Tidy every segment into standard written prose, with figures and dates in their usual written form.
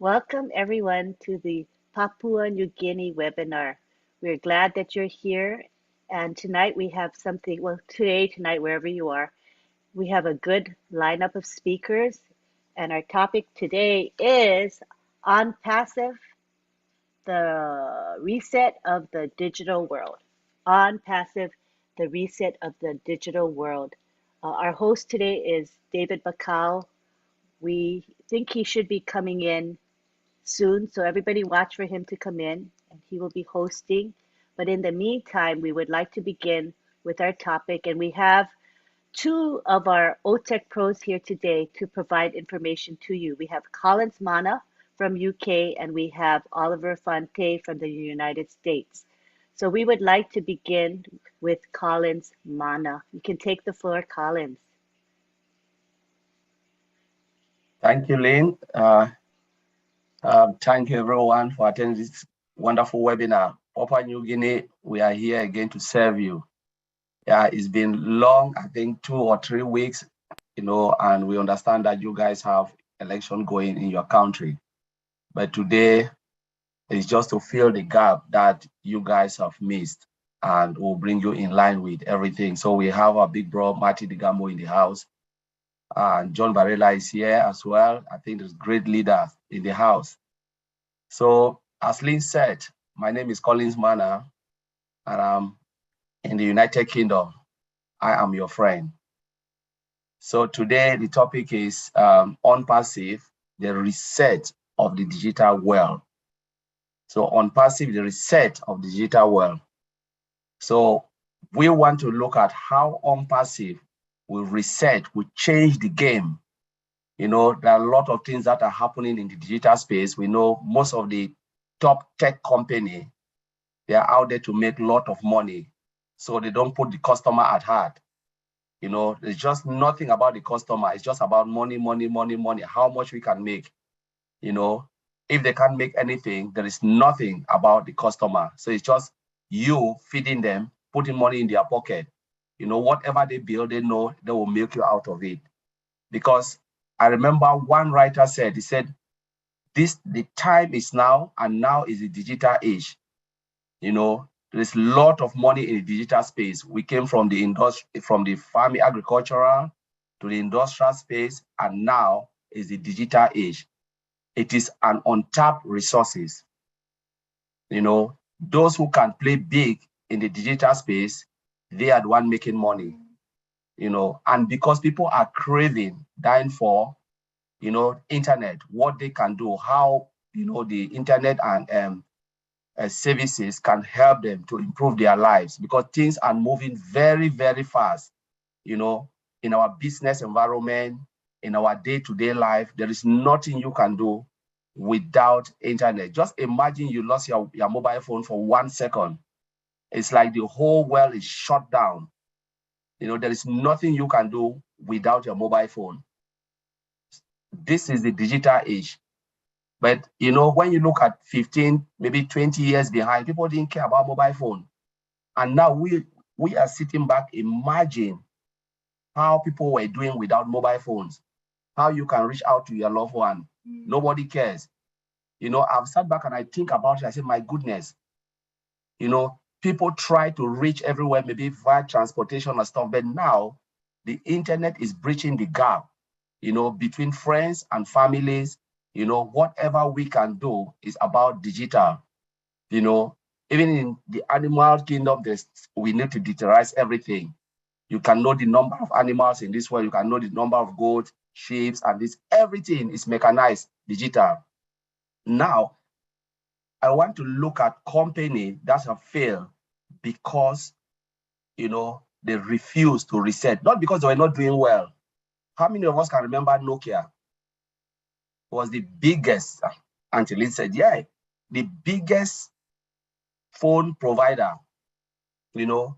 Welcome everyone to the Papua New Guinea webinar. We're glad that you're here. And tonight we have something, well, tonight, wherever you are, we have a good lineup of speakers. And our topic today is on passive, the reset of the digital world. On passive, the reset of the digital world. Our host today is David BAKAU. We think he should be coming in soon, so everybody watch for him to come in, and he will be hosting. But in the meantime, we would like to begin with our topic, and we have two of our OTech pros here today to provide information to you. We have Collins Mana from UK, and we have Oliver Fonte from the United States. So we would like to begin with Collins Mana. You can take the floor, Collins. Thank you, Lynn. Thank you, everyone, for attending this wonderful webinar. Papua New Guinea, we are here again to serve you. Yeah, it's been long, I think 2 or 3 weeks, and we understand that you guys have election going in your country. But today is just to fill the gap that you guys have missed, and we'll bring you in line with everything. So we have our big bro, Marty Digambo, in the house. And John Varela is here as well. I think there's great leaders in the house. So as Lynn said, my name is Collins Mana, and I'm in the United Kingdom. I am your friend. So today the topic is on passive, the reset of the digital world. So on passive, the reset of the digital world. So we want to look at how on passive will reset, will change the game. There are a lot of things that are happening in the digital space. We know most of the top tech company, they are out there to make a lot of money. So they don't put the customer at heart. There's just nothing about the customer. It's just about money, money, money, money, how much we can make. If they can't make anything, there is nothing about the customer. So it's just you feeding them, putting money in their pocket. Whatever they build, they know they will milk you out of it. Because I remember one writer said, he said, the time is now, and now is the digital age. There's a lot of money in the digital space. We came from the industry, from the farming, agricultural to the industrial space, and now is the digital age. It is an untapped resources. Those who can play big in the digital space, they are the one making money. And because people are craving, dying for, internet, what they can do, how, the internet and services can help them to improve their lives, because things are moving very, very fast. In our business environment, in our day-to-day life, there is nothing you can do without internet. Just imagine you lost your mobile phone for 1 second. It's like the whole world is shut down. There is nothing you can do without your mobile phone. This is the digital age. But, when you look at 15, maybe 20 years behind, people didn't care about mobile phone. And now we are sitting back, imagine how people were doing without mobile phones, how you can reach out to your loved one. Nobody cares. I've sat back and I think about it. I say, my goodness, people try to reach everywhere, maybe via transportation or stuff. But now the internet is bridging the gap, between friends and families. Whatever we can do is about digital. Even in the animal kingdom, we need to digitalize everything. You can know the number of animals in this world. You can know the number of goats, sheep, and this. Everything is mechanized, digital. Now, I want to look at companies that have failed because, they refuse to reset, not because they were not doing well. How many of us can remember Nokia was the biggest, until it said, yeah, the biggest phone provider, the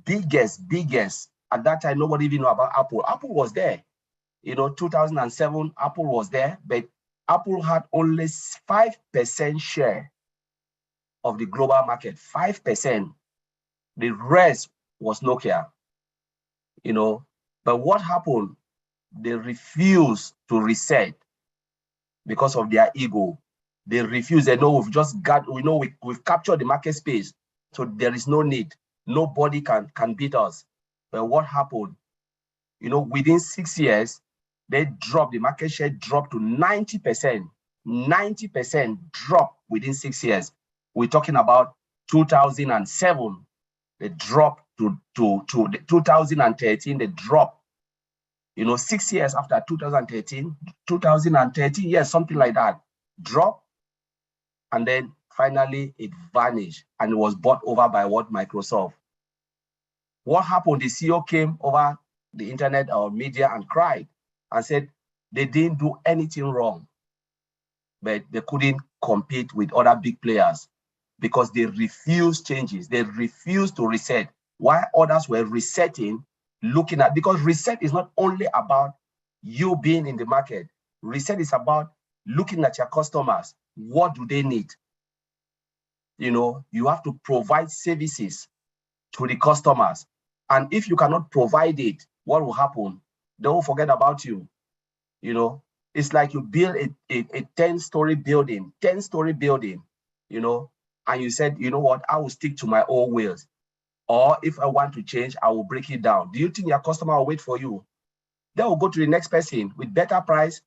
biggest. At that time, nobody even knew about Apple. Apple was there. 2007, Apple was there, but Apple had only 5% share of the global market, 5%. The rest was Nokia, But what happened? They refused to reset. because of their ego. They refuse. They know we've captured the market space, so there is no need. Nobody can beat us. But what happened? Within 6 years, the market share dropped to 90%. 90% drop within 6 years. We're talking about 2007, the drop to 2013, the drop. 6 years after 2013, yes, something like that, drop, and then finally it vanished and it was bought over by Microsoft. What happened? The CEO came over the internet or media and cried and said they didn't do anything wrong, but they couldn't compete with other big players because they refused changes. They refused to reset, while others were resetting, because reset is not only about you being in the market. Reset is about looking at your customers. What do they need? You have to provide services to the customers. And if you cannot provide it, what will happen? They will forget about you. It's like you build a 10-story building, and you said, you know what, I will stick to my old ways. Or if I want to change, I will break it down. Do you think your customer will wait for you? They will go to the next person with better price,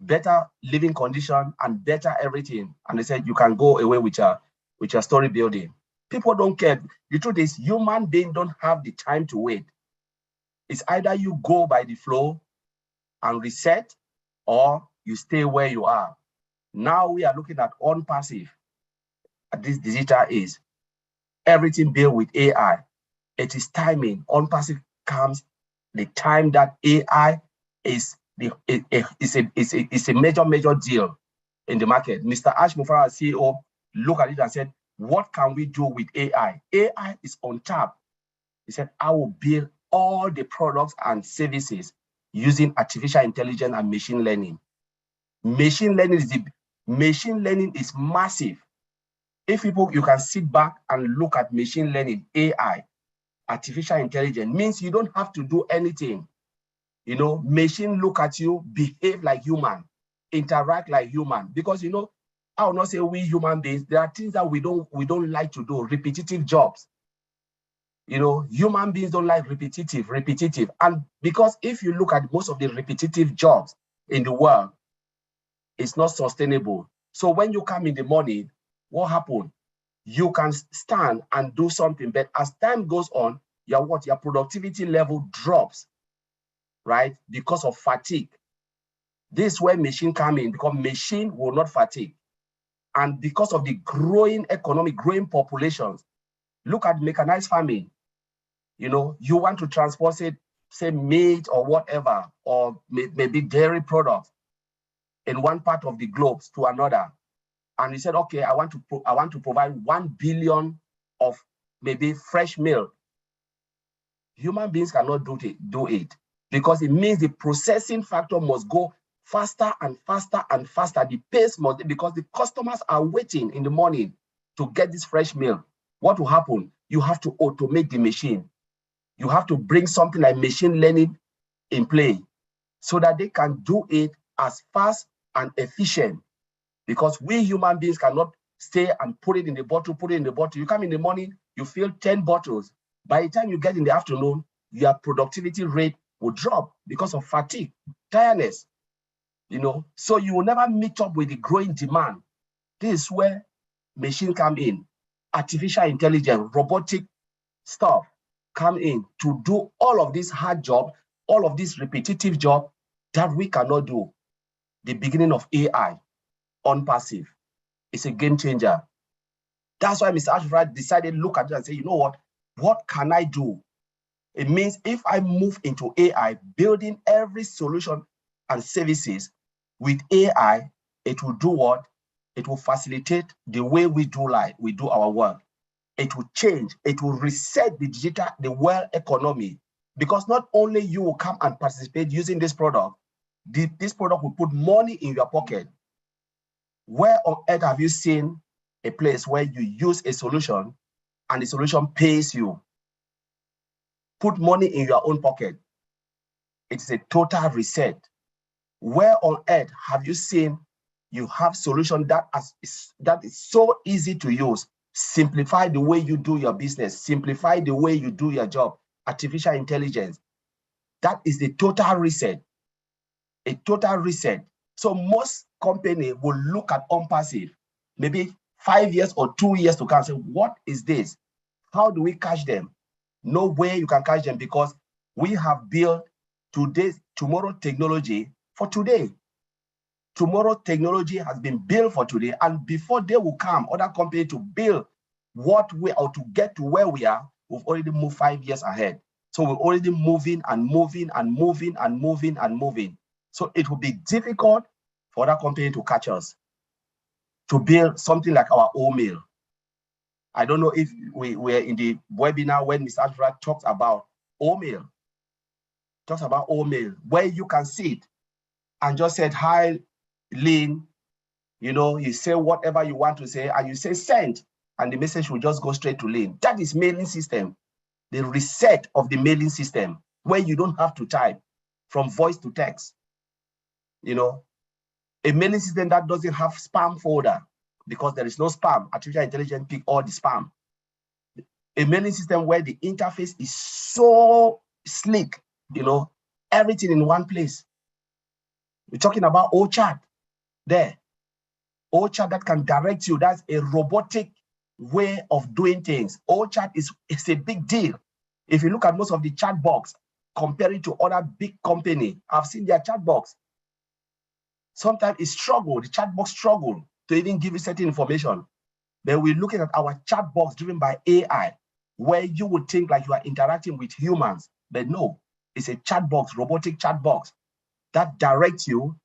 better living condition, and better everything. And they said, you can go away with your story building. People don't care. The truth is, human beings don't have the time to wait. It's either you go by the flow and reset, or you stay where you are. Now we are looking at on-passive. At this digital age, everything built with AI. It is timing. On-passive comes the time that AI is a major deal in the market. Mr. Ash Mufara, CEO, looked at it and said, what can we do with AI? AI is on tap. He said, I will build all the products and services using artificial intelligence and machine learning. Machine learning is massive. If you can sit back and look at machine learning, AI, artificial intelligence, means you don't have to do anything. Machine look at you, behave like human, interact like human. Because I will not say we human beings, there are things that we don't like to do, repetitive jobs. Human beings don't like repetitive. And because if you look at most of the repetitive jobs in the world, it's not sustainable. So when you come in the morning, what happens? You can stand and do something, but as time goes on, your productivity level drops, right? Because of fatigue. This is where machine come in, because machine will not fatigue. And because of the growing economy, growing populations, look at mechanized farming. You want to transport, say meat or whatever, or maybe dairy products in one part of the globe to another. And you said, okay, I want to provide 1 billion of maybe fresh milk. Human beings cannot do it because it means the processing factor must go faster and faster and faster. The pace must, because the customers are waiting in the morning to get this fresh milk. What will happen? You have to automate the machine. You have to bring something like machine learning in play so that they can do it as fast and efficient. Because we human beings cannot stay and put it in the bottle. You come in the morning, you fill 10 bottles. By the time you get in the afternoon, your productivity rate will drop because of fatigue, tiredness. So you will never meet up with the growing demand. This is where machine come in. Artificial intelligence, robotic stuff come in to do all of this hard job, all of this repetitive job that we cannot do. The beginning of AI on passive is a game changer. That's why Mr. Ashford decided to look at it and say, you know what can I do? It means if I move into AI, building every solution and services with AI, it will do what? It will facilitate the way we do our work. It will change, it will reset the world economy. Because not only you will come and participate using this product, this product will put money in your pocket. Where on earth have you seen a place where you use a solution and the solution pays you? Put money in your own pocket. It's a total reset. Where on earth have you seen You have solution that is so easy to use. Simplify the way you do your business. Simplify the way you do your job. Artificial intelligence. That is a total reset. A total reset. So most company will look at OnPassive, maybe 5 years or 2 years to come and say, what is this? How do we catch them? No way you can catch them, because we have built tomorrow technology for today. Tomorrow technology has been built for today, and before they will come, other companies to build to get to where we are, we've already moved 5 years ahead. So we're already moving and moving and moving and moving and moving. So it will be difficult for other company to catch us, to build something like our own mill. I don't know if we were in the webinar when Ms. Ashra talks about oatmeal, where you can sit and just say, hi, Lynn, you say whatever you want to say, and you say send, and the message will just go straight to Lynn. That is mailing system, the reset of the mailing system, where you don't have to type from voice to text. A mailing system that doesn't have spam folder, because there is no spam. Artificial intelligence pick all the spam. A mailing system where the interface is so sleek, everything in one place. We're talking about OChat there. OChat that can direct you. That's a robotic way of doing things. OChat is a big deal. If you look at most of the chat box, comparing to other big companies, I've seen their chat box. Sometimes the chat box struggle to even give you certain information. But we're looking at our chat box driven by AI, where you would think like you are interacting with humans, but no, it's a chat box, robotic chat box that directs you,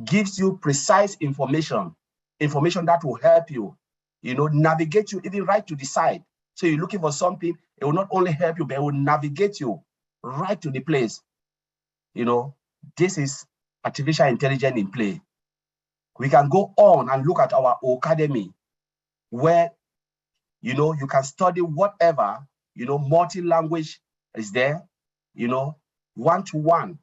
gives you precise information that will help you, navigate you even right to the side. So you're looking for something, it will not only help you, but it will navigate you right to the place. This is artificial intelligence in play. We can go on and look at our academy, where you can study whatever, multi-language is there, one-to-one,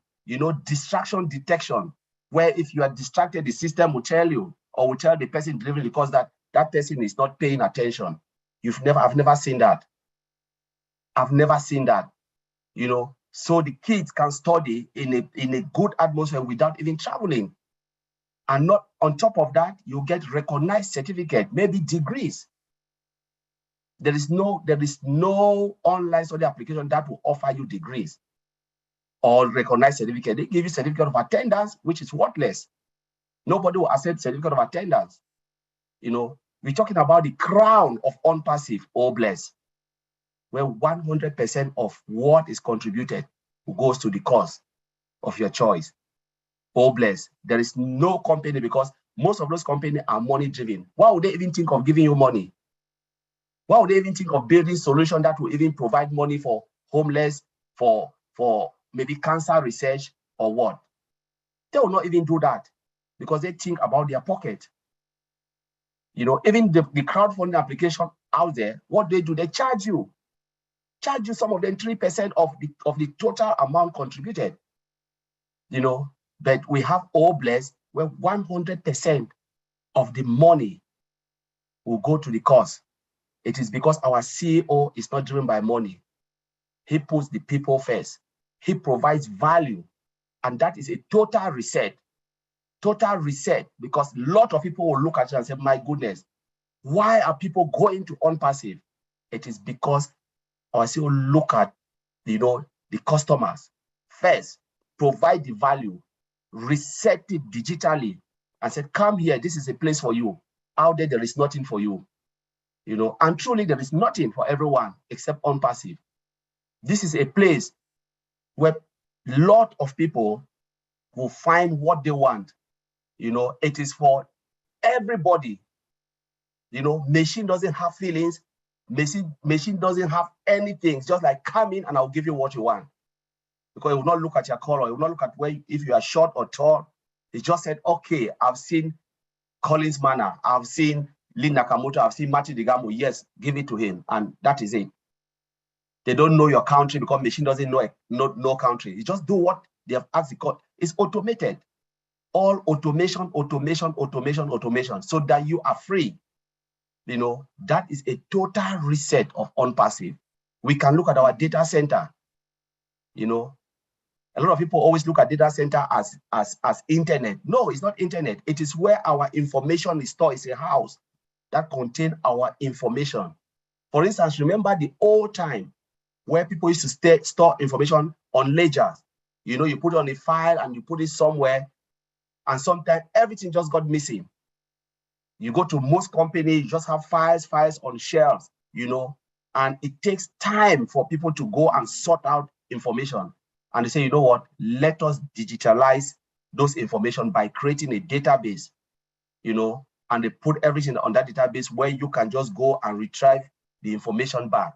distraction detection, where if you are distracted, the system will tell you, or will tell the person delivering, because that person is not paying attention. I've never seen that. I've never seen that, so the kids can study in a good atmosphere without even traveling. And not on top of that, you get recognized certificate, maybe degrees. There is no online study application that will offer you degrees or recognized certificate. They give you certificate of attendance, which is worthless. Nobody will accept certificate of attendance. We're talking about the crown of OnPassive, bless, where 100% of what is contributed goes to the cause of your choice. Bless. There is no company, because most of those companies are money driven. Why would they even think of giving you money? Why would they even think of building solutions that will even provide money for homeless, for maybe cancer research or what? They will not even do that, because they think about their pocket. Even the crowdfunding application out there, what they do, they charge you some of them 3% of the total amount contributed. But we have blessed, where 100% of the money will go to the cause. It is because our CEO is not driven by money. He puts the people first. He provides value. And that is a total reset. Total reset, because a lot of people will look at you and say, my goodness, why are people going to OnPassive? It is because our CEO look at, the customers first, provide the value, reset it digitally, and said, come here, this is a place for you. Out there is nothing for you. And truly there is nothing for everyone except OnPassive. This is a place where a lot of people will find what they want. It is for everybody. Machine doesn't have feelings. Machine doesn't have anything. It's just like, come in and I'll give you what you want. Because it will not look at your color. It will not look at if you are short or tall. It just said, okay, I've seen Collins Manor. I've seen Lynn Nakamoto. I've seen Matthew Digamo. Yes, give it to him. And that is it. They don't know your country, because machine doesn't know no country. You just do what they have asked the court. It's automated. all automation, automation, automation, automation, so that you are free. You know, that is a total reset of on-passive. We can look at our data center. You know, a lot of people always look at data center as internet. No, it's not internet. It is where our information is stored. It's a house that contains our information. For instance, remember the old time where people used to store information on ledgers. You know, you put it on a file and you put it somewhere, and sometimes everything just got missing. You go to most companies, you just have files on shelves, you know, and it takes time for people to go and sort out information. And they say, you know what, let us digitalize those information by creating a database, you know, and they put everything on that database where you can just go and retrieve the information back.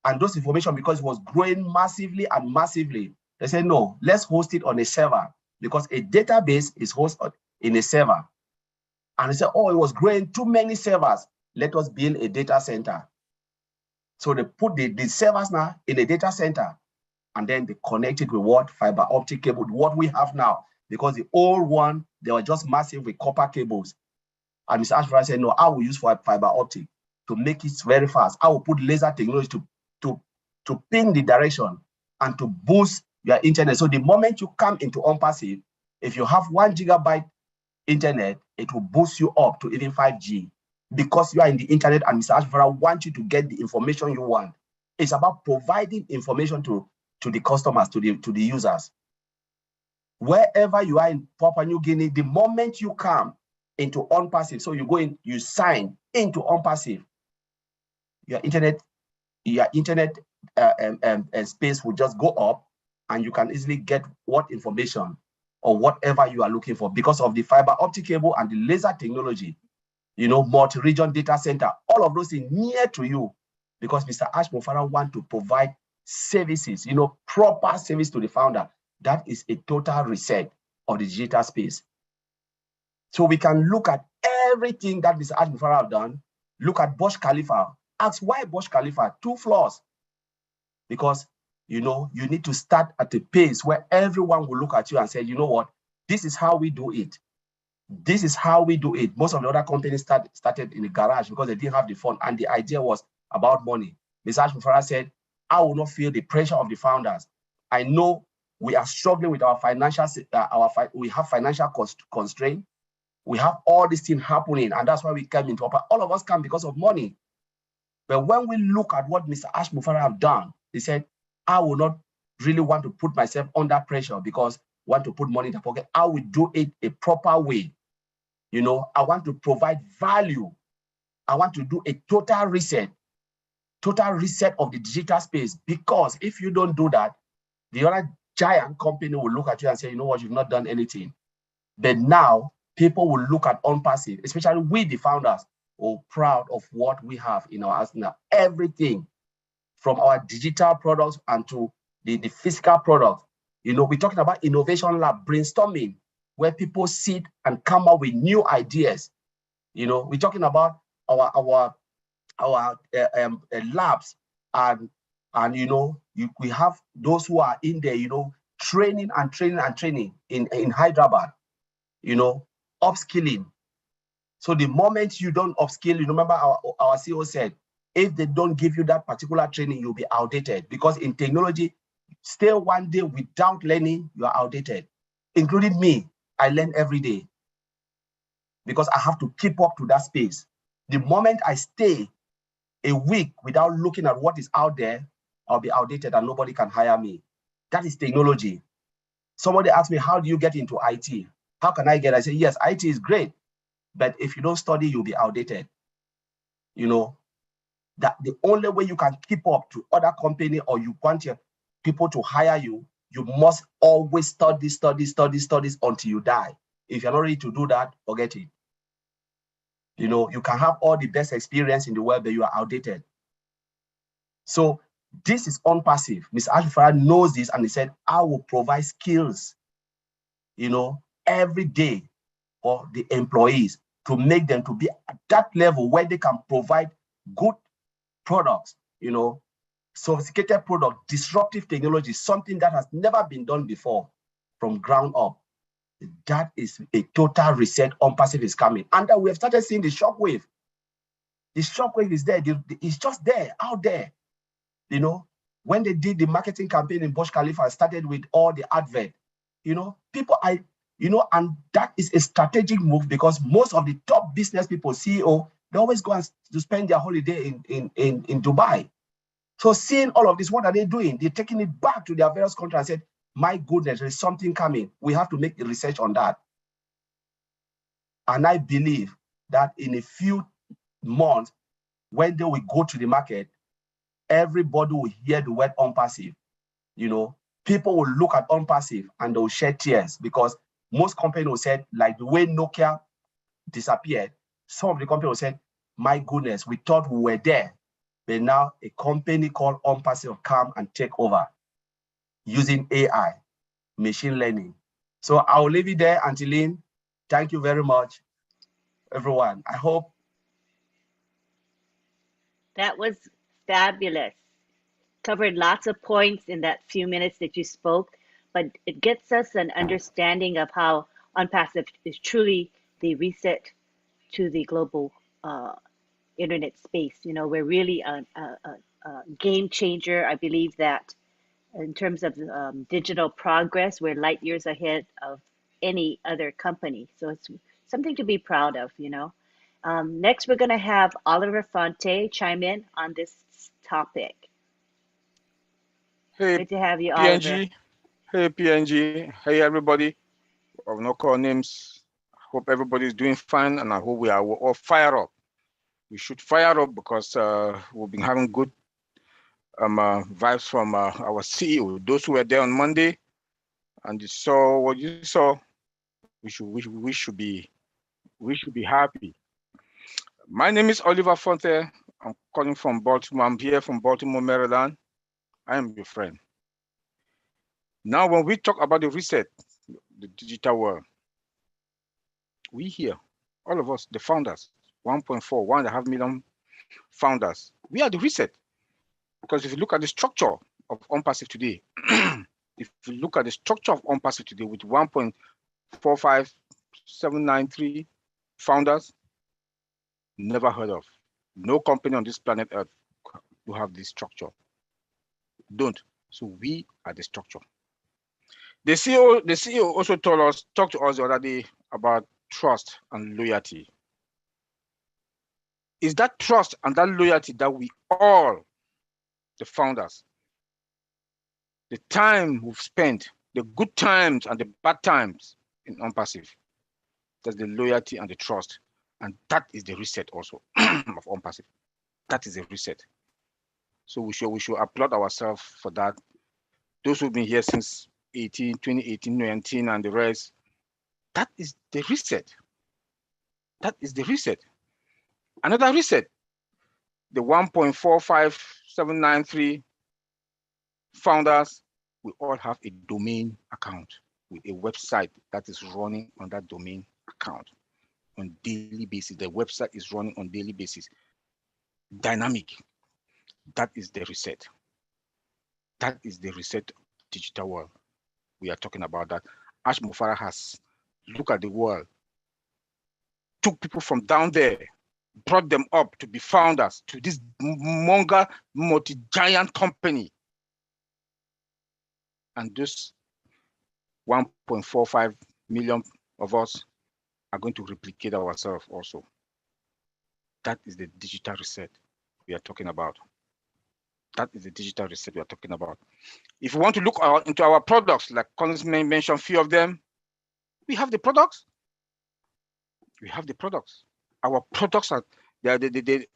And those information, because it was growing massively and massively, they say, no, let's host it on a server, because a database is hosted in a server. And they said, oh, it was growing too many servers. Let us build a data center. So they put the servers now in a data center, and then they connect it with what? Fiber optic cable, what we have now. Because the old one, they were just massive with copper cables. And Mr. Ashford said, no, I will use fiber optic to make it very fast. I will put laser technology to ping the direction and to boost your internet. So the moment you come into on-passive, if you have 1 gigabyte internet, it will boost you up to even 5G, because you are in the internet and Mr. Ashford wants you to get the information you want. It's about providing information to the customers, to the users. Wherever you are in Papua New Guinea, the moment you come into on-passive, so you go in, you sign into on-passive, your internet space will just go up, and you can easily get what information or whatever you are looking for because of the fiber optic cable and the laser technology, you know, multi-region data center, all of those things near to you, because Mr. Ash Mofara wants to provide services, you know, proper service to the founder. That is a total reset of the digital space. So we can look at everything that Mr. Ash Mofara have done. Look at Burj Khalifa. Ask why Burj Khalifa? 2 floors. Because, you know, you need to start at a pace where everyone will look at you and say, you know what, this is how we do it. This is how we do it. Most of the other companies started in the garage because they didn't have the fund, and the idea was about money. Mr. Ashford said, I will not feel the pressure of the founders. I know we are struggling with our financial, we have financial constraint. We have all these things happening, and that's why we came into all of us come because of money. But when we look at what Mr. Ash Mufara have done, he said, I will not really want to put myself under pressure because I want to put money in the pocket. I will do it a proper way. You know, I want to provide value. I want to do a total reset of the digital space, because if you don't do that, the other giant company will look at you and say, you know what, you've not done anything. But now people will look at on-passive, especially we, the founders, are proud of what we have in our arsenal. Everything from our digital products and to the physical products. You know, we're talking about innovation lab, brainstorming, where people sit and come up with new ideas. You know, we're talking about our labs, and you know, we have those who are in there, you know, training in Hyderabad, you know, upskilling. So the moment you don't upskill, you remember our CEO said, if they don't give you that particular training, you'll be outdated, because in technology, stay one day without learning, you are outdated. Including me, I learn every day because I have to keep up to that space. The moment I stay a week without looking at what is out there, I'll be outdated and nobody can hire me. That is technology. Somebody asked me, how do you get into IT? How can I get? I say, yes, IT is great, but if you don't study, you'll be outdated. You know, that the only way you can keep up to other company, or you want your people to hire you, you must always study until you die. If you're not ready to do that, forget it. You know, you can have all the best experience in the world, but you are outdated. So this is on-passive. Mr. Ashford knows this, and he said, I will provide skills, you know, every day for the employees to make them to be at that level where they can provide good products, you know, sophisticated product, disruptive technology, something that has never been done before from ground up. That is a total reset on passive is coming. And we have started seeing the shockwave. The shockwave is there. It's just there, out there. You know, when they did the marketing campaign in Burj Khalifa, started with all the advert, you know, and that is a strategic move because most of the top business people, CEO, they always go and to spend their holiday in Dubai. So seeing all of this, what are they doing? They're taking it back to their various countries and said, my goodness, there's something coming. We have to make research on that. And I believe that in a few months, when they will go to the market, everybody will hear the word unpassive. You know, people will look at unpassive and they'll shed tears because most companies will say, like the way Nokia disappeared, some of the companies will say, my goodness, we thought we were there. But now a company called unpassive come and take over using AI, machine learning. So I'll leave it there, Angeline. Thank you very much, everyone. I hope. That was fabulous. Covered lots of points in that few minutes that you spoke, but it gets us an understanding of how Unpassive is truly the reset to the global internet space. You know, we're really a game changer. I believe that in terms of digital progress, we're light years ahead of any other company. So it's something to be proud of, you know. Next, we're going to have Oliver Fonte chime in on this topic. Hey, Good to have you, Oliver. PNG. Hey, PNG. Hey, everybody. I will not call names. Hope everybody is doing fine, and I hope we are all fire up. We should fire up because we've been having good vibes from our CEO. Those who were there on Monday, and you saw what you saw. We should be happy. My name is Oliver Fonte. I'm calling from Baltimore. I'm here from Baltimore, Maryland. I am your friend. Now, when we talk about the reset, the digital world, we here, all of us, the founders, 1.5 million founders, we are the reset. Because if you look at the structure of unpassive today, if you look at the structure of unpassive today with 1.45793 founders, never heard of. No company on this planet Earth will have this structure. Don't. So we are the structure. The CEO also talked to us the other day about trust and loyalty. Is that trust and that loyalty that we all, the founders, the time we've spent, the good times and the bad times in unpassive, that's the loyalty and the trust. And that is the reset also of unpassive. That is a reset. So we should applaud ourselves for that. Those who've been here since 2018, 19, and the rest, that is the reset. That is the reset. Another reset, the 1.45793 founders, we all have a domain account with a website that is running on that domain account on daily basis. The website is running on daily basis. Dynamic. That is the reset. That is the reset digital world. We are talking about that. Ash Mufara has looked at the world, took people from down there, brought them up to be founders to this mega multi-giant company. And this 1.45 million of us are going to replicate ourselves also. That is the digital reset we are talking about. That is the digital reset we are talking about. If you want to look into our products, like Collins mentioned a few of them, we have the products. We have the products. Our products are they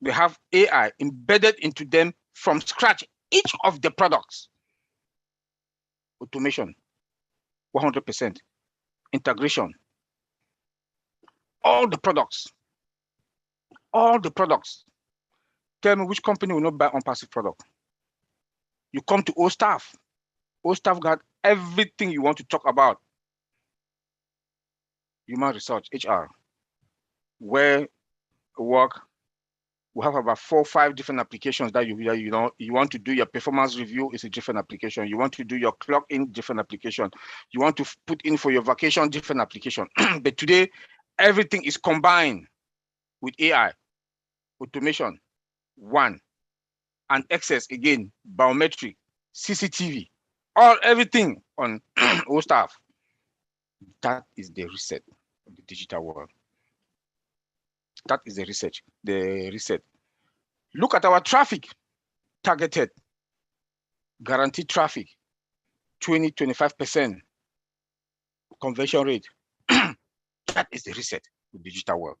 have AI embedded into them from scratch. Each of the products, automation, 100%, integration, all the products. Tell me which company will not buy unpassive product? You come to O-Staff. O-Staff got everything you want to talk about. Human resource, HR, where work, We have about 4 or 5 different applications that you want to do your performance review, is a different application. You want to do your clock in, different application. You want to put in for your vacation, different application. But today, everything is combined with AI, automation, one, and access again, biometric, CCTV, everything on all stuff. That is the reset of the digital world. That is the research, the reset. Look at our traffic, targeted, guaranteed traffic, 20-25% conversion rate. That is the reset of the digital world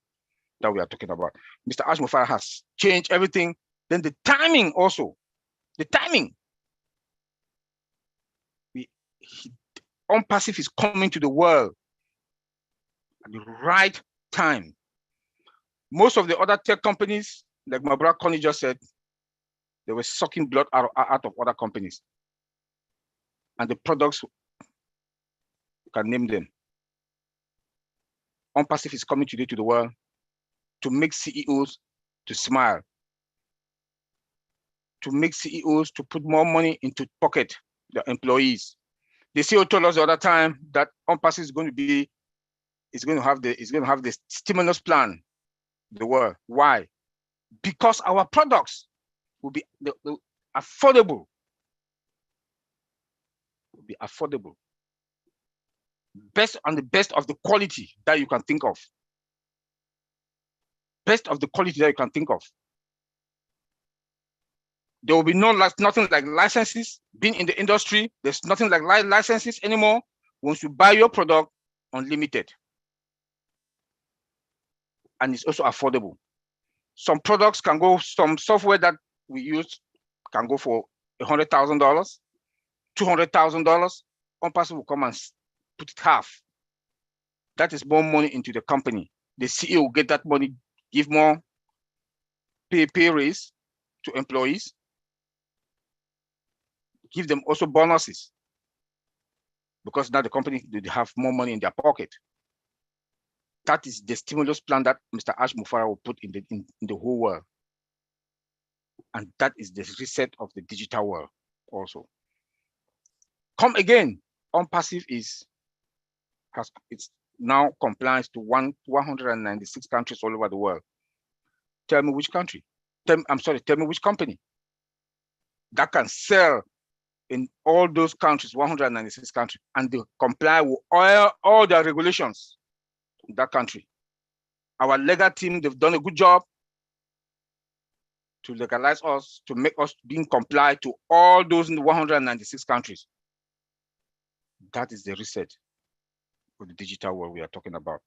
that we are talking about. Mr. Ash Mufara has changed everything. Then the timing also, the timing. OnPassive is coming to the world at the right time. Most of the other tech companies, like my brother Connie just said, they were sucking blood out of other companies. And the products, you can name them. OnPassive is coming today to the world to make CEOs to smile, to make CEOs to put more money into pocket their employees. The CEO told us the other time that OnPassive is going to have the stimulus plan, the world. Why? Because our products will be affordable. Will be affordable. Best of the quality that you can think of. Best of the quality that you can think of. There will be nothing like licenses. Being in the industry, there's nothing like licenses anymore. Once you buy your product, unlimited. And it's also affordable. Some products can go, some software that we use can go for $100,000, $200,000. OnPassive will come and put it half. That is more money into the company. The CEO will get that money, give more pay raise to employees, give them also bonuses, because now the company, they have more money in their pocket. That is the stimulus plan that Mr. Ash Mufara will put in the whole world. And that is the reset of the digital world also. Come again, OnPassive it's now compliance to 196 countries all over the world. Tell me which country. Tell me which company that can sell in all those countries, 196 countries, and they comply with all their regulations in that country. Our legal team, they've done a good job to legalize us, to make us being compliant to all those in the 196 countries. That is the reset for the digital world we are talking about.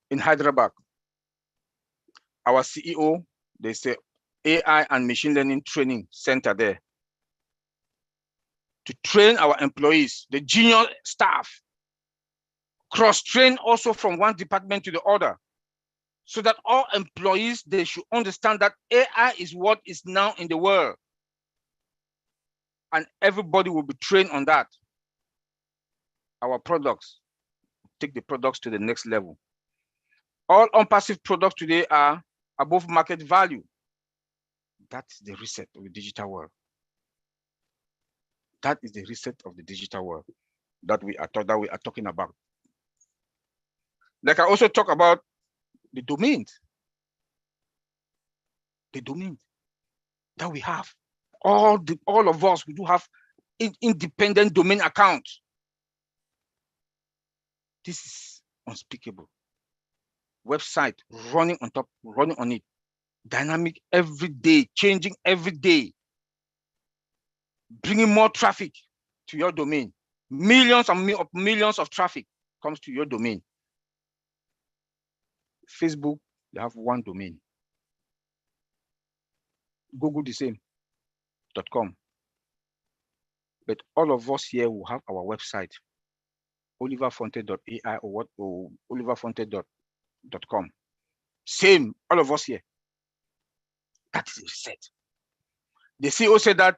In Hyderabad, our CEO, they say AI and machine learning training center there to train our employees, the junior staff, cross-train also from one department to the other, so that all employees, they should understand that AI is what is now in the world. And everybody will be trained on that. Our products, take the products to the next level. All OnPassive products today are above market value. That's the reset of the digital world. That is the reset of the digital world that we are talking about. Like I also talk about the domains. The domains that we have. All of us, we do have independent domain accounts. This is unspeakable. Website running on top, running on it. Dynamic every day, changing every day. Bringing more traffic to your domain. Millions of traffic comes to your domain. Facebook, they have one domain. Google the same, .com. But all of us here will have our website, oliverfonte.ai or oliverfonte.com. Same, all of us here. That is a reset. The CEO said that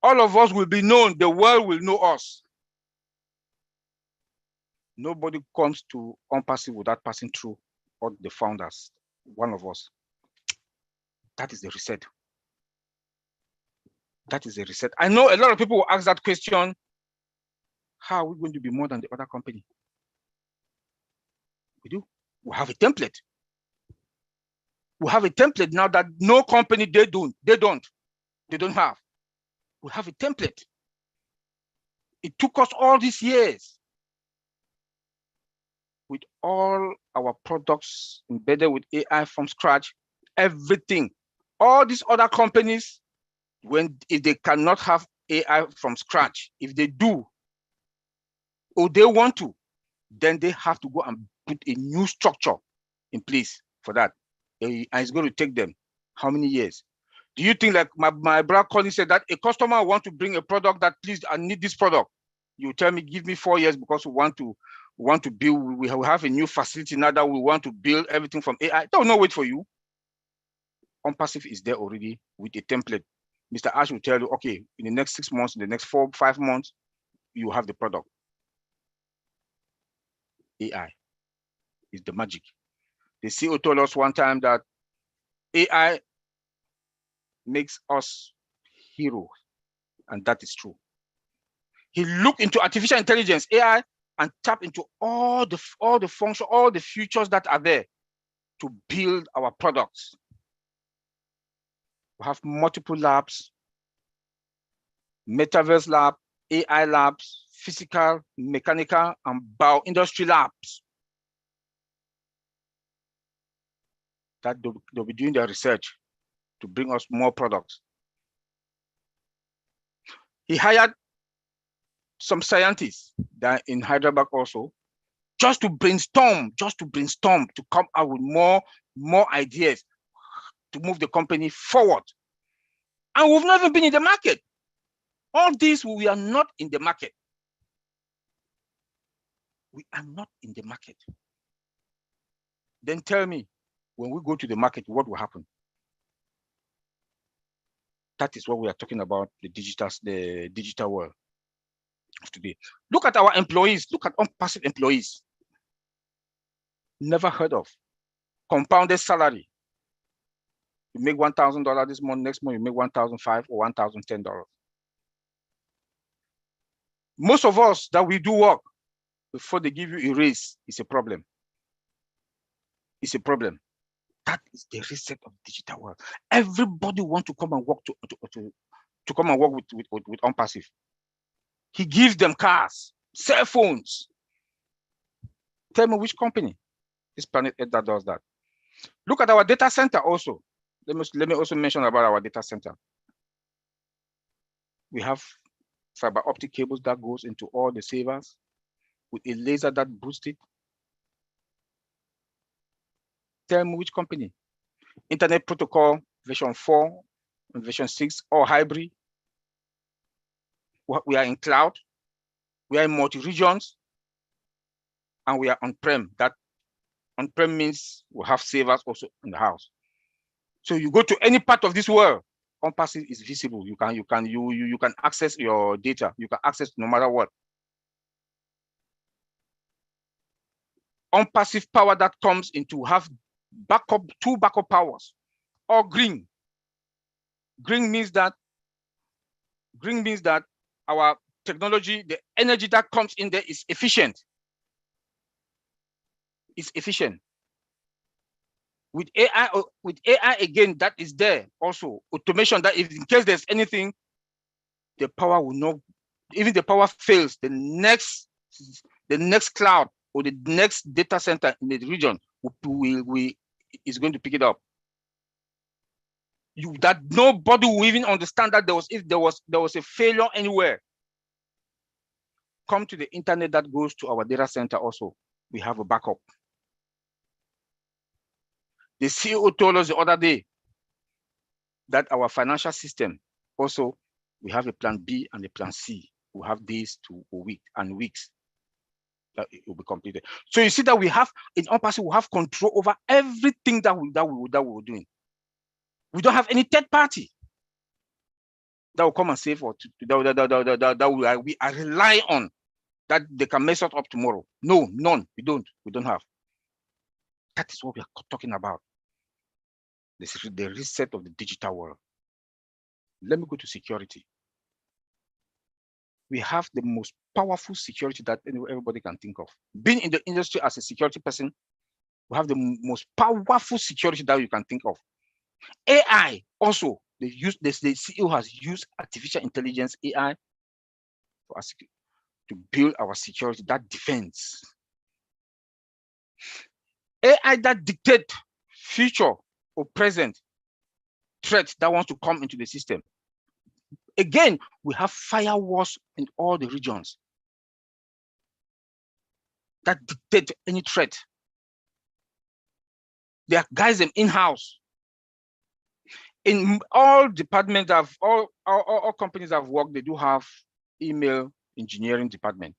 all of us will be known, the world will know us. Nobody comes to OnPassive without passing through all the founders, one of us. That is the reset. That is the reset. I know a lot of people will ask that question. How are we going to be more than the other company? We do. We have a template. We have a template now that no company they don't have. We have a template. It took us all these years with all our products embedded with AI from scratch, everything. All these other companies, if they cannot have AI from scratch, if they do, or they want to, then they have to go and put a new structure in place for that. And it's going to take them how many years? Do you think, like my brother Colin said, that a customer want to bring a product that, please, I need this product. You tell me, give me 4 years because we want to build, we have a new facility now that we want to build everything from AI. They will not wait for you. OnPassive is there already with a template. Mr. Ash will tell you, okay, in the next 6 months, in the next 4, 5 months, you have the product. AI is the magic. The CEO told us one time that AI makes us heroes, and that is true. He looked into artificial intelligence, AI, and tapped into all the functions, all the features that are there to build our products. We have multiple labs, metaverse lab, AI labs, physical, mechanical, and bioindustry labs that they'll be doing their research to bring us more products. He hired some scientists that in Hyderabad also, just to brainstorm, to come out with more ideas to move the company forward. And we've never been in the market. All this, we are not in the market. We are not in the market. Then tell me, when we go to the market, what will happen? That is what we are talking about, the digital world of today. Look at our employees. Look at OnPassive employees. Never heard of. Compounded salary. You make $1,000 this month, next month you make $1,500 or $1,010. Most of us that we do work, before they give you a raise, it's a problem. It's a problem. That is the reset of the digital world. Everybody wants to come and work to come and work with OnPassive. He gives them cars, cell phones. Tell me which company is Planet Earth that does that. Look at our data center also. Let me also mention about our data center. We have fiber optic cables that goes into all the servers with a laser that boosts it. Tell me which company. Internet protocol version 4 and version 6 or hybrid. We are in cloud. We are in multi-regions. And we are on-prem. That on-prem means we have servers also in the house. So you go to any part of this world, OnPassive is visible. You can access your data. You can access no matter what. OnPassive power that comes into have two backup powers, or green. Green means that our technology, the energy that comes in there is efficient. It's efficient. With AI again, that is there also. Automation that if in case there's anything, the power will not, even the power fails, the next cloud or the next data center in the region is going to pick it up. That nobody will even understand that if there was a failure anywhere. Come to the internet that goes to our data center also. We have a backup. The CEO told us the other day that our financial system also, we have a plan B and a plan C. We have days to a week and weeks that it will be completed. So you see that we have in OnPassive, we have control over everything that we were doing. We don't have any third party that will come and say that we are relying on that they can mess us up tomorrow. No, none. We don't have. That is what we are talking about. This is the reset of the digital world. Let me go to security. We have the most powerful security that everybody can think of. Being in the industry as a security person, we have the most powerful security that you can think of. AI also, the CEO has used artificial intelligence, AI, for us to build our security, that defense. AI that dictate future or present threats that want to come into the system. Again, we have firewalls in all the regions that dictate any threat. There are guys in-house. In all departments of all companies I've worked, they do have email engineering department.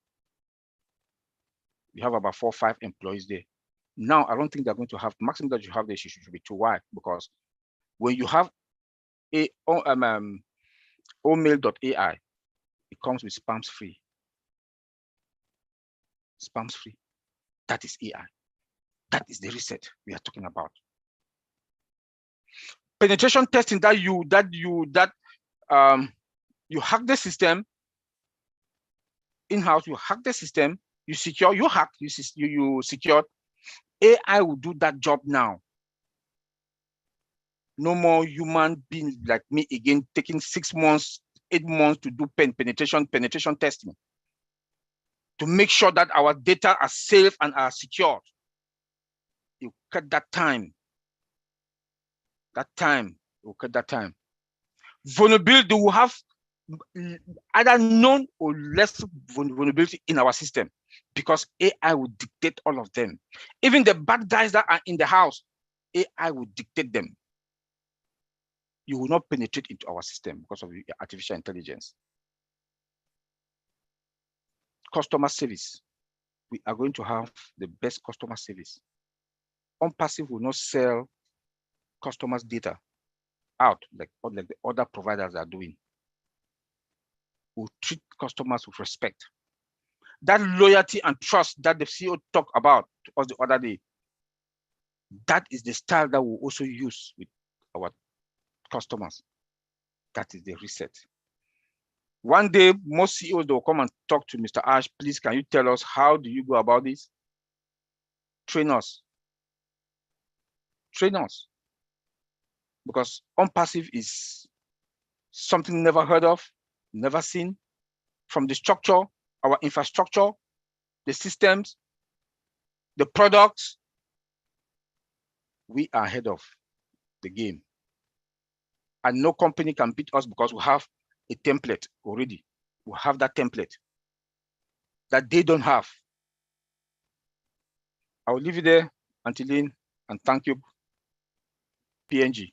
We have about 4 or 5 employees there. Now, I don't think they're going to have maximum that you have there should be too wide, because when you have a omail.ai, it comes with spams free. Spams free. That is AI. That is the reset we are talking about. Penetration testing that you hack the system in-house, you hack the system, you secure, you hack, you secure. AI will do that job now. No more human beings like me again taking 6 months, 8 months to do penetration testing to make sure that our data are safe and are secured. You cut that time. You cut that time. Vulnerability will have either known or less vulnerability in our system, because AI will dictate all of them. Even the bad guys that are in the house, AI will dictate them. You will not penetrate into our system because of artificial intelligence. Customer service. We are going to have the best customer service. OnPassive will not sell customers' data out like the other providers are doing. We'll treat customers with respect. That loyalty and trust that the CEO talked about to us the other day, that is the style that we'll also use with our customers. That is the reset. One day, most CEOs will come and talk to Mr. Ash. Please, can you tell us how do you go about this? Train us. Train us. Because OnPassive is something never heard of, never seen. From the structure, our infrastructure, the systems, the products, we are ahead of the game. And no company can beat us because we have a template already. We have that template that they don't have. I will leave you there, Antilene, and thank you, PNG.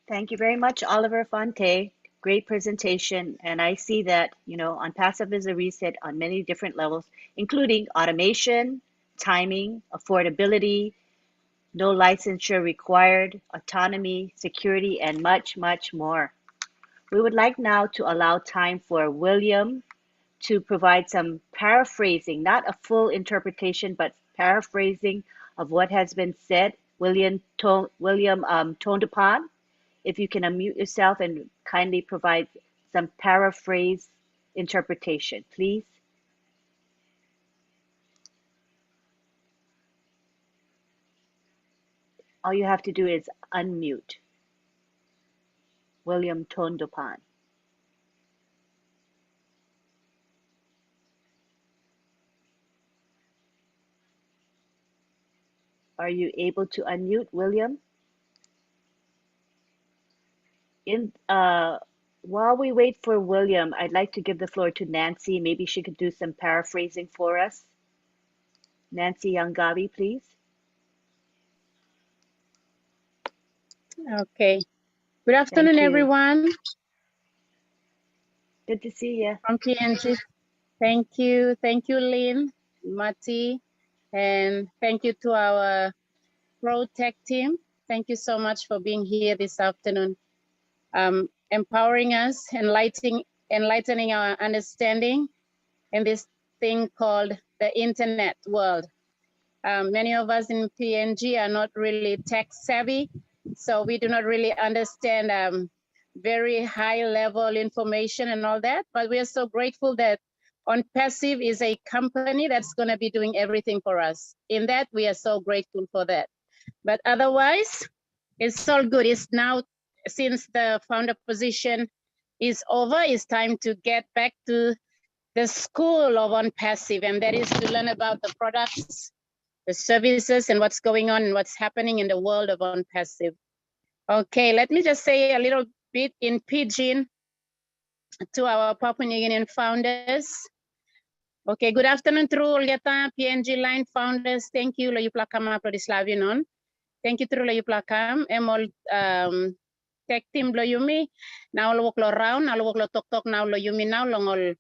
Thank you very much, Oliver Fonte. Great presentation. And I see that, OnPassive is a reset on many different levels, including automation, timing, affordability, no licensure required, autonomy, security, and much, much more. We would like now to allow time for William to provide some paraphrasing, not a full interpretation, but paraphrasing of what has been said. William Tondepan, if you can unmute yourself and kindly provide some paraphrase interpretation, please. All you have to do is unmute. William Tondepan. Are you able to unmute, William? While we wait for William, I'd like to give the floor to Nancy. Maybe she could do some paraphrasing for us. Nancy Yangavi, please. Okay. Good afternoon, everyone. Good to see you. From PNG. Thank you. Thank you, Lynn, Mati, and thank you to our Pro Tech team. Thank you so much for being here this afternoon, empowering us, enlightening our understanding in this thing called the internet world. Many of us in PNG are not really tech savvy, so we do not really understand very high level information and all that, but we are so grateful that On Passive is a company that's going to be doing everything for us. In that, we are so grateful for that. But otherwise, it's all good. It's now, since the founder position is over, it's time to get back to the school of On Passive, and that is to learn about the products, the services, and what's going on and what's happening in the world of On Passive. Okay, let me just say a little bit in Pidgin to our Papua New Guinean founders. Okay, good afternoon through Olgeta PNG line founders. Thank you, lo yuplakam Apodislavianon. Thank you through lo yuplakam. Emol tech team lo yumi. Now lo work lo round, now lo work lo tok now lo yumi now longol.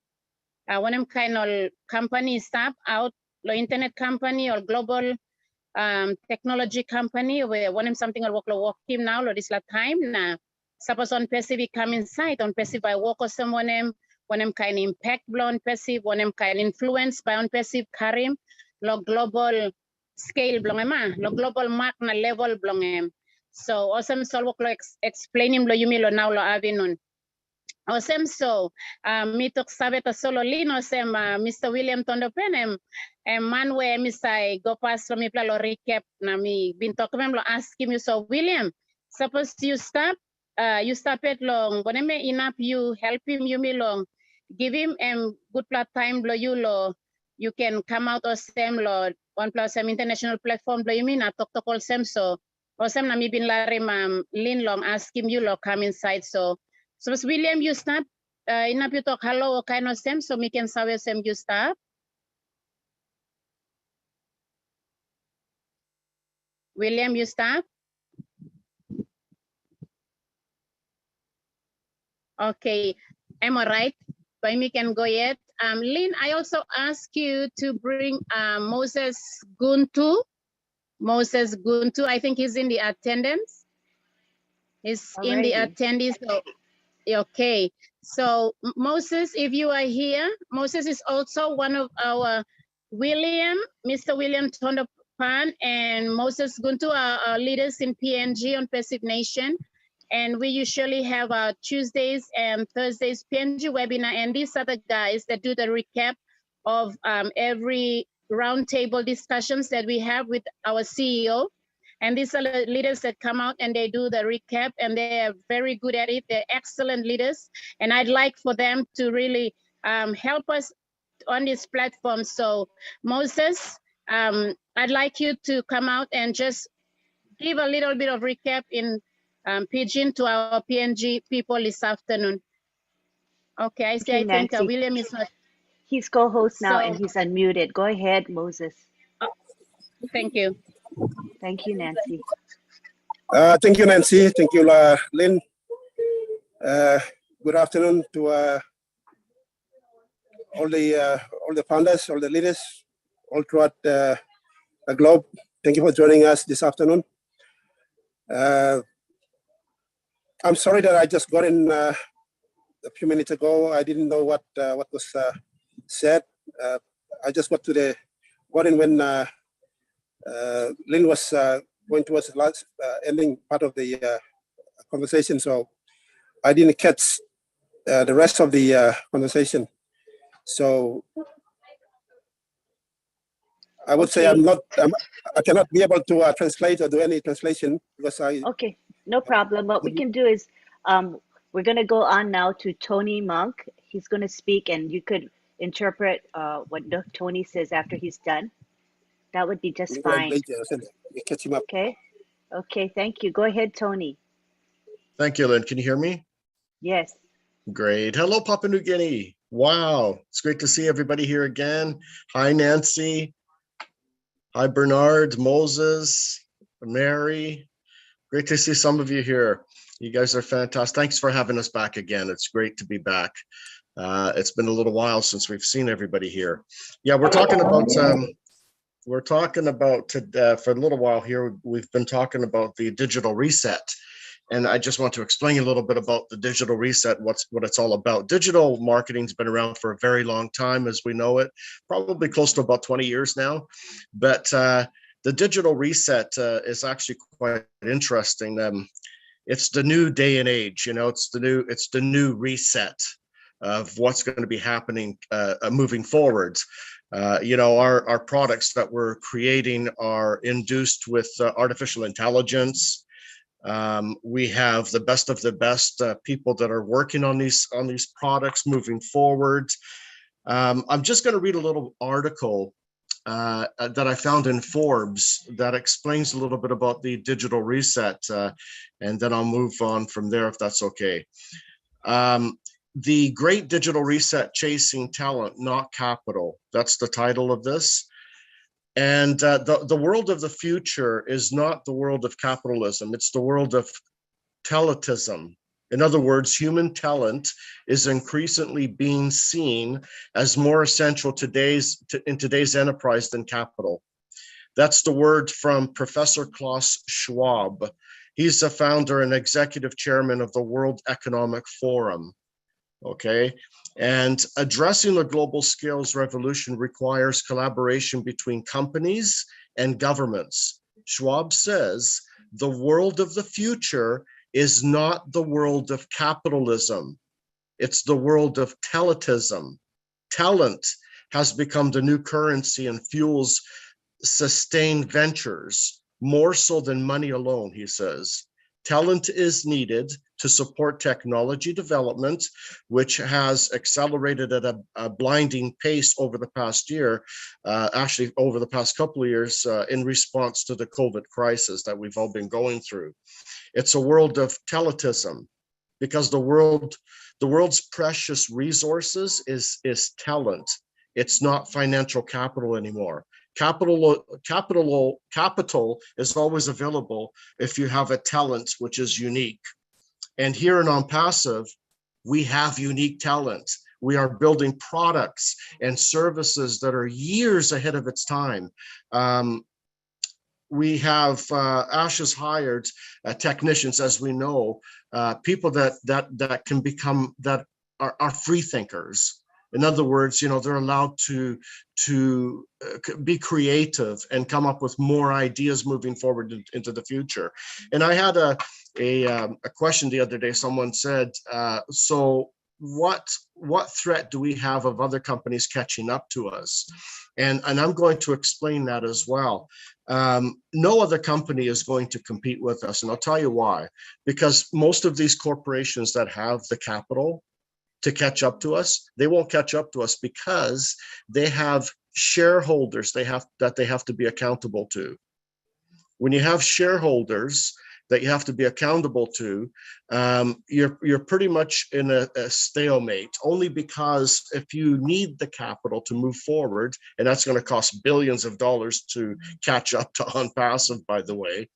One kind of company staff out lo internet company or global technology company where one something or work team now lo this la time na suppose On Passive come inside On Passive by work or someone kind of impact blow On Passive, one kind of influence by On Passive karim lo global scale blong lo global mark na level blong so awesome so work lo explain lo yumi lo now lo avinon. Awesome, so mitok sabe ta solo lino sem Mr. William Tondopen man where Mr. go past lo mi pla lo recap na mi bintok mem lo ask him you so William suppose you stop it long boneme enough you help him you me long give him good plat time lo you can come out of sem lo one plus international platform lo you mean na tok all sem so awesome na mi bin lare lin long ask him you lo come inside so William, you start. Enough you talk hello or kind of sem, so we can saw sem you start. William, you start. Okay, am I right? But we can go yet. Lynn, I also ask you to bring Moses Guntu. Moses Guntu, I think he's in the attendance. He's in the attendees. So okay, so Moses, if you are here, Moses is also one of our Mr. William Tondopan and Moses Guntu are our leaders in PNG On Passive Nation. And we usually have our Tuesdays and Thursdays PNG webinar. And these are the guys that do the recap of every roundtable discussions that we have with our CEO. And these are the leaders that come out and they do the recap and they are very good at it. They're excellent leaders. And I'd like for them to really help us on this platform. So Moses, I'd like you to come out and just give a little bit of recap in Pidgin to our PNG people this afternoon. Okay, I see, I think William is not. He's co-host now and he's unmuted. Go ahead, Moses. Thank you. Thank you, Nancy. Thank you, Nancy. Thank you, Lynn. Good afternoon to all the founders, all the leaders, all throughout the globe. Thank you for joining us this afternoon. I'm sorry that I just got in a few minutes ago. I didn't know what was said. I just got in when Lynn was going towards the last ending part of the conversation, so I didn't catch the rest of the conversation. So I would say I cannot be able to translate or do any translation because I. Okay, no problem. What we can do is we're going to go on now to Tony Monk. He's going to speak and you could interpret what Tony says after he's done. That would be just fine. Catch him up. Okay. Okay, thank you. Go ahead, Tony. Thank you, Lynn. Can you hear me? Yes. Great. Hello, Papua New Guinea. Wow. It's great to see everybody here again. Hi, Nancy. Hi, Bernard, Moses, Mary. Great to see some of you here. You guys are fantastic. Thanks for having us back again. It's great to be back. It's been a little while since we've seen everybody here. Yeah, we're talking about for a little while here, we've been talking about the digital reset. And I just want to explain a little bit about the digital reset, what it's all about. Digital marketing's been around for a very long time as we know it, probably close to about 20 years now. But the digital reset is actually quite interesting. It's the new day and age, it's the new reset of what's going to be happening moving forward. Our products that we're creating are induced with artificial intelligence. We have the best of the best people that are working on these products moving forward. I'm just going to read a little article that I found in Forbes that explains a little bit about the digital reset, and then I'll move on from there if that's okay. The Great Digital Reset: Chasing Talent, Not Capital. That's the title of this. And the world of the future is not the world of capitalism. It's the world of talentism. In other words, human talent is increasingly being seen as more essential in today's enterprise than capital. That's the word from Professor Klaus Schwab. He's the founder and executive chairman of the World Economic Forum. Okay. And addressing the global skills revolution requires collaboration between companies and governments. Schwab says the world of the future is not the world of capitalism. It's the world of talentism. Talent has become the new currency and fuels sustained ventures, more so than money alone, he says. Talent is needed to support technology development, which has accelerated at a blinding pace over the past year, actually over the past couple of years, in response to the COVID crisis that we've all been going through. It's a world of talentism, because the world's precious resources is talent. It's not financial capital anymore. Capital is always available if you have a talent which is unique. And here in On Passive, we have unique talent. We are building products and services that are years ahead of its time. We have Ash has hired technicians, as we know, people that can become, that are free thinkers. In other words, they're allowed to be creative and come up with more ideas moving forward into the future. And I had a question the other day. Someone said, so what threat do we have of other companies catching up to us? And I'm going to explain that as well. No other company is going to compete with us. And I'll tell you why. Because most of these corporations that have the capital to catch up to us, they won't catch up to us because they have shareholders they have to be accountable to. When you have shareholders that you have to be accountable to, you're pretty much in a stalemate, only because if you need the capital to move forward, and that's going to cost billions of dollars to catch up to On Passive, by the way,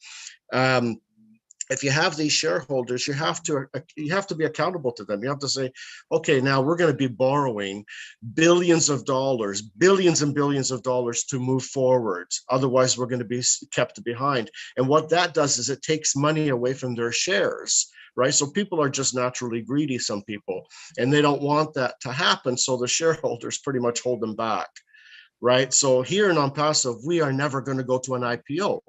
if you have these shareholders, you have to be accountable to them. You have to say, okay, now we're going to be borrowing billions and billions of dollars to move forward. Otherwise, we're going to be kept behind. And what that does is it takes money away from their shares, right? So people are just naturally greedy, some people, and they don't want that to happen. So the shareholders pretty much hold them back, right? So here in On Passive, we are never going to go to an IPO,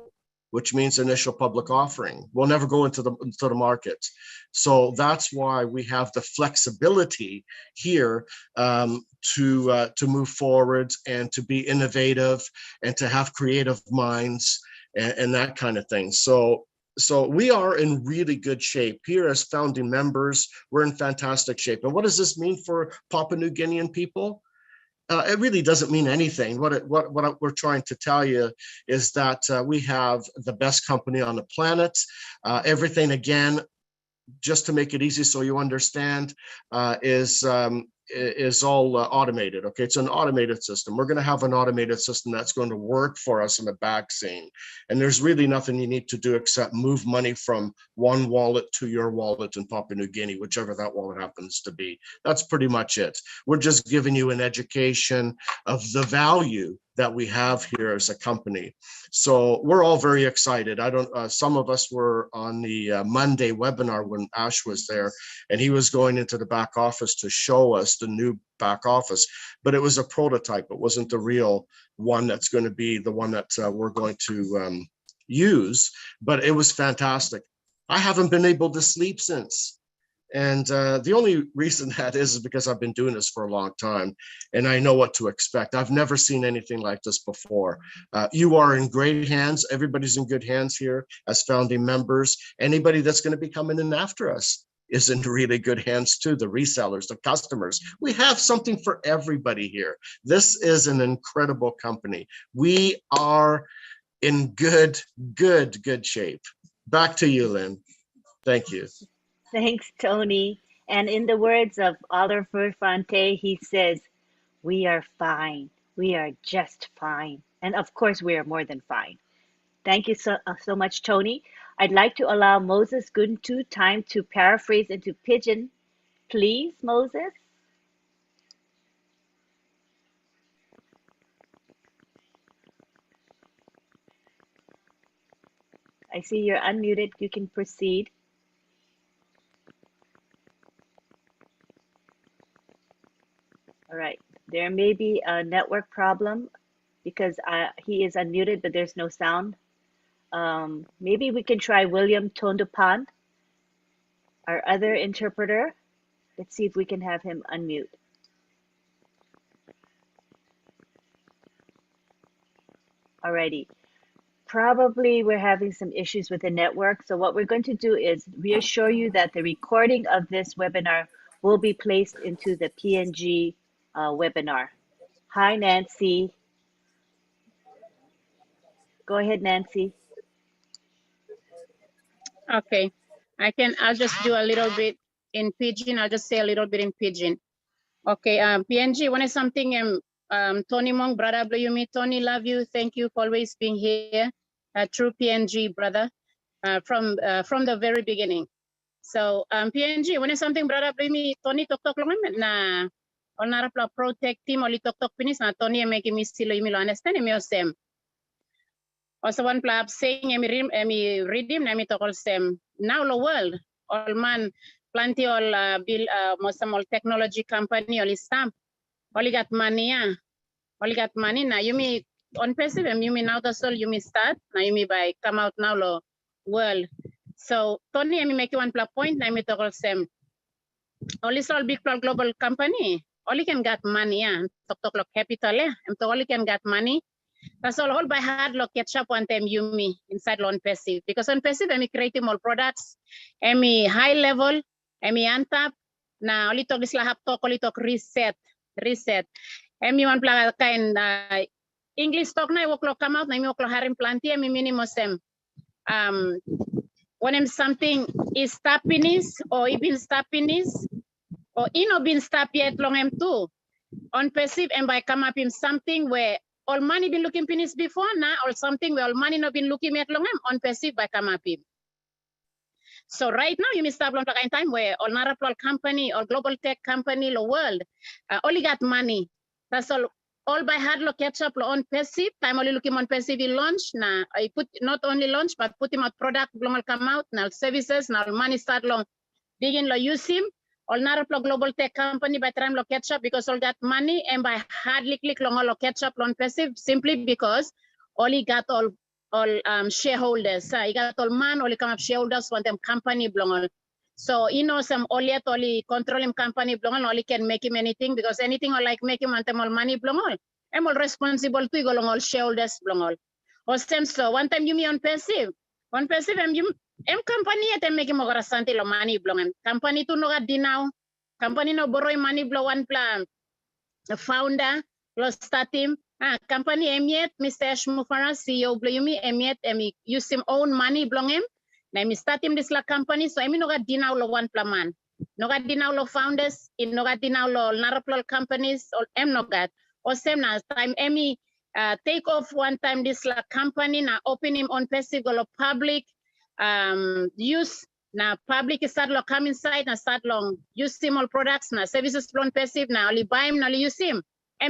which means initial public offering. We'll never go into the market. So that's why we have the flexibility here to move forward and to be innovative and to have creative minds and that kind of thing. So we are in really good shape here as founding members. We're in fantastic shape. And what does this mean for Papua New Guinean people? It really doesn't mean anything. What we're trying to tell you is that we have the best company on the planet. Everything, again, just to make it easy so you understand, is all automated. Okay, it's an automated system. We're going to have an automated system that's going to work for us in the back scene. And there's really nothing you need to do except move money from one wallet to your wallet in Papua New Guinea, whichever that wallet happens to be. That's pretty much it. We're just giving you an education of the value that we have here as a company. So we're all very excited. Some of us were on the Monday webinar when Ash was there, and he was going into the back office to show us the new back office, but it was a prototype. It wasn't the real one that's going to be the one that we're going to use, but it was fantastic. I haven't been able to sleep since. And the only reason that is because I've been doing this for a long time and I know what to expect. I've never seen anything like this before. You are in great hands. Everybody's in good hands here as founding members. Anybody that's going to be coming in after us is in really good hands too. The resellers, the customers. We have something for everybody here. This is an incredible company. We are in good shape. Back to you, Lynn. Thank you. Thanks, Tony. And in the words of Oliver Fonte, he says, "We are fine. We are just fine." And of course, we are more than fine. Thank you so much, Tony. I'd like to allow Moses Guntu time to paraphrase into Pidgin. Please, Moses. I see you're unmuted. You can proceed. All right. There may be a network problem because he is unmuted, but there's no sound. Maybe we can try William Tondopan, our other interpreter. Let's see if we can have him unmute. Alrighty. Probably we're having some issues with the network. So what we're going to do is reassure you that the recording of this webinar will be placed into the PNG webinar. Hi, Nancy. Go ahead, Nancy. Okay, I'll just do a little bit in Pidgin. I'll just say a little bit in Pidgin. Okay, PNG, when is something, Tony Mong, brother, you me, Tony, love you. Thank you for always being here. True PNG, brother, from the very beginning. So PNG, when is something, brother, me, Tony, talk long na, on narapla protect team, only talk finis, na Tony, making me still, you understand me, same. Also one plab saying emi redeem nami to call them now the world all man plenty all bill most all technology company all stamp all got money now you me on passive you me now the soul you me start now you me by come out now the world so Tony emi make one plug point nami to call them all is all big global company all can get money talk capital and to all can get money. That's all by hard look catch up one time you me inside on passive because on passive I'm creating more products, I'm high level, I'm on top. Now only talk this lahap talk only talk reset. I'm one plug kind English talk na work come out na work harim planty I'm minimum sem. When I'm something is stopping is or even stopping is or been stop yet long I'm too. On passive and by come up in something where all money been looking finish before now or something where all money not been looking at long on passive by come up in. So right now you may start long time where all narapol company or global tech company the world only got money. That's all by hard look catch up on passive time only looking on passive in launch now I put not only launch but put him out product global come out now services now money start long begin lo use him. All naraplo global tech company by time lo catch up because all that money and by hardly click long all catch up on passive simply because all he got all shareholders. He got all man only come up shareholders want them company belong. So some all yet only control him company belong all he can make him anything because anything or like make him want them all money belong all. I'm all responsible to go along all shareholders belong all. Or same so one time you me on passive and you company at make him over santi lo money belong company to no got dinaw company no borrow money blow one plan the founder lo start him company emiet Mr. Ashmufara CEO blow me emiet use him own money belong him na me start him this la company so no got dinaw lo one plan man no got dinaw lo founders in no got dinaw lo naraplo companies or no got or same na time take off one time this la company na open him on passive go public use na public start lo come inside na start long use him all products na services long passive na only buy him na only use him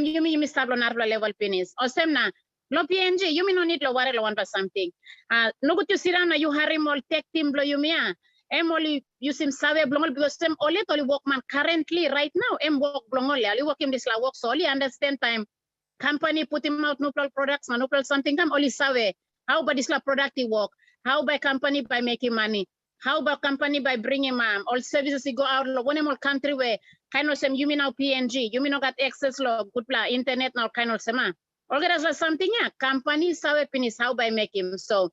yumi start lo narlo level penis. O semna, lo PNG, yumi no need lo worry lo one for something. No good to sit down, you harry mol tech team lo yumia. Only use him save blongol because them only workman currently right now. Work blongol, only work him this la work so only understand time. Company put him out neutral products, neutral something come only save. How about this la product he work? How by company by making money? How about company by bringing all services go out one more country where kind of some you mean now PNG, you mean not got access lo good pla internet now kind of sema. Organize something yeah. Company sawe pinis how by making so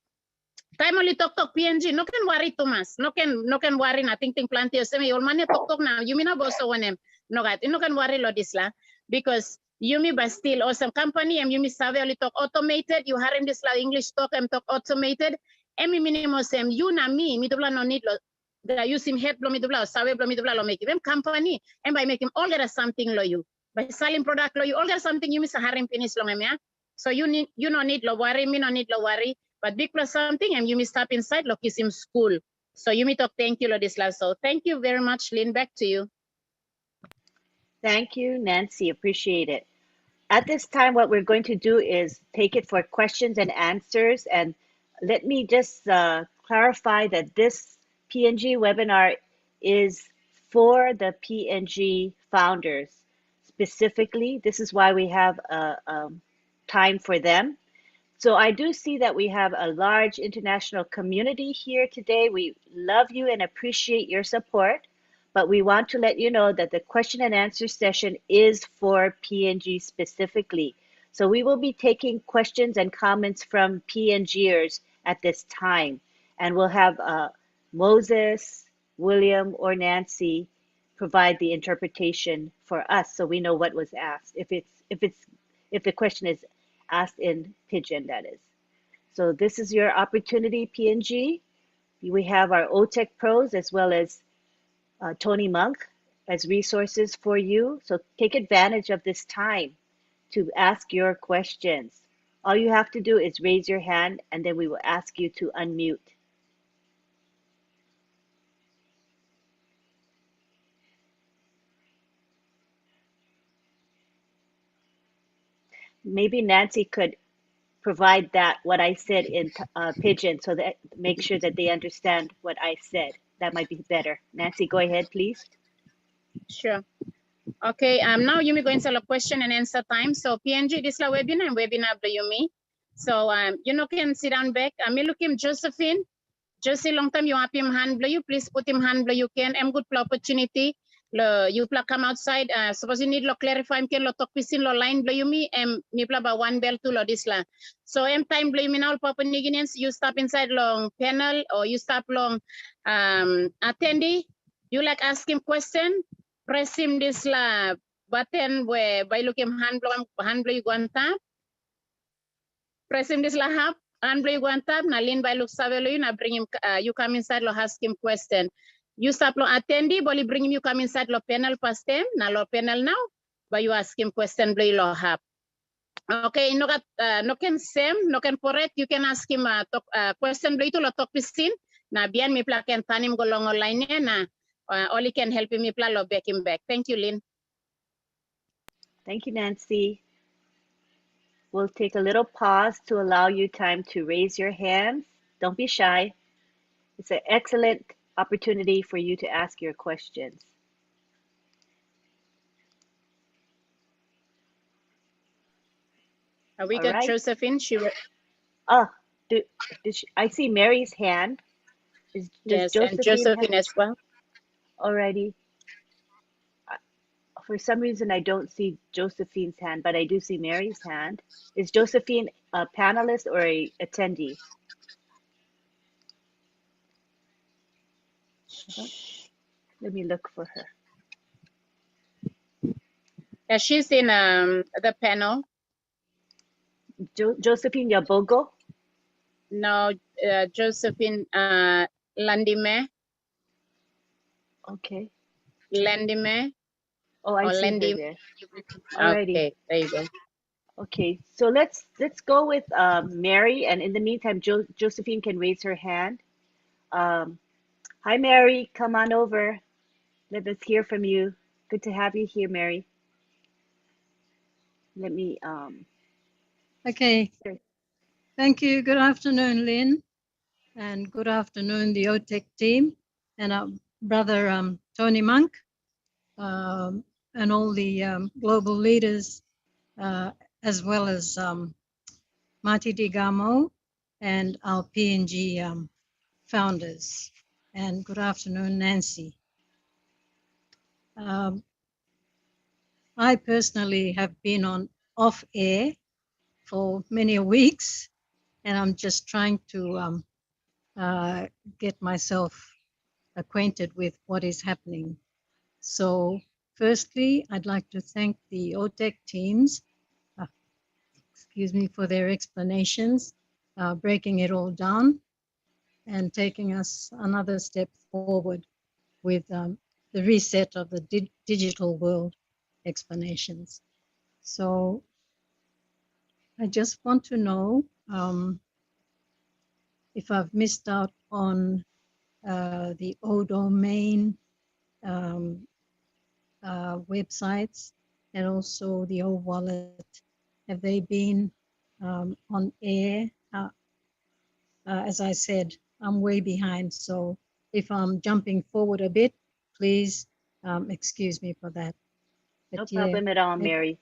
time only talk PNG no can worry too much. No can worry nothing thing plenty of semi your money talk now. You mean about so one no got no can worry lo this la because you me but still awesome company and you me save only talk automated you harem this la English talk and talk automated. Emi minimum sem you na me dubla no need lo that use him help lo me dubla sawe lo me dubla lo make them company and by making all get something lo you by selling product lo you all get something you miss harim finish lo me so you no need lo worry me no need lo worry but big plus something and you miss stop inside lo kiss him school so you me talk thank you lo this last so thank you very much Lynn back to you. Thank you, Nancy. Appreciate it. At this time, what we're going to do is take it for questions and answers. And let me just clarify that this PNG webinar is for the PNG founders specifically. This is why we have a time for them. So I do see that we have a large international community here today. We love you and appreciate your support. But we want to let you know that the question and answer session is for PNG specifically. So we will be taking questions and comments from PNGers at this time. And we'll have Moses, William, or Nancy provide the interpretation for us so we know what was asked. If the question is asked in Pidgin, that is. So this is your opportunity, PNG. We have our OTEC pros as well as Tony Monk as resources for you. So take advantage of this time to ask your questions. All you have to do is raise your hand and then we will ask you to unmute. Maybe Nancy could provide that, what I said in Pidgin, so that make sure that they understand what I said. That might be better. Nancy, go ahead, please. Sure. Okay, now Yumi going to the question and answer time. So PNG, this is a webinar by Yumi. So you know can sit down back. Me look him Josephine. Josie long time you have him hand blow you. Please put him hand blow you can. Good opportunity. You pla come outside. Suppose you need lo clarify him can lo talk pisin lo line blow you me me pla ba one bell to lo this la. So time blow you me now Papua New Guineans you stop inside long panel or you stop long attendee. You like ask him question. Press him this la button where by look him hand blow you go on tap. Press him this la hap hand blow you go on tap. Na lean by look savelo you na bring him you come inside lo ask him question. You stop lo attendee, but you bring him you come inside lo panel past them. Na lo panel now, but you ask him question blow you lo hap. Okay, no can same, no can correct. You can ask him question blow you to lo talk pisin. Na bian mi pla can tan him go long online na. Only can help him plan or back him back. Thank you, Lynn. Thank you, Nancy. We'll take a little pause to allow you time to raise your hands. Don't be shy. It's an excellent opportunity for you to ask your questions. We All got right. Josephine. I see Mary's hand. Yes, and Josephine as well. Alrighty. For some reason, I don't see Josephine's hand, but I do see Mary's hand. Is Josephine a panelist or a attendee? Let me look for her. Yeah, she's in the panel. Josephine Yabogo? No, Josephine Landime. Okay. Landime. Oh, I see her there. Alrighty. Okay, there you go. Okay, so let's go with Mary, and in the meantime, Josephine can raise her hand. Hi, Mary, come on over. Let us hear from you. Good to have you here, Mary. let me, Okay. Thank you. Good afternoon, Lynn, and good afternoon, the OTEC team, and our brother Tony Monk, and all the global leaders, as well as Marty Digamo and our PNG founders. And good afternoon, Nancy. I personally have been on off air for many weeks, and I'm just trying to get myself acquainted with what is happening. So firstly, I'd like to thank the OTEC teams, excuse me, for their explanations, breaking it all down and taking us another step forward with the reset of the digital world explanations. So I just want to know if I've missed out on the O domain websites and also the O wallet. Have they been on air? As I said, I'm way behind. So if I'm jumping forward a bit, please excuse me for that. But no yeah, problem at all, Mary.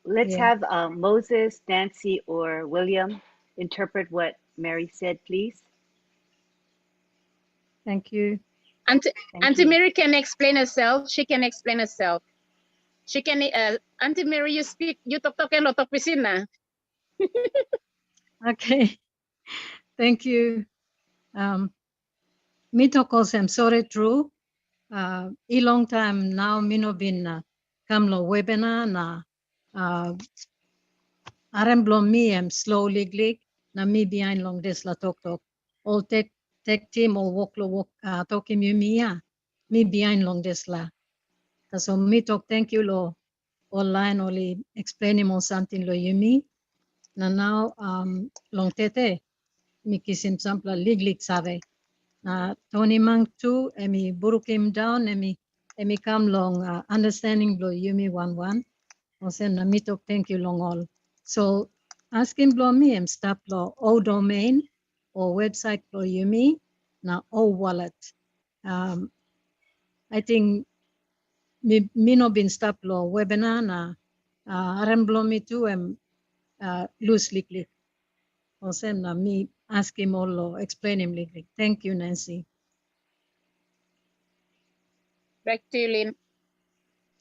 Let's yeah, have Moses, Nancy, or William interpret what Mary said, please. thank you. Auntie, Thank Auntie you. Mary can explain herself. She can explain herself. She can, Auntie Mary, you speak, you talk and talk piscina. Okay, thank you. Mito kosem sore true. Long time now, mino bin kamlo webinar na aremblo mi slowly glick na mi behind long des la tok. All tech team all walk lo walk tokim you mi behind long des la. So mi talk thank you lo online only explaining mo something lo yumi. Na now long tete mi kisim sampla liglik save. Na Tony Mang too, emi buruk him down, emi come long understanding blow yumi 1-1. Osen na mitok thank you long all. So asking blow me stop blow o domain or website blow yumi na o wallet. I think me no been stop blow webinar na aram blow me too loosely click. Osen na me ask him all explain him liglik. Thank you, Nancy. Back to you, Lynn.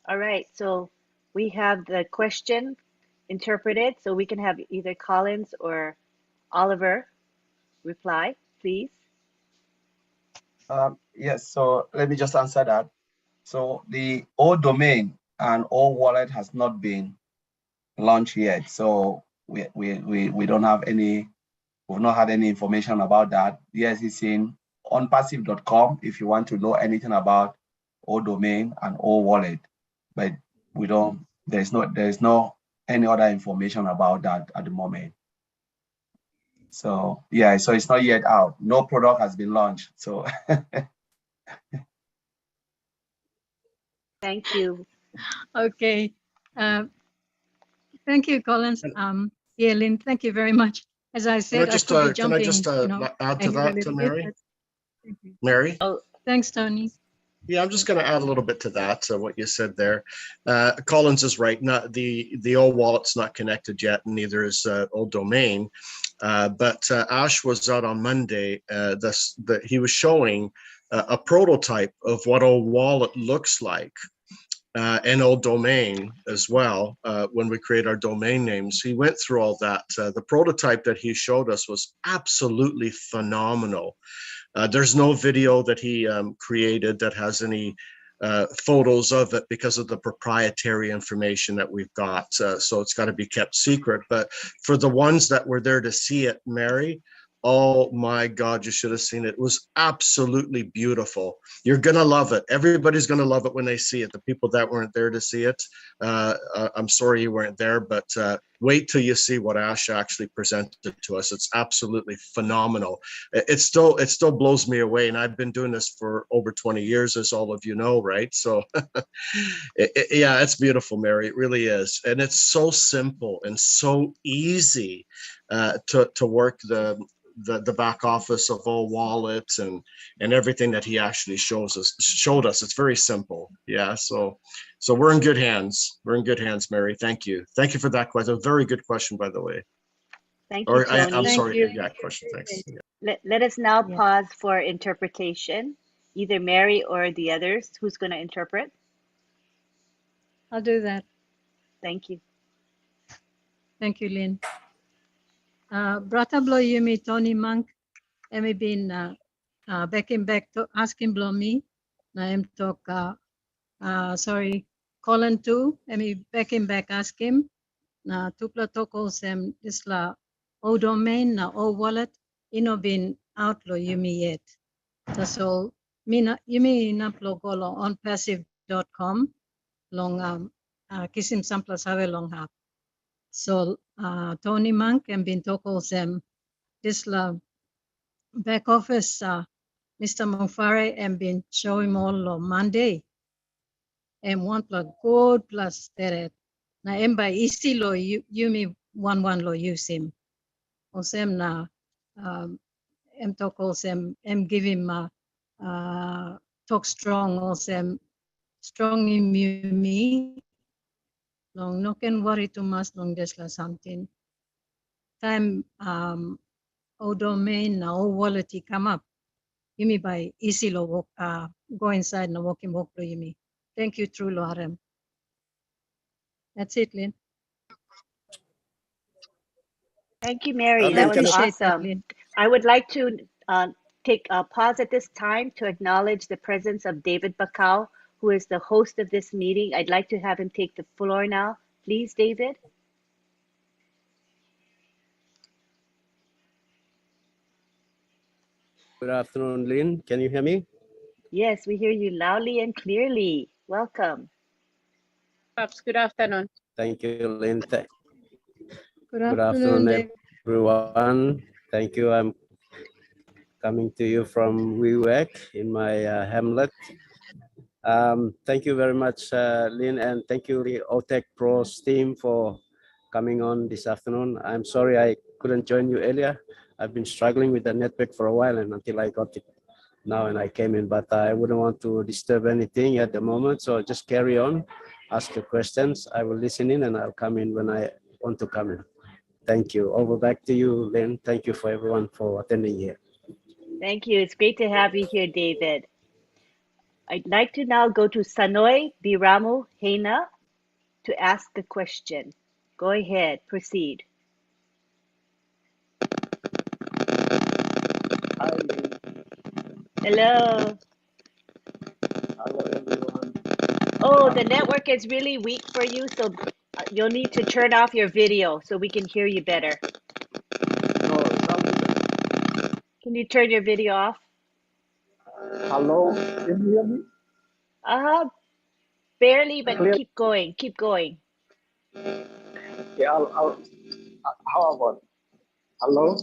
All right, so we have the question interpreted, so we can have either Collins or Oliver reply, please. Yes, so let me just answer that. So the O domain and O wallet has not been launched yet. So we don't have any, we've not had any information about that. Yes, it's in onpassive.com if you want to know anything about O domain and O wallet, but we don't, there's no any other information about that at the moment. So yeah, so it's not yet out. No product has been launched. So Thank you. Okay. Thank you, Collins. Yeah, Lynn, thank you very much. As I said, I could be jumping, add to ahead a that, little bit. Mary? But thank you. Mary? Oh, Thanks, Tony. Yeah, I'm just going to add a little bit to that, what you said there. Collins is right. Not the old wallet's not connected yet, and neither is old domain. But Ash was out on Monday. He was showing a prototype of what old wallet looks like. And old domain as well. When we create our domain names, he went through all that. The prototype that he showed us was absolutely phenomenal. There's no video that he created that has any photos of it because of the proprietary information that we've got. So it's got to be kept secret. But for the ones that were there to see it, Mary, oh my God, you should have seen it. It was absolutely beautiful. You're going to love it. Everybody's going to love it when they see it. The people that weren't there to see it, I'm sorry you weren't there, but wait till you see what Ash actually presented to us. It's absolutely phenomenal. It still blows me away. And I've been doing this for over 20 years, as all of you know, right? So yeah, it's beautiful, Mary. It really is. And it's so simple and so easy to work the back office of all wallets and everything that he actually showed us. It's very simple. Yeah. So we're in good hands. We're in good hands, Mary. Thank you. Thank you for that question. A very good question, by the way. Thank you, Tony. I'm Thank sorry. you. Yeah, question. Thanks. Let us now Yeah. pause for interpretation, either Mary or the others. Who's going to interpret? I'll do that. Thank you. Thank you, Lynn. Brata blow yumi Tony Monk, emi bin back to asking blow me. Na em talk sorry, Colin too, emi back ask him. Na tupla toko sem isla o domain na o wallet ino bin outlaw yumi yet. So mina yumi naplo golo on passive.com long kisim sampla save long hap. So Tony Monk and bin toko sem isla back office Mr. Mufare and been showing all on Monday. And 1 plus good plus teret. Na emba isi lo yumi 1 lo use him. Osem na em toko sem em give him talk strong osem strong in me. Long no can worry too much long desla something. Time o domain na o wallet come up. Yumi by easy lo walk go inside na walk lo yumi. Thank you, true Lorem. That's it, Lynn. Thank you, Mary. Lynn, That was Appreciate that, awesome. Lynn. I would like to take a pause at this time to acknowledge the presence of David BAKAU, who is the host of this meeting. I'd like to have him take the floor now. Please, David. Good afternoon, Lynn. Can you hear me? Yes, we hear you loudly and clearly. Welcome. Pops, good afternoon. Thank you, Lynn. Good Good afternoon, afternoon, Dave. everyone. Thank you. I'm coming to you from Wewak in my hamlet. Thank you very much, Lynn, and thank you, the OTEC Pros team, for coming on this afternoon. I'm sorry I couldn't join you earlier. I've been struggling with the network for a while, and until I got it now and I came in, but I wouldn't want to disturb anything at the moment. So just carry on, ask your questions. I will listen in and I'll come in when I want to come in. Thank you. Over back to you, Lynn. Thank you for everyone for attending here. Thank you. It's great to have you here, David. I'd like to now go to Sanoy Biramu Hena to ask a question. Go ahead, proceed. Hi, Lynn. Hello. Hello, everyone. Oh, the network is really weak for you, so you'll need to turn off your video so we can hear you better. No, sound. Can you turn your video off? Hello, can you hear me? Barely, but Clear? keep going, keep going. Yeah, how about? Hello?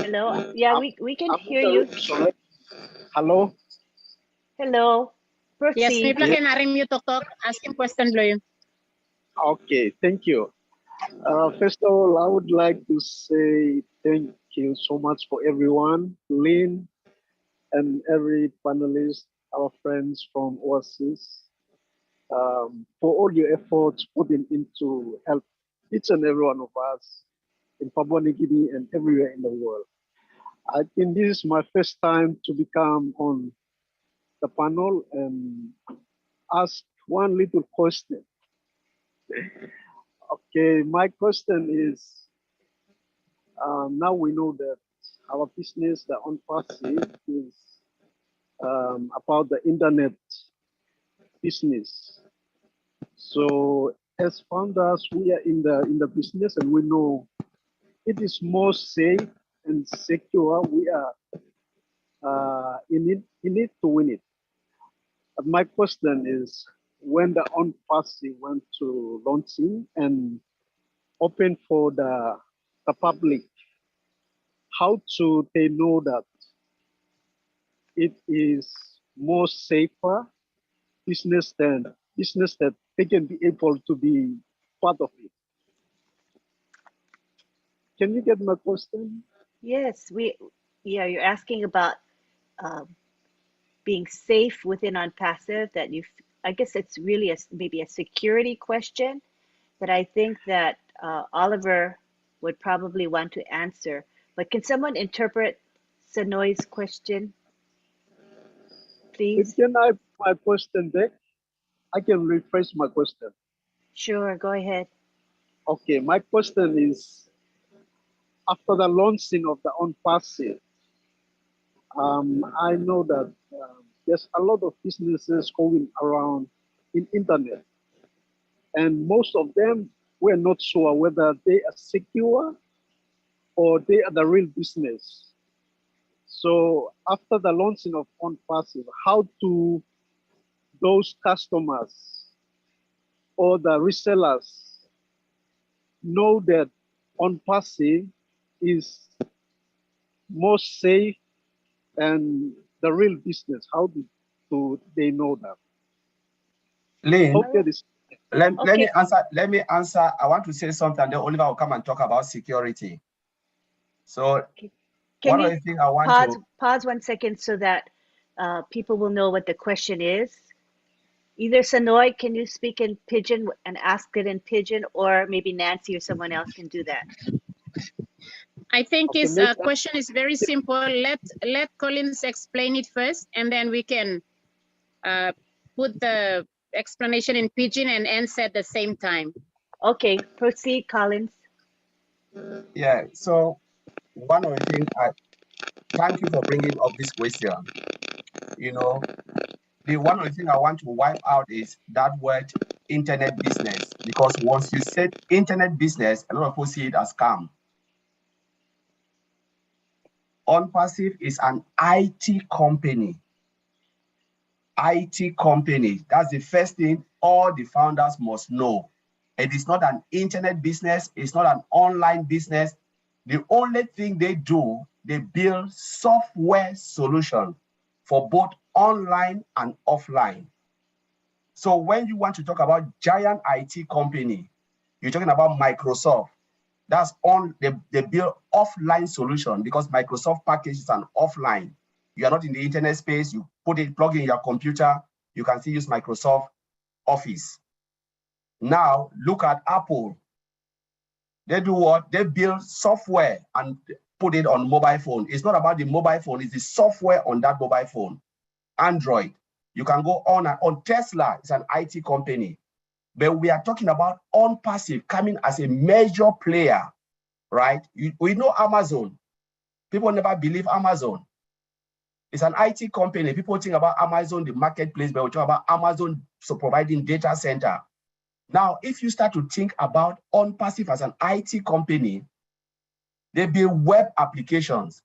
Hello? Yeah, we can I'm hear you. Hello? Hello. Yes, may Proceed. plug in arim you talk. Ask him question, Bloy. Okay, thank you. First of all, I would like to say thank you so much for everyone, Lynn, and every panelist, our friends from overseas, for all your efforts putting into help each and every one of us in Papua New Guinea and everywhere in the world. I think this is my first time to become on the panel and ask one little question. Okay, my question is, now we know that our business, the on passive, is about the internet business. So as founders, we are in the business and we know it is more safe and secure. We are in it to win it. But my question is, when the on passive went to launching and open for the public. How to they know that it is more safer business that they can be able to be part of it? Can you get my question? Yes, you're asking about being safe within OnPassive, that I guess it's really maybe a security question that I think that Oliver would probably want to answer. But can someone interpret Sanoy's question, please? Can I have my question back? I can rephrase my question. Sure, go ahead. Okay, my question is, after the launching of the OnPassive, I know that there's a lot of businesses going around in internet, and most of them were not sure whether they are secure or they are the real business. So after the launching of OnPassive, how do those customers or the resellers know that OnPassive is more safe and the real business? How do they know that? Lynn, Okay. let me answer. I want to say something, then Oliver will come and talk about security. So Can you thing I want pause 1 second so that people will know what the question is? Either Sanoy, can you speak in Pidgin and ask it in Pidgin, or maybe Nancy or someone else can do that? I think his question is very simple. Let Collins explain it first, and then we can put the explanation in Pidgin and answer at the same time. Okay, proceed, Collins. Yeah, so one of the things, thank you for bringing up this question. You know, one of the things I want to wipe out is that word internet business, because once you said internet business, a lot of people see it as scam. OnPassive is an IT company. IT company. That's the first thing all the founders must know. It is not an internet business. It's not an online business. The only thing they do, they build software solution for both online and offline. So when you want to talk about giant IT company, you're talking about Microsoft. That's they build offline solution, because Microsoft package is an offline. You are not in the internet space. You plug in your computer. You can still use Microsoft Office. Now look at Apple. They do what? They build software and put it on mobile phone. It's not about the mobile phone. It's the software on that mobile phone. Android. You can go on Tesla. It's an IT company. But we are talking about OnPassive coming as a major player, right? We know Amazon. People never believe Amazon. It's an IT company. People think about Amazon, the marketplace, but we talk about Amazon providing data center. Now, if you start to think about OnPassive as an IT company, they build web applications.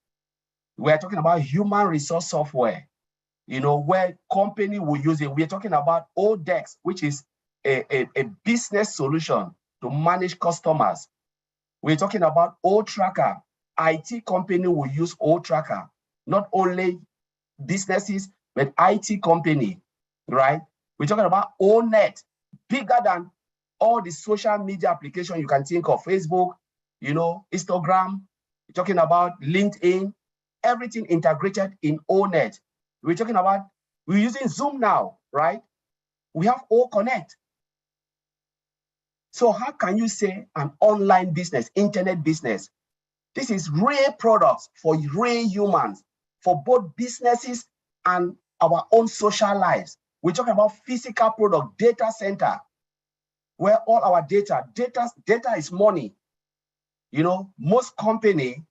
We're talking about human resource software, where company will use it. We're talking about ODEX, which is a business solution to manage customers. We're talking about O-Tracker. IT company will use O-Tracker. Not only businesses, but IT company, right? We're talking about O-Net, bigger than all the social media applications you can think of. Facebook, Instagram. We're talking about LinkedIn, everything integrated in O-Net. We're using Zoom now, right? We have O-Connect. So how can you say an online business, internet business? This is real products for real humans, for both businesses and our own social lives. We're talking about physical product, data center, where all our data is money. Most company,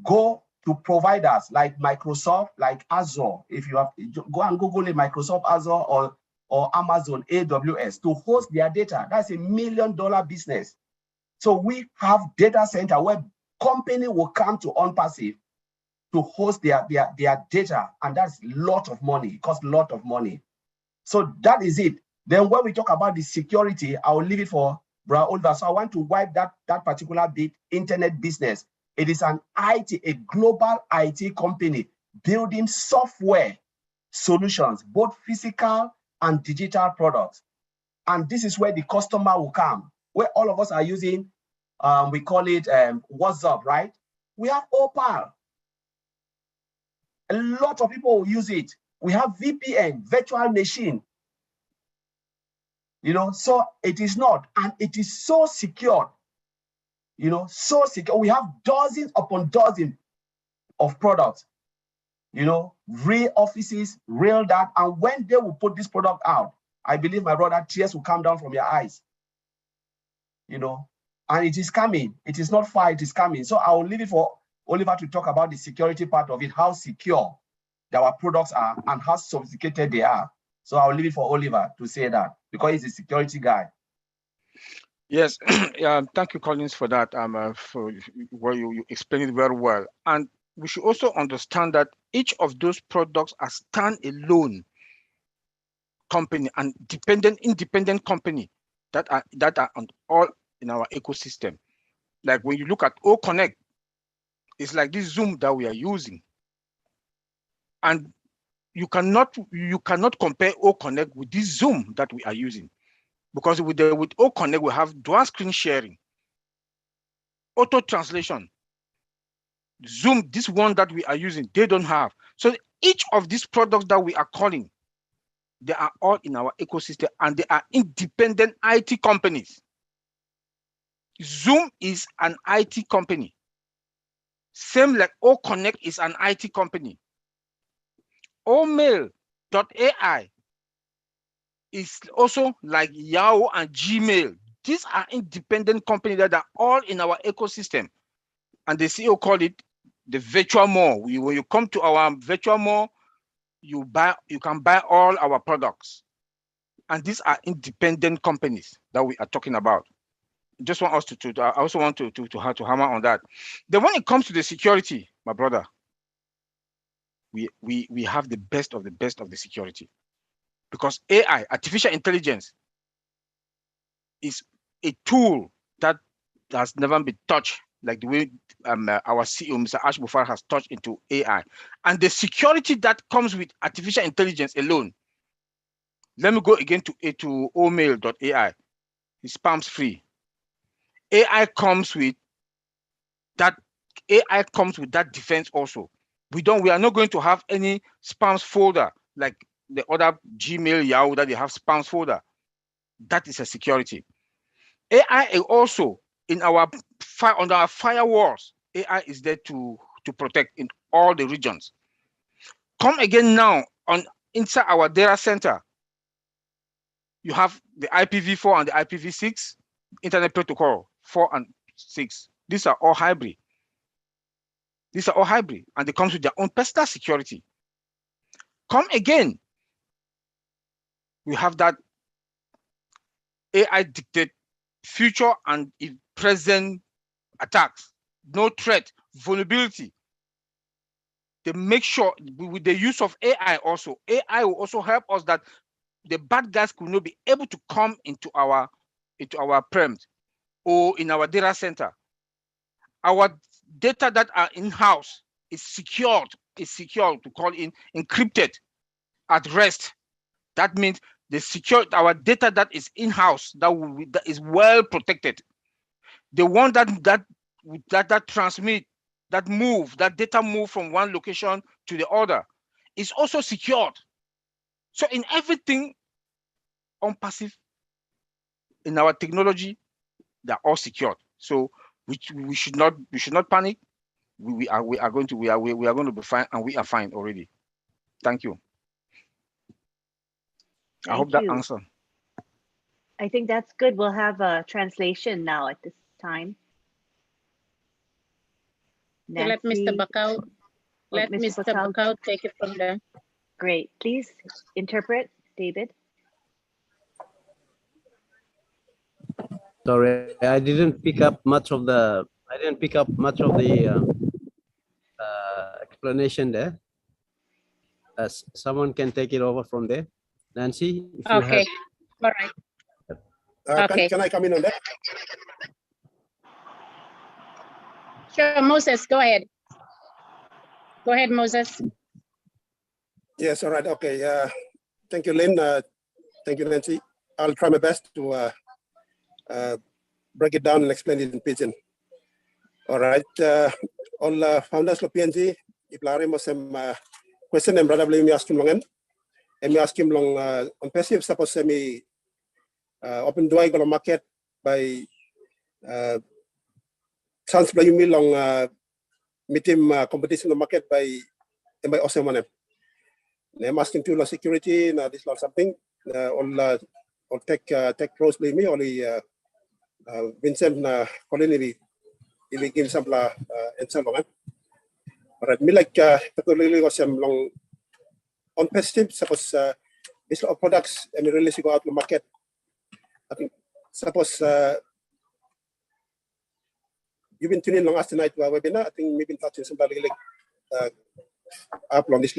go to providers like Microsoft, like Azure. If you have, go and Google it, Microsoft Azure or Amazon AWS to host their data. That's $1 million business. So we have data center where company will come to OnPassive to host their data, and that's a lot of money. It costs a lot of money. So that is it. Then when we talk about the security, I will leave it for Bro Oliver, so I want to wipe that particular bit, internet business. It is an IT, a global IT company building software solutions, both physical and digital products. And this is where the customer will come, where all of us are using, we call it WhatsApp, right? We have Opal. A lot of people will use it. We have VPN, virtual machine. You know, so it is not, and it is so secure. You know, so secure. We have dozens upon dozens of products. You know, real offices, real that, and when they will put this product out, I believe, my brother, tears will come down from your eyes. You know, and it is coming. It is not far, it is coming. So I will leave it for Oliver to talk about the security part of it, how secure our products are and how sophisticated they are. So I'll leave it for Oliver to say that, because he's a security guy. Yes, thank you, Collins, for that. For where you explained it very well. And we should also understand that each of those products are stand-alone company and independent company that are on all in our ecosystem. Like when you look at O Connect, it's like this Zoom that we are using, and you cannot compare O Connect with this Zoom that we are using, because with O Connect we have dual screen sharing, auto translation. Zoom, this one that we are using, they don't have. So each of these products that we are calling, they are all in our ecosystem and they are independent IT companies. Zoom is an IT company. Same like O Connect is an IT company. Omail.ai is also like Yahoo and Gmail. These are independent companies that are all in our ecosystem. And the CEO called it the virtual mall. When you come to our virtual mall, you can buy all our products. And these are independent companies that we are talking about. Just want us I also want to hammer on that. Then when it comes to the security, my brother, we have the best of the security, because AI, artificial intelligence, is a tool that has never been touched like the way our CEO, Mr. Ash Bufar, has touched into AI. And the security that comes with artificial intelligence alone. Let me go again to omail.ai. It's spams free. AI comes with that defense also. We are not going to have any spams folder like the other Gmail, Yahoo that they have spams folder. That is a security. AI also under our firewalls. AI is there to protect in all the regions. Come again now inside our data center. You have the IPv4 and the IPv6 Internet Protocol 4 and 6. These are all hybrid. And they come with their own personal security. Come again. We have that AI dictate future and present attacks, no threat, vulnerability. They make sure with the use of AI also, AI will also help us that the bad guys could not be able to come into our premise or in our data center. Our data that are in-house is secured to call in encrypted at rest. That means our data that is in-house that is well protected. The one that transmit, that data move from one location to the other is also secured. So in everything on passive in our technology, they're all secured. So we should not panic. We are going to be fine, and we are fine already. Thank you. I hope that answer. I think that's good. We'll have a translation now at this time. Let Mr. BAKAU, Mr. BAKAU take it from there. Great. Please interpret, David. Sorry, I didn't pick up much of the explanation there. Someone can take it over from there. Nancy, if you okay. have. All right. Okay. Can I come in on that? Sure, Moses, go ahead. Go ahead, Moses. Yes, all right, okay. Thank you, Lynn. Thank you, Nancy. I'll try my best to break it down and explain it in Pidgin. All right. All founders of PNG, iplare mo sem question and brother blame ask him longan. And me ask him long on passive suppose semi open door go market by chance play me long meet him competition the market by awesome one. I'm asking to security na this or something all tech pros blame me only Vincent na colony give some and some long. Alright, me like particularly was some long on passive suppose this of products and release go out to market. I think suppose you've been tuning long last night webinar. I think maybe touching somebody like up on this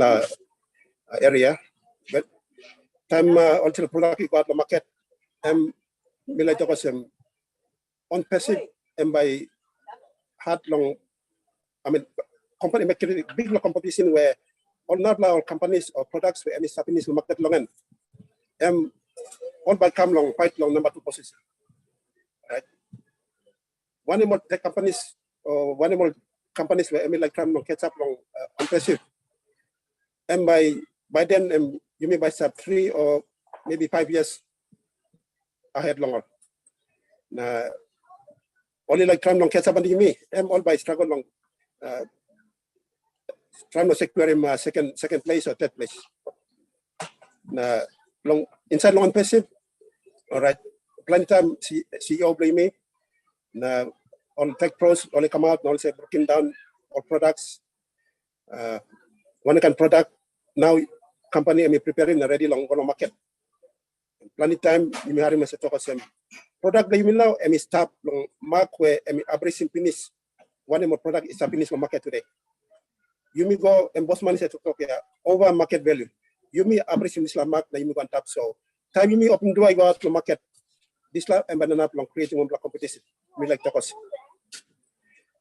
area, but time until product go out to market. Me like to was on passive and by hard long. I mean, company make it big competition where all not all companies or products where any Japanese market long and all by come long quite long number 2 position. Right? One more tech companies or one more companies where any like come long catch up long impressive. And by then you may by sub 3 or maybe 5 years ahead longer. Only like come long catch up and you me. All by struggle long trying to secure him second place or third place. Long inside long passive. All right. Plenty time CEO blame me. On tech pros only come out and all say breaking down all products. One kind product now company am preparing already long on market. Plenty time you may have a talk of product that you will now stop long mark where abrasive finish. One more product is a finish on market today. You may go and boss man said to talk here over market value. You may abrasive this mark that you may go on top. So time you may open door I go out to market. This lab and banana long creating one block competition. We like to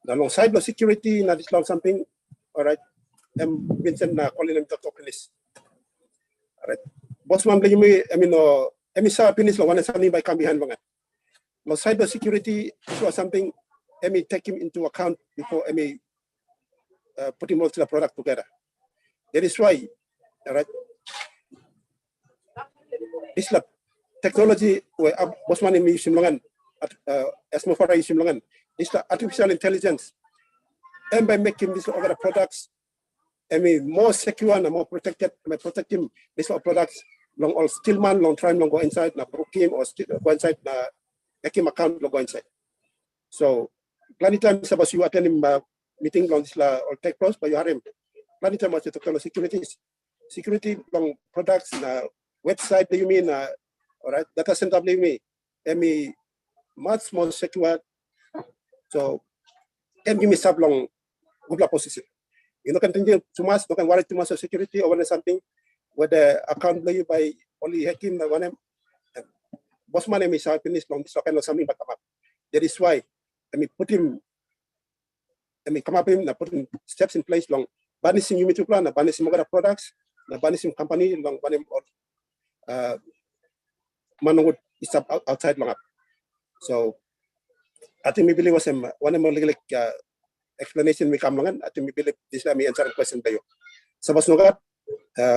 alongside the security, na this long something. All right. Vincent na calling them to talk this. All right. Boss man you may sa finish long one something by come behind long. Alongside the security or something, take him into account before putting most of the product together. That is why, all right, this lab technology where Bosman in Simlangan, Esmofara Simlangan, this artificial intelligence, and by making this other products, more secure and more protected, protect him, this products, long all still man, long time, long go inside, na broke him or still go inside, na make him account, long go inside. So, plenty times about you attend him meeting long this or tech pros, but you have him. Plenty time about the security long products, na website, do you mean, all right, data center, do you mean, much more secure. So, can give me some long good position. You know, continue too much, you can worry too much of security or something, where the account you by only hacking the one. Boss man is finish long this kind of something, but come up. That is why, put him. Come up him, putting steps in place long banishing you to plan, banishing other products, banishing company long banim or man would is outside long up. So I think we believe was one more like explanation we come long. I think we believe this let me answer the question by you. Sabas nogat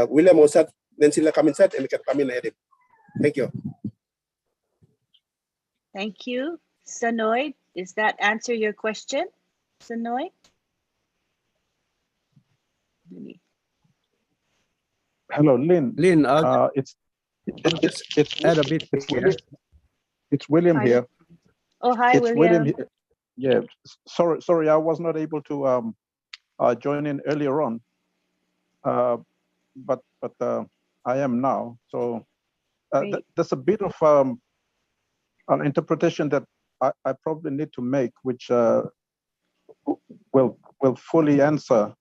William Osad, then sila come inside and we can come in ahead. Thank you. Thank you. Sanoy, does that answer your question? Sanoy? Hello, Lynn. Lynn, It's add a bit here. It's William Hi. here. Oh, hi, It's William. William. Yeah, sorry, I was not able to join in earlier on, but I am now. So there's a bit of an interpretation that I probably need to make, which will fully answer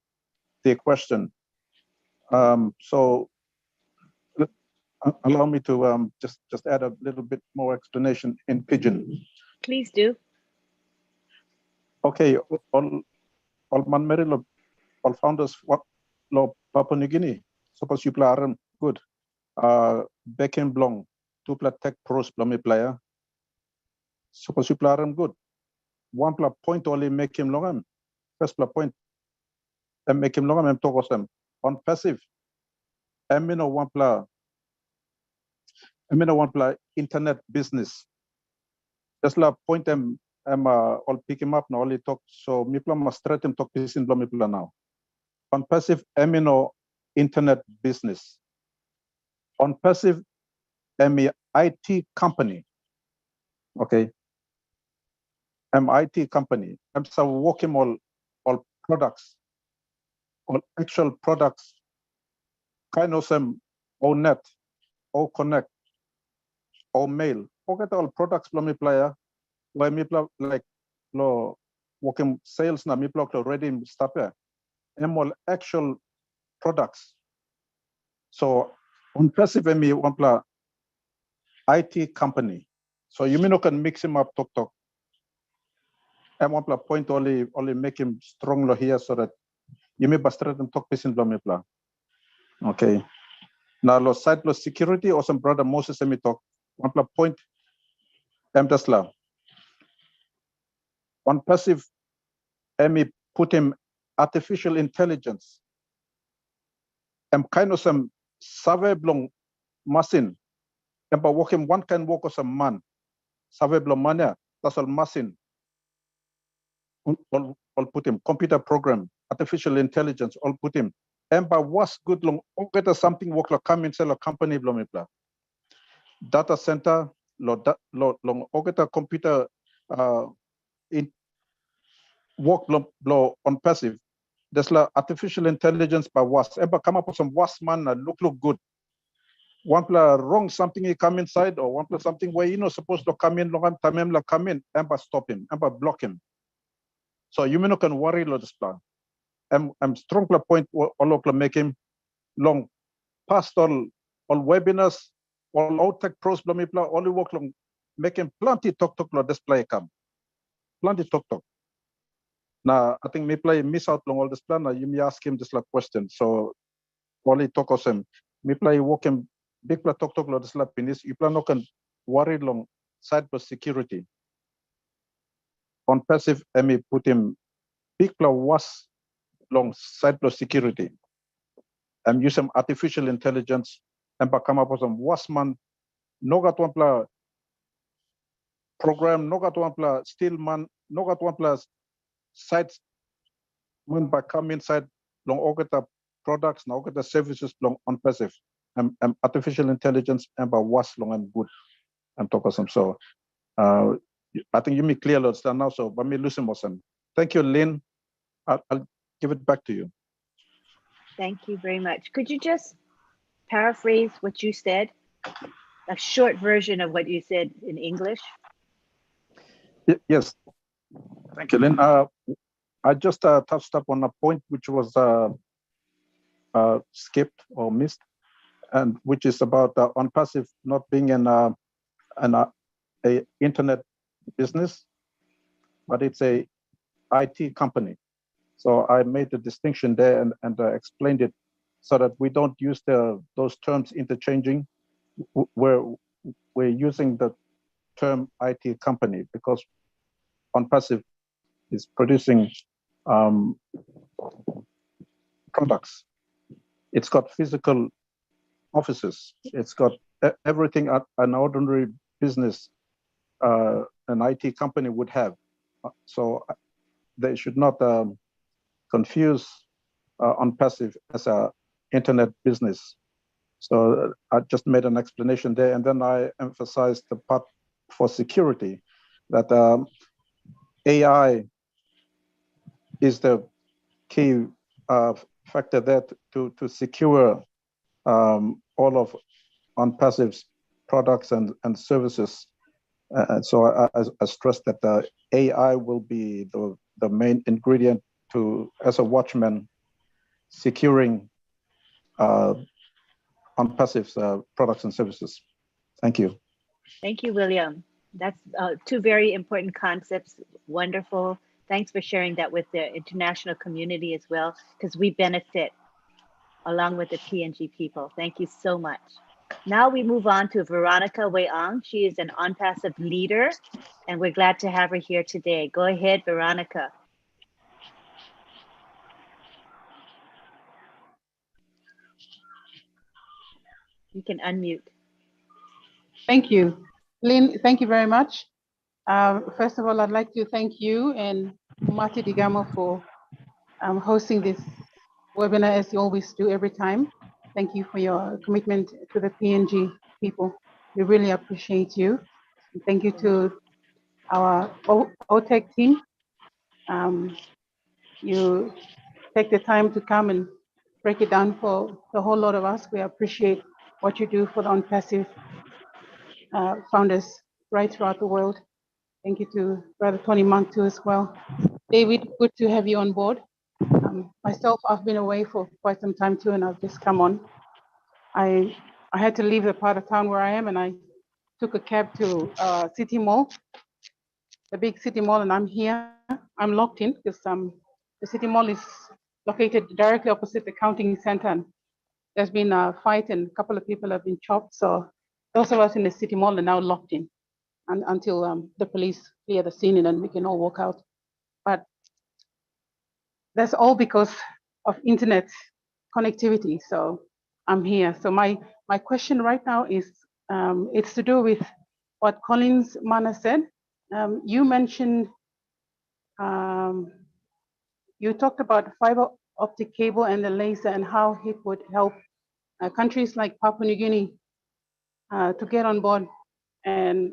the question. So allow me to just add a little bit more explanation in Pidgin. Please do. Okay, all man merilo, all founders what lo Papua New Guinea. Suppose you play good. Beckham Blong, two play tech pros play player. Suppose you play good. One play point only make him long. First play point and make him long and talk of them. On passive, Amino one play internet business. Just la point them all pick him up now, only talk. So me play must straight him talk this in me play now. On passive, Amino internet business. On passive, IT company. Okay. IT company. I'm so working all products, all actual products, kind of some all net, all connect, all mail. Forget all products from me player. Why me play like lo working sales na me play already stop here. All actual products. So on passive me one play IT company. So you mean you can mix him up talk. I want to point only make him strong here so that you may bastard and talk piece in Blomipla. Okay. Now lo side lo security or some brother Moses me talk. One point Tesla. On passive me put him artificial intelligence. Kind of some save blong machine. But work him one can work as a man. Save blong mania. That's all machine. All put him computer program, artificial intelligence, all put him. And by what's good long, get something work like come inside a company blomipla. Data center, long get a computer in work blow on passive. There's like artificial intelligence by was ever come up with some was man look good. One play wrong something he come inside or one play something where you know supposed to come in long time like come in and stop him and block him. So you may not can worry about this plan. I'm strong point all make him long past all webinars, all out tech pros blamipla, only work long make him plenty talk display come. Plenty talk. Now I think me play miss out long all this plan. Now you may ask him this like question. So only talk of him. Me play work him big play talk this like finish. You plan not can worry long side for security. On passive me put him big play was long side plus security. And use some artificial intelligence and come up with some wasman, no got one play program, no got one play steel man, no got one play sites when by come inside long all get the products, now get the services long on passive. And artificial intelligence and by was long and good and talk of some. So I think you may clear understand now. So but me losing some. Thank you, Lynn. I'll give it back to you. Thank you very much. Could you just paraphrase what you said? A short version of what you said in English? Yes. Thank you, Lynn. I just touched up on a point which was skipped or missed, and which is about on passive not being an internet business, but it's a IT company. So I made the distinction there and explained it so that we don't use those terms interchanging. We're using the term IT company because on passive is producing products. It's got physical offices. It's got everything an ordinary business, an IT company would have. So they should not confuse on passive as a internet business. So I just made an explanation there, and then I emphasized the part for security that AI is the key factor there to secure all of on passive's products and services. And so I stress that the AI will be the main ingredient to as a watchman securing on-passive products and services. Thank you. Thank you, William. That's two very important concepts. Wonderful. Thanks for sharing that with the international community as well, because we benefit along with the PNG people. Thank you so much. Now we move on to Veronica Weang. She is an on-passive leader, and we're glad to have her here today. Go ahead, Veronica. You can unmute. Thank you. Lynn, thank you very much. First of all, I'd like to thank you and Mati Digamo for hosting this webinar as you always do every time. Thank you for your commitment to the PNG people. We really appreciate you. And thank you to our OTEC team. You take the time to come and break it down for the whole lot of us. We appreciate what you do for the on-passive founders right throughout the world. Thank you to Brother Tony Monk too as well. David, good to have you on board. Myself, I've been away for quite some time too, and I've just come on. I had to leave the part of town where I am, and I took a cab to City Mall, the big City Mall, and I'm here. I'm locked in because the City Mall is located directly opposite the counting center. And there's been a fight, and a couple of people have been chopped. So those of us in the City Mall are now locked in until the police clear the scene, and then we can all walk out. But that's all because of internet connectivity. So I'm here. So my question right now is, it's to do with what Collins Mana said. You mentioned, you talked about fiber optic cable and the laser and how it would help countries like Papua New Guinea to get on board and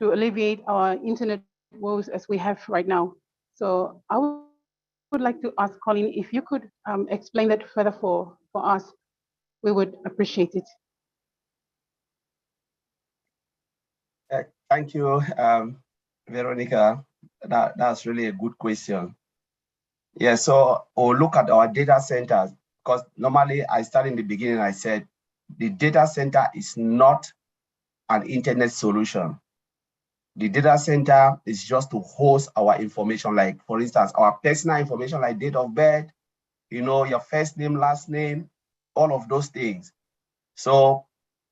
to alleviate our internet woes as we have right now. So I would like to ask Colin, if you could explain that further for us, we would appreciate it. Thank you, Veronica. That's really a good question. Yeah, so we'll look at our data centers, because normally I started in the beginning, I said the data center is not an internet solution. The data center is just to host our information, like for instance, our personal information like date of birth, you know, your first name, last name, all of those things. So,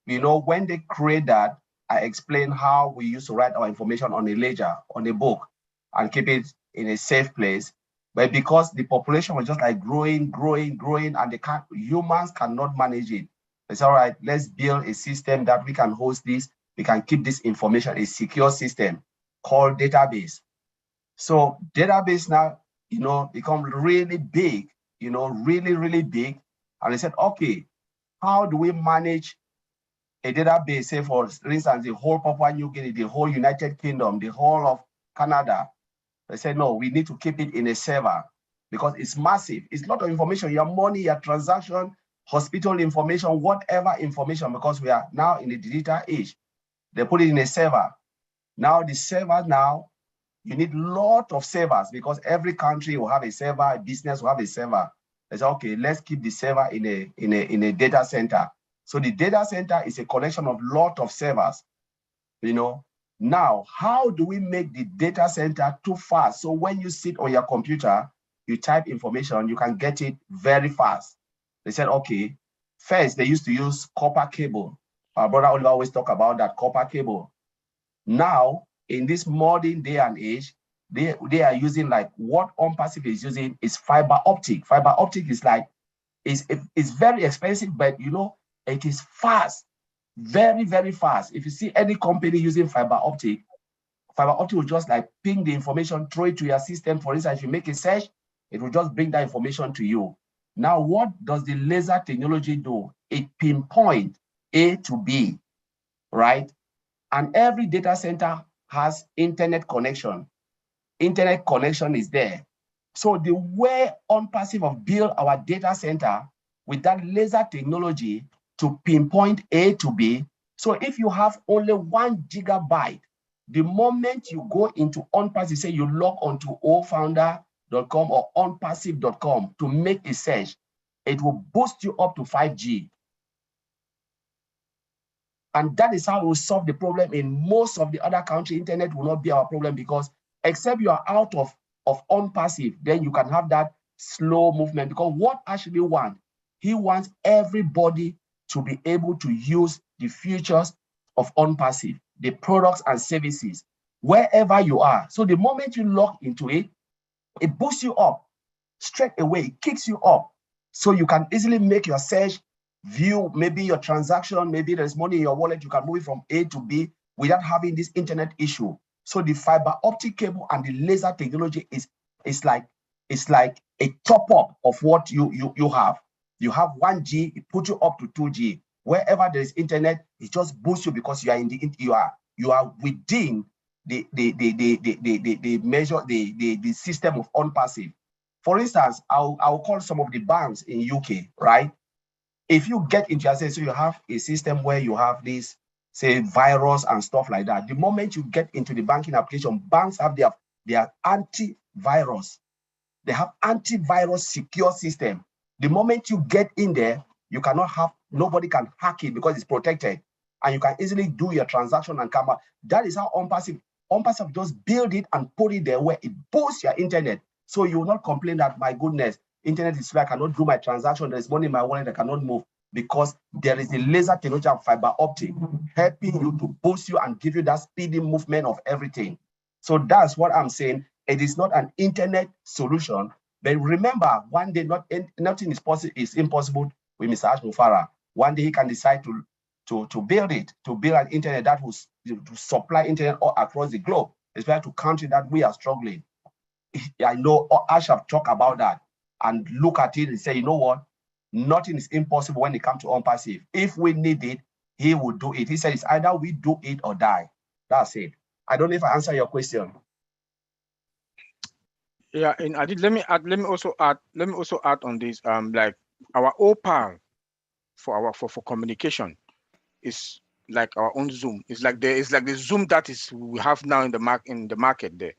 you know, when they create that, I explain how we used to write our information on a ledger, on a book, and keep it in a safe place. But because the population was just like growing, and humans cannot manage it. It's all right, let's build a system that we can host this, we can keep this information, a secure system called database. So database now, you know, become really big, you know, really big. And I said, okay, how do we manage a database, say for instance, the whole Papua New Guinea, the whole United Kingdom, the whole of Canada? They said, no, we need to keep it in a server because it's massive. It's a lot of information, your money, your transaction, hospital information, whatever information, because we are now in the digital age. They put it in a server. Now the server now, you need a lot of servers because every country will have a server, a business will have a server. They say, okay, let's keep the server in a data center. So the data center is a collection of lot of servers, you know. Now, how do we make the data center too fast? So when you sit on your computer, you type information, you can get it very fast. They said, okay, first they used to use copper cable. Our brother Oliver always talk about that copper cable. Now, in this modern day and age, they are using, like what on-passive is using is fiber optic. Fiber optic is like, it's very expensive, but you know, it is fast, very fast. If you see any company using fiber optic will just like ping the information, throw it to your system. For instance, if you make a search, it will just bring that information to you. Now, what does the laser technology do? It pinpoints A to B, right? And every data center has internet connection. Internet connection is there. So the way on-passive of build our data center with that laser technology to pinpoint A to B. So if you have only 1 gigabyte, the moment you go into on-passive, say you log onto ofounder.com or onpassive.com to make a search, it will boost you up to 5G. And that is how we solve the problem in most of the other countries. Internet will not be our problem because except you are out of on-passive, then you can have that slow movement. Because what actually want, he wants everybody to be able to use the features of on-passive, the products and services, wherever you are. So the moment you log into it, it boosts you up straight away, it kicks you up. So you can easily make your search, view maybe your transaction, maybe there's money in your wallet, you can move it from A to B without having this internet issue. So the fiber optic cable and the laser technology is like a top up of what you have. You have 1G, it puts you up to 2G. Wherever there is internet, it just boosts you because you are in the you are within the measure the system of on-passive. For instance, I'll call some of the banks in UK, right? If you get into so you have a system where you have this, say, virus and stuff like that. The moment you get into the banking application, banks have their antivirus. They have antivirus secure system. The moment you get in there, you cannot have, nobody can hack it because it's protected. And you can easily do your transaction and come out. That is how on-passive just build it and put it there where it boosts your internet. So you will not complain that, my goodness, internet is slow, I cannot do my transaction, there's money in my wallet, I cannot move, because there is a laser technology and fiber optic helping you to boost you and give you that speedy movement of everything. So that's what I'm saying. It is not an internet solution, but remember, one day nothing is impossible with Mr. Ash Mufara. One day he can decide to build an internet that will to supply internet all across the globe, especially to countries that we are struggling. I know Ash have talked about that and look at it and say, you know what? Nothing is impossible when it comes to on-passive. If we need it, he will do it. He said it's either we do it or die. That's it. I don't know if I answer your question. Yeah, and I did. Let me also add on this. Like our OPAL for communication is like our own Zoom. It's like the Zoom that is we have now in the market there.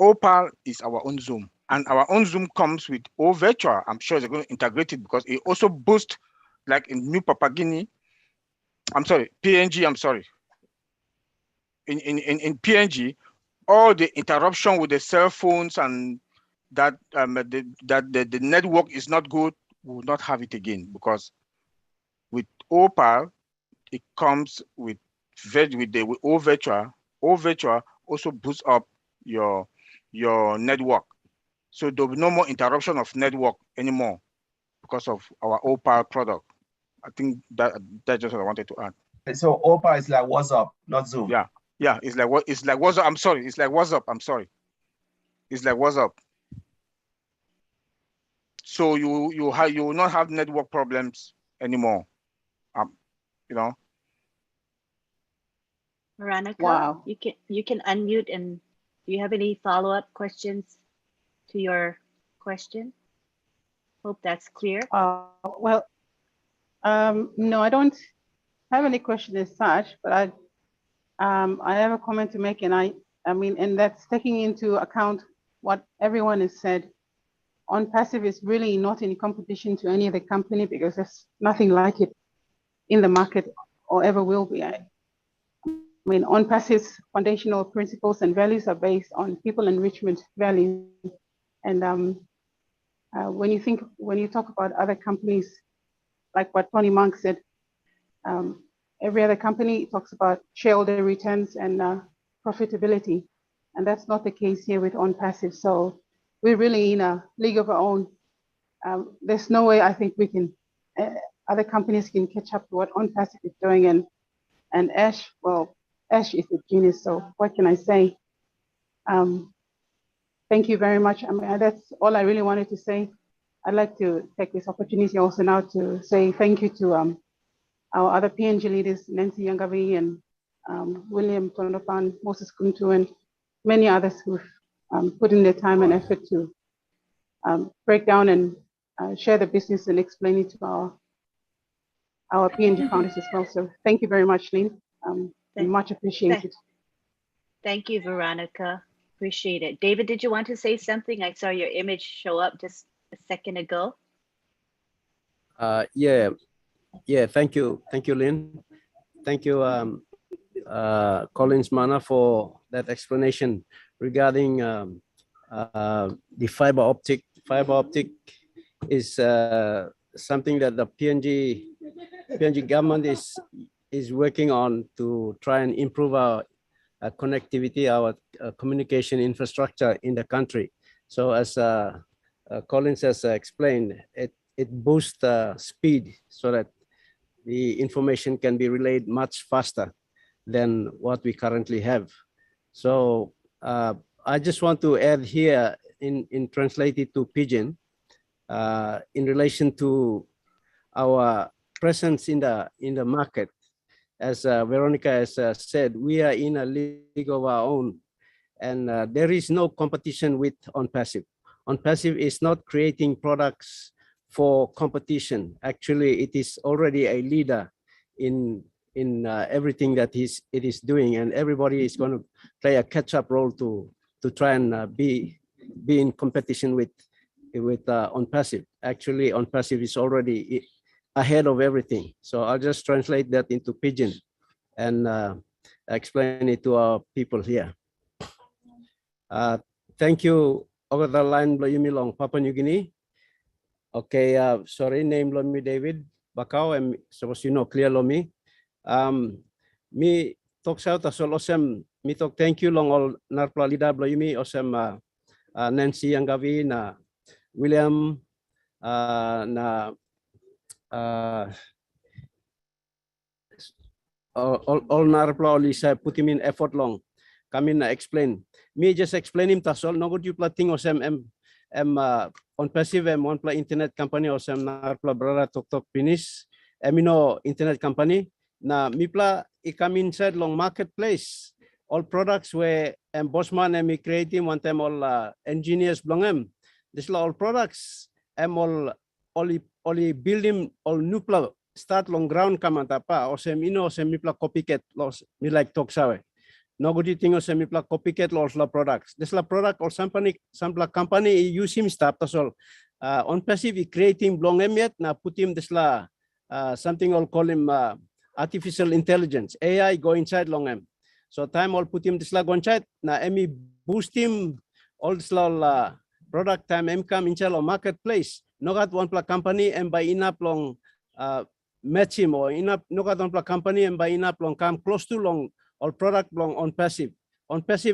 OPAL is our own Zoom, and our own Zoom comes with O Virtual. I'm sure they're going to integrate it because it also boosts, like in New Papua Guinea. I'm sorry, PNG. I'm sorry. In PNG, all the interruption with the cell phones and that the network is not good, we will not have it again, because with OPAL, it comes with O Virtual. O Virtual also boosts up your network. So there'll be no more interruption of network anymore because of our OPAL product. I think that's just what I wanted to add. So OPAL is like WhatsApp, not Zoom. Yeah, it's like WhatsApp. I'm sorry, it's like WhatsApp. I'm sorry, it's like WhatsApp. So you will not have network problems anymore. You know. Veronica, Wow. you can unmute, and do you have any follow-up questions to your question? Hope that's clear. Well, no, I don't have any question as such, but I have a comment to make, and I mean, and that's taking into account what everyone has said. On-passive is really not in competition to any other company because there's nothing like it in the market or ever will be. I mean, on-passive's foundational principles and values are based on people enrichment values. And when you talk about other companies, like what Tony Monk said, every other company talks about shareholder returns and profitability, and that's not the case here with on-passive. So we're really in a league of our own. There's no way I think we can, other companies can catch up to what on-passive is doing. And Ash, well, Ash is a genius, so what can I say? Thank you very much. I mean, that's all I really wanted to say. I'd like to take this opportunity also now to say thank you to our other PNG leaders, Nancy Yangavi and William Tondopan, Moses Kuntu, and many others who've put in their time and effort to break down and share the business and explain it to our PNG founders as well. So thank you very much, Lynn. Much appreciated. Thank you, Veronica. Appreciate it. David, did you want to say something? I saw your image show up just a second ago. Yeah, thank you, Lynn. thank you, Collins Mana, for that explanation regarding the fiber optic. Fiber optic is something that the PNG government is working on to try and improve our connectivity, our communication infrastructure in the country. So as Collins has explained, it boosts speed so that the information can be relayed much faster than what we currently have. So I just want to add here in translated to Pidgin in relation to our presence in the market. As Veronica has said, we are in a league of our own, and there is no competition with OnPassive. OnPassive is not creating products for competition. Actually, it is already a leader in everything that it is doing, and everybody is going to play a catch-up role to try and be in competition with OnPassive. Actually, OnPassive is already ahead of everything. So I'll just translate that into Pidgin and explain it to our people here. Thank you. Over the line, Long, Papua New Guinea. Okay, sorry, name Lomi David BAKAU, and suppose you know clear Lomi. Me talk out asol osem me talk thank you long all narpla lida Lomi osem Nancy Yangavi na William na all narpla Lisa put him in effort long. Come in explain. Me just explain him tasol. No good you plating osem OnPassive one play internet company osem narpla brother tok finish. Emino internet company. Na mipla I come inside long marketplace. All products where Bosman and me creating one time all engineers belong this all products all building all nupla start long ground kamantapa or semino semipla copycat loss me like talk sawe. No good thing or semipla copycat loss la products. This la product or some company use him start as all OnPassive creating belong yet na put him this la something all call him artificial intelligence AI go inside long so time all put him this la go inside na emi boost him all this la product time come inside our marketplace. No got one pla company and by enough long match him or enough no got one pla company and by enough long come close to long all product long OnPassive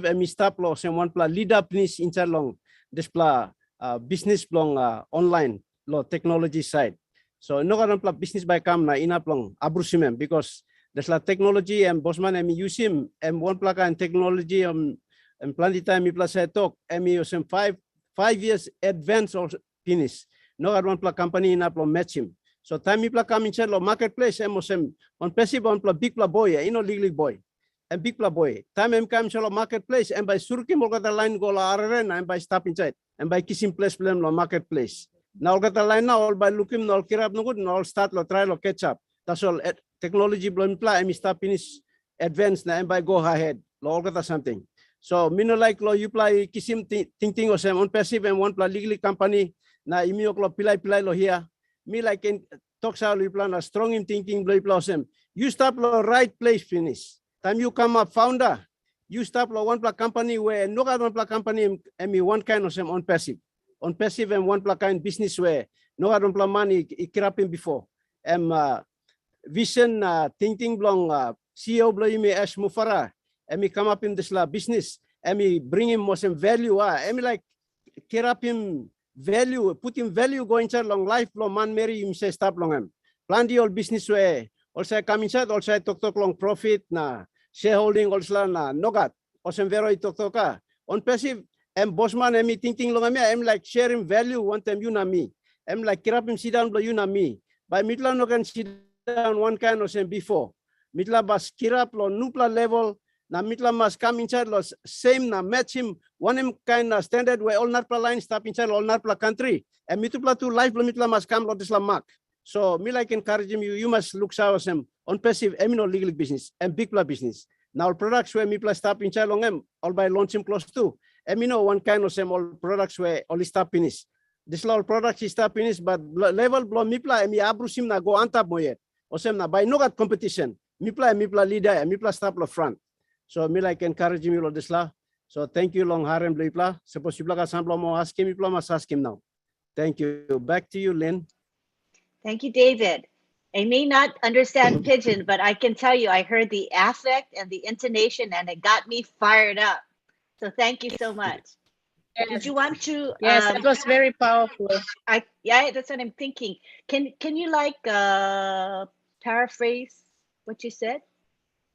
and stop loss and one pla lead up niche inside long this pla business long online law technology side. So no got one pla business by come na enough long abrusimem because there's la technology and Bosman and use him and one pla and technology and plenty time me plus talk and me use 5 years advance or finish. No one pla company in uplo match him. So time me pla come inside lo marketplace emosem OnPassive on pla big pla boy, legally boy. And big pla boy. Time come inside lo marketplace and by surki mo the line go la arena and by stop inside and by kissing place blame lo marketplace. Now got the line now all by looking all kirap no good and all start lo try lo catch up. That's all technology blame pla and stop finish advance na and by go ahead. Lo all got something. So me no like lo you play kisim ting or some OnPassive and one pla legally company na imiok lo pilai lo here. Me like in talk sa lo plan a strong in thinking blow blossom. You stop lo right place finish. Time you come up founder, you stop lo one pla company where no got one pla company and me one kind of some OnPassive and one pla kind business where no got one pla money kirapin before. Vision thinking blong CEO blow me as mufara. And me come up in this business and me bring him more some value. And me like care up him value, put him value go inside long life, long man marry him say stop long him. Plan the old business way. Also come inside, also talk long profit na shareholding also na nogat. Also very talk OnPassive and Bosman and me thinking long I'm like sharing value one time you na me. I'm like care up him sit down blow you na me. By mitla no can sit down one kind of same before. Mitla bas kirap lo nupla level. Na mitla must come inside los same na match him one him kind of standard where all narpla line stop inside all narpla country and mitupla to life mitla must come lo this la mark. So me like encourage him you must look out some OnPassive emino legal business and big pla business. Now products where mitla stop inside long em all by launch him close to emino one kind of same all products where only stop finish. This all products is stop finish but level blow mitla emi abrusim na go antap moyet. Osem na by no got competition. mipla leader, mipla stop la front. So me like encourage me lo desla. So thank you long harem mipla. Suppose mipla ka samplo mo asking mipla mas asking now. Thank you. Back to you, Lynn. Thank you, David. I may not understand Pidgin, but I can tell you I heard the affect and the intonation and it got me fired up. So thank you so much. Did you want to? Yes, that was very powerful. Yeah, that's what I'm thinking. Can you like paraphrase what you said?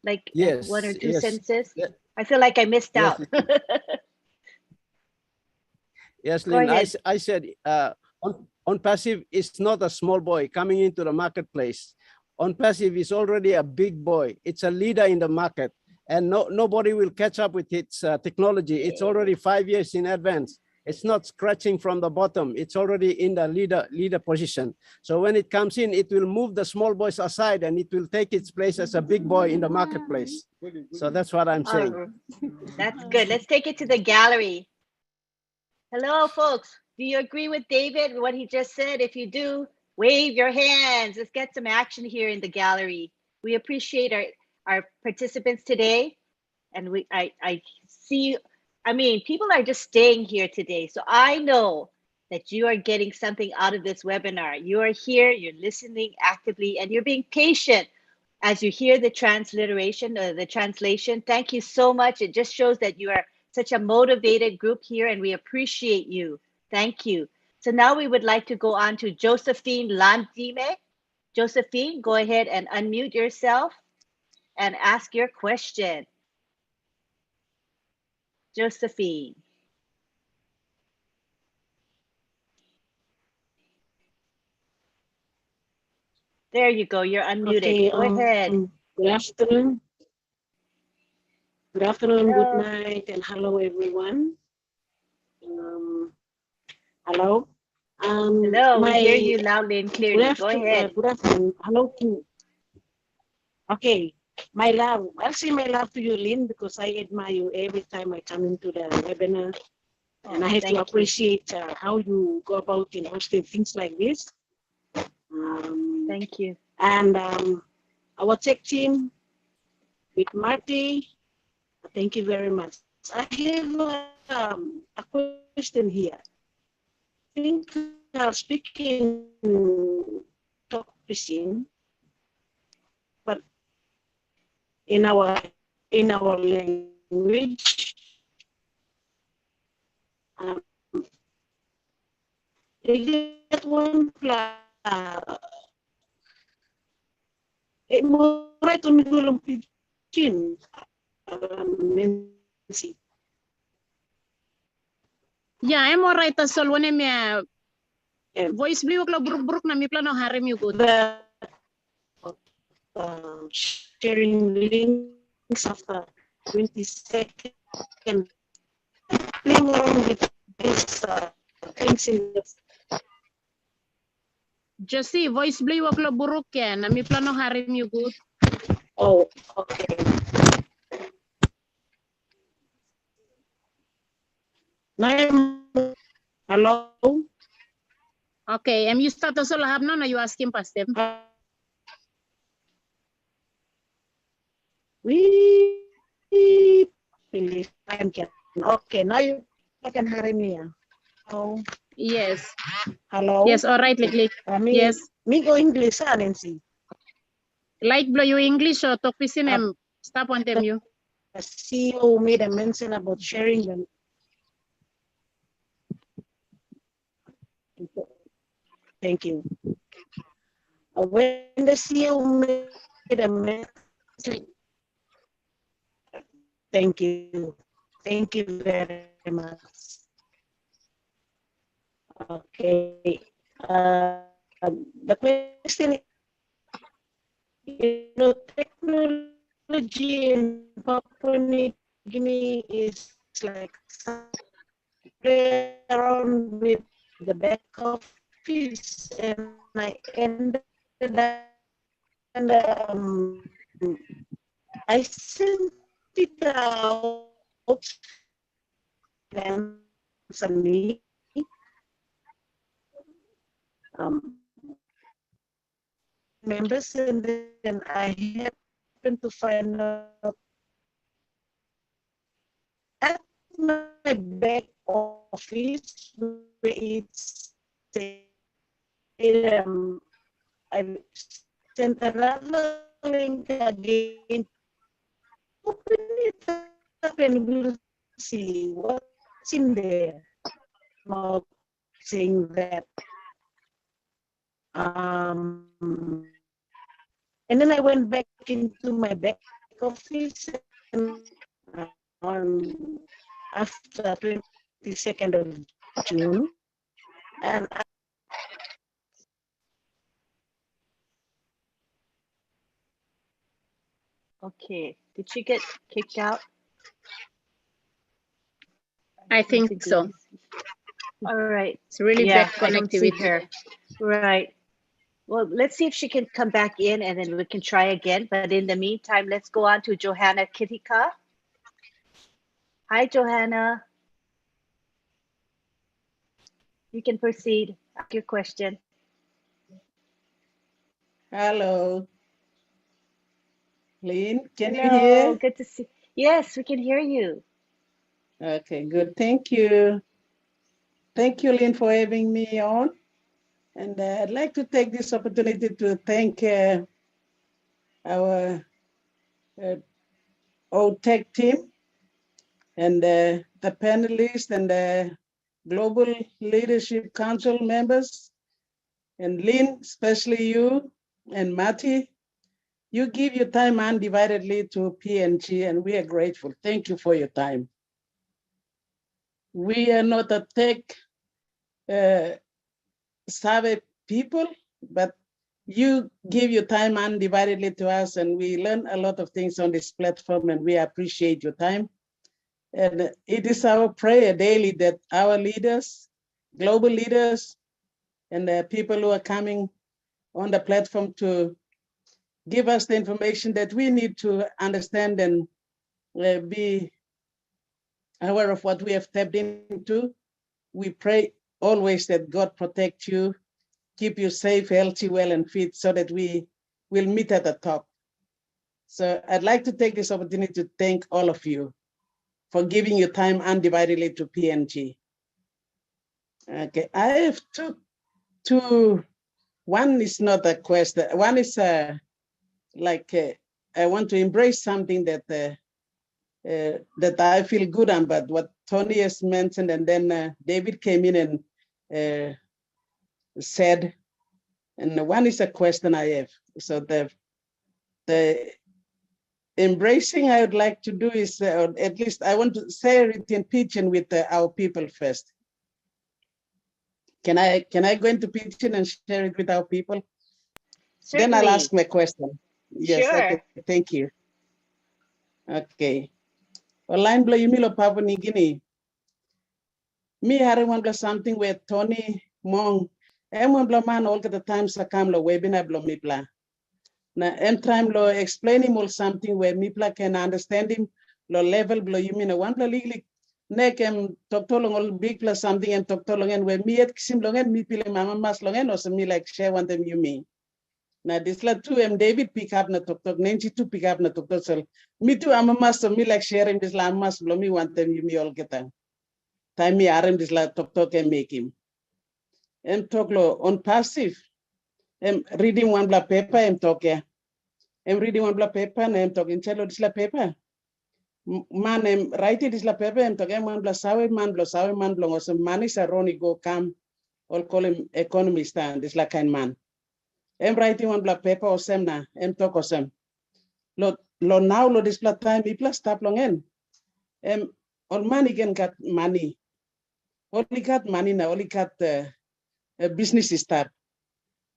Like Yes, one or two yes. sentences? Yeah. I feel like I missed Yes, out. Yes, Go Lynn, ahead. I said on passive is not a small boy coming into the marketplace. On passive is already a big boy. It's a leader in the market, and nobody will catch up with its technology. It's already 5 years in advance. It's not scratching from the bottom. It's already in the leader position. So when it comes in, it will move the small boys aside and it will take its place as a big boy in the marketplace. So that's what I'm saying. That's good. Let's take it to the gallery. Hello, folks. Do you agree with David, what he just said? If you do, wave your hands. Let's get some action here in the gallery. We appreciate our participants today. And I see, I mean, people are just staying here today. So I know that you are getting something out of this webinar. You are here, you're listening actively, and you're being patient as you hear the transliteration or the translation. Thank you so much. It just shows that you are such a motivated group here, and we appreciate you. Thank you. So now we would like to go on to Josephine Landime. Josephine, go ahead and unmute yourself and ask your question. Josephine. There you go. You're unmuted. Okay, Go ahead. good afternoon. Good afternoon, Hello. good night, and hello, everyone. Hello. Hello, we hear you loudly and clearly. Go ahead. Good afternoon. Hello. Okay, my love. I'll say my love to you, Lynn, because I admire you every time I come into the webinar. And I have to appreciate how you go about in hosting things like this. Thank you. And our tech team with Marty, thank you very much. I have a question here. I think I'll speak in talk fishing, but in our language. They get one mulai tu minggu lempikin Nancy. Yeah, I'm all right. As well, when I'm voice blue, kalau buruk-buruk nami plano harem you good. Sharing links after 20 seconds. Playing around with this things in the Josie, voice blue, kalau buruk ya, nami plano harem you good. Oh, okay. Now, hello. Okay, you start also lahab no, you asking past them. We believe I can. Okay, now you can hear me. Oh. Yes. Hello. Yes, all right, Lick. Yes. Me go English, Nancy. Like blow you English or talk pisin and stop on them you. The CEO made a mention about sharing them. Thank you. When the CEO made a mention, thank you very much. Okay, the question is, technology in Papua New Guinea is like play around with the back office, and I ended up, and I sent it out and me. Members, and then I had happened to find out at my back office where it's I sent another link again. Open it up and we'll see what's in there. Not saying that. And then I went back into my back office and on after 22nd of June, and Okay. Did she get kicked out? I think so. All right. It's really Yeah, bad I don't see connectivity. her. Right. Well, let's see if she can come back in and then we can try again. But in the meantime, let's go on to Johanna Kittika. Hi, Johanna. You can proceed. Ask your question. Hello. Lynn, can you Hello. hear? Good to see. Yes, we can hear you. Okay, good. Thank you. Thank you, Lynn, for having me on. And I'd like to take this opportunity to thank our OTEC team and the panelists and the Global Leadership Council members. And Lynn, especially you and Matti, you give your time undividedly to PNG, and we are grateful. Thank you for your time. We are not a tech savvy people, but you give your time undividedly to us, and we learn a lot of things on this platform, and we appreciate your time. And it is our prayer daily that our leaders, global leaders, and the people who are coming on the platform to give us the information that we need to understand and be aware of what we have tapped into. We pray always that God protect you, keep you safe, healthy, well, and fit so that we will meet at the top. So I'd like to take this opportunity to thank all of you for giving your time undividedly to PNG. Okay, I have two, one is not a question, one is I want to embrace something that that I feel good on, but what Tony has mentioned, and then David came in and said, and one is a question I have. So the embracing I would like to do is, or at least I want to share it in Pidgin with our people first. Can I go into Pidgin and share it with our people? Certainly. Then I'll ask my question. Yes, sure. okay, thank you. Okay. Online blow you milo Papua New Guinea. Me had one blow something with Tony Mong. And one blow man all the time sakam lo webinar blow me blah. Now, em time lo explain him or something where Mipla can understand him, lo level blow you mean a one blow legally neck em talk to long all big plus something and talk to long and where me at sim long and me pile mama mas long and or me like share one them you mean. Now this la two David pick up na talk Nancy to pick up na talk so me too I'm a master me like sharing this la mas blow me want them you me all get time. Time me arm this la talk and make him. Em talk lo on passive. Em reading one block paper em talk yeah. I'm reading one block paper and I'm talking cello this la paper. Man I'm writing this la paper I'm talking man block sawe man block also man is a Ronnie go come or call him economist and this la kind man. I'm writing one block paper or sem na I'm talk or sem. Lo now lo this block time me plus stop long en. All man again got money. Only got money now only got a business start.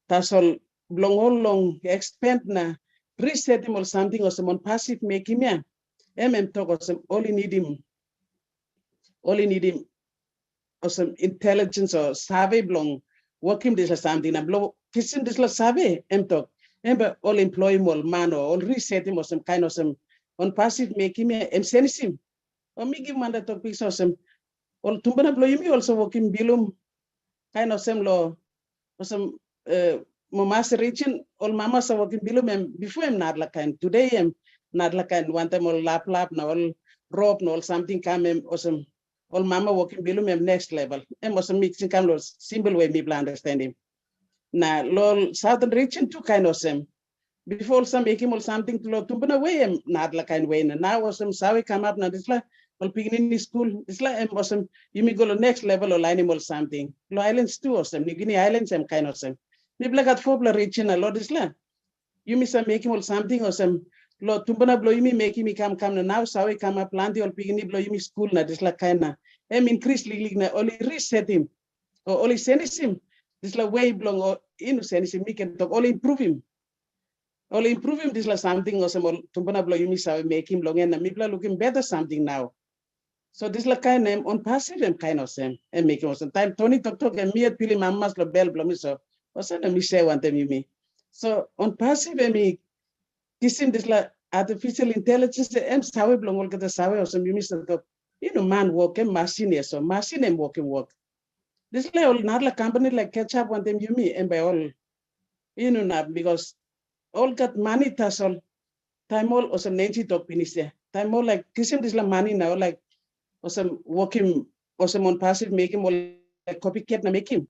That's all long expand na reset him or something or some passive make him yeah. Talk or some only need him or some intelligence or savvy blong working this or something and blow kissing this la savvy talk. All employ more man or all reset him or some kind of some on passive make him yeah. Send him or me give man that topic or some all tumbana blow me also working bilum kind of some law or some Mamas reaching all mama sa working below mem before I'm not like today I'm not like one time all lap na all rope no all something come awesome all mama working below mem next level. I'm also mixing come simple way people understand him. Na lol southern region too kind of same. Before some making or something to tumbana way I'm not like kind way. Now was some sawi come up na this like well beginning school. It's like I'm awesome. You may go to next level or line or something. Lo islands too awesome. New Guinea Islands I'm kind of same. Maybe like at four region a lot is like you miss some making or something or some lo tumbana blow you me making me come now sawi come up plenty or beginning blow you me school na this like kind of increase na only reset him or only send him. This like way belong or innocent him, we can talk only improve him. Only improve him this like something or some tumbana blow you miss make him long and maybe looking better something now. So this like kind of on passive and kind of same and making some time Tony talk and me at Pili Mamas the bell blow me so what's that me share one time you me. So on passive and me kissing this like artificial intelligence and sawe belong all get the sawe or some you miss the man work and machine so machine and work. This like all not like company like catch up one time you me and by all not because all got money tas all time all or some Nancy talk finish there. Time all like kissing this like money now like or some working or some on passive make him all like copycat na make him.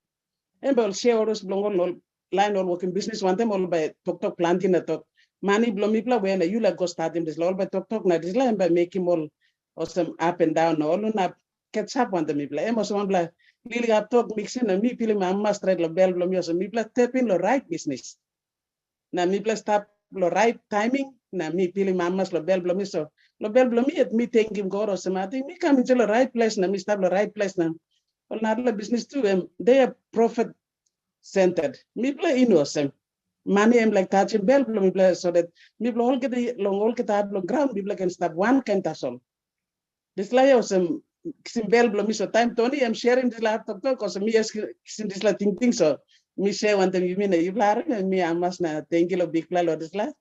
And by all shareholders belong all line all working business one time all by talk planting a talk. Money blow me play when you like go start him this all by talk na this line by make him all or some up and down all on up catch up one time me play. And also one play Lily up talk mixing and me feeling my mama straight la bell blow me also me play tap in the right business. Na me play stop the right timing. Na me feeling my mama's la bell blow me so la bell blow me at me thinking God or something. Me come into the right place na me stop the right place now. Well, not the business too. They are profit centered. Me play innocent. Money I'm like touching bell blow me play so that me blow all get the long all get out ground. Me can stop one kind of all. This like awesome. Bell blow me so time Tony I'm sharing this laptop because me asking this like thinking so me share one time you mean you and me I must na thank you big plan or this like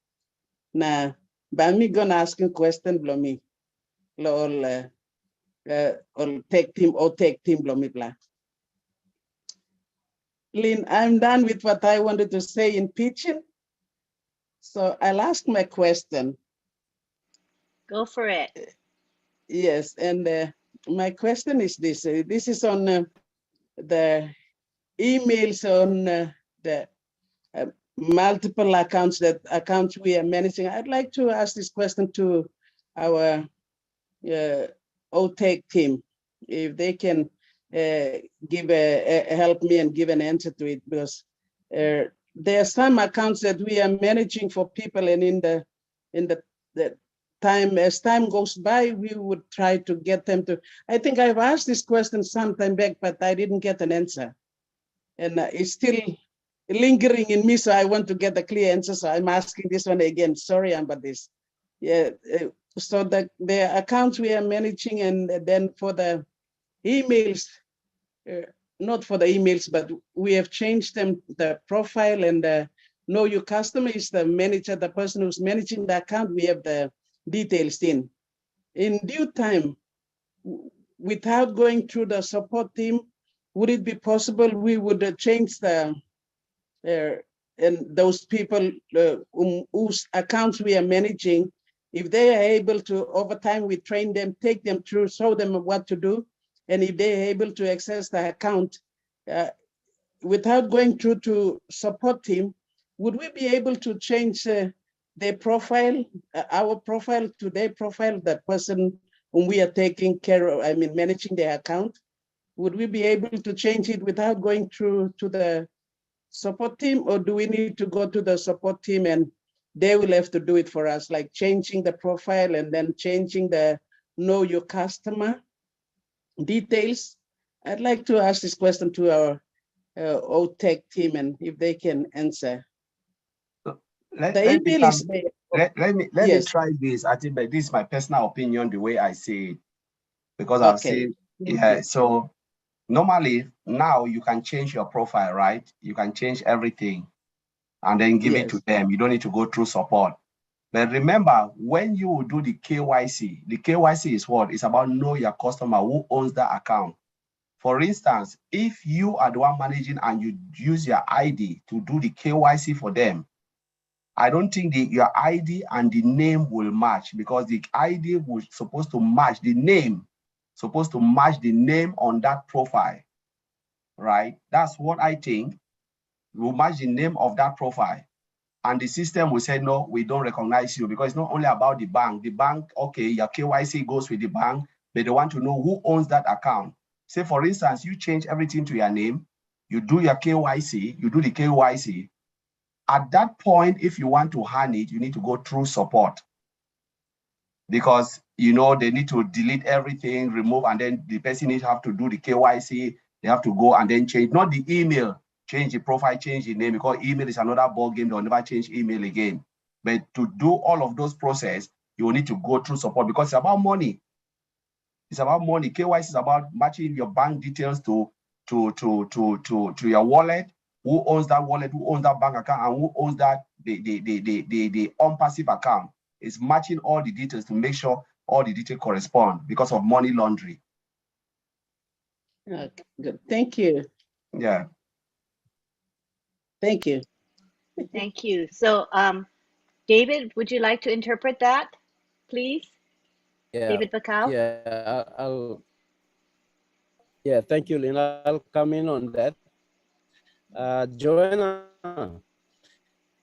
na but me gonna ask you question blow me all take team blow me plan. Lynn, I'm done with what I wanted to say in pitching. So I'll ask my question. Go for it. Yes, and my question is this. This is on the emails on the multiple accounts we are managing. I'd like to ask this question to our OTEC team, if they can give help me and give an answer to it, because there are some accounts that we are managing for people, and in the time as time goes by, we would try to get them to. I think I've asked this question some time back, but I didn't get an answer, and it's still lingering in me. So I want to get a clear answer. So I'm asking this one again. Sorry about this. Yeah. So the accounts we are managing, and then for the emails, not for the emails, but we have changed them, the profile, and know your customer is the manager, the person who's managing the account. We have the details in due time, without going through the support team. Would it be possible we would change the and those people whose accounts we are managing, if they are able to, over time, we train them, take them through, show them what to do. And if they are able to access the account without going through to support team, would we be able to change their profile, our profile to their profile, that person whom we are taking care of, I mean, managing their account? Would we be able to change it without going through to the support team, or do we need to go to the support team and they will have to do it for us, like changing the profile and then changing the know your customer details? I'd like to ask this question to our OTEC team, and if they can answer. Let me try this. I think that this is my personal opinion, the way I see it, because I'll say, yeah, so normally now you can change your profile, right? You can change everything and then give it to them. You don't need to go through support. But remember, when you do the KYC is what? It's about know your customer, who owns that account. For instance, if you are the one managing and you use your ID to do the KYC for them, I don't think your ID and the name will match, because the ID was supposed to match the name, on that profile, right? That's what I think. Will match the name of that profile. And the system will say, no, we don't recognize you, because it's not only about the bank. The bank, okay, your KYC goes with the bank, but they want to know who owns that account. Say, for instance, you change everything to your name, you do your KYC, you do the KYC. At that point, if you want to hand it, you need to go through support, because, you know, they need to delete everything, remove, and then the person needs to have to do the KYC. They have to go and then change, not the email, change the profile, change the name, because email is another ball game. They'll never change email again. But to do all of those processes, you will need to go through support, because it's about money. It's about money. KYC is about matching your bank details to your wallet. Who owns that wallet? Who owns that bank account? And who owns that the unpassive account? It's matching all the details to make sure all the details correspond, because of money laundering. Okay, good. Thank you. Yeah. Thank you. Thank you. So, David, would you like to interpret that, please? Yeah, David BAKAU? yeah, yeah, thank you, Lynn. I'll come in on that. Joanna.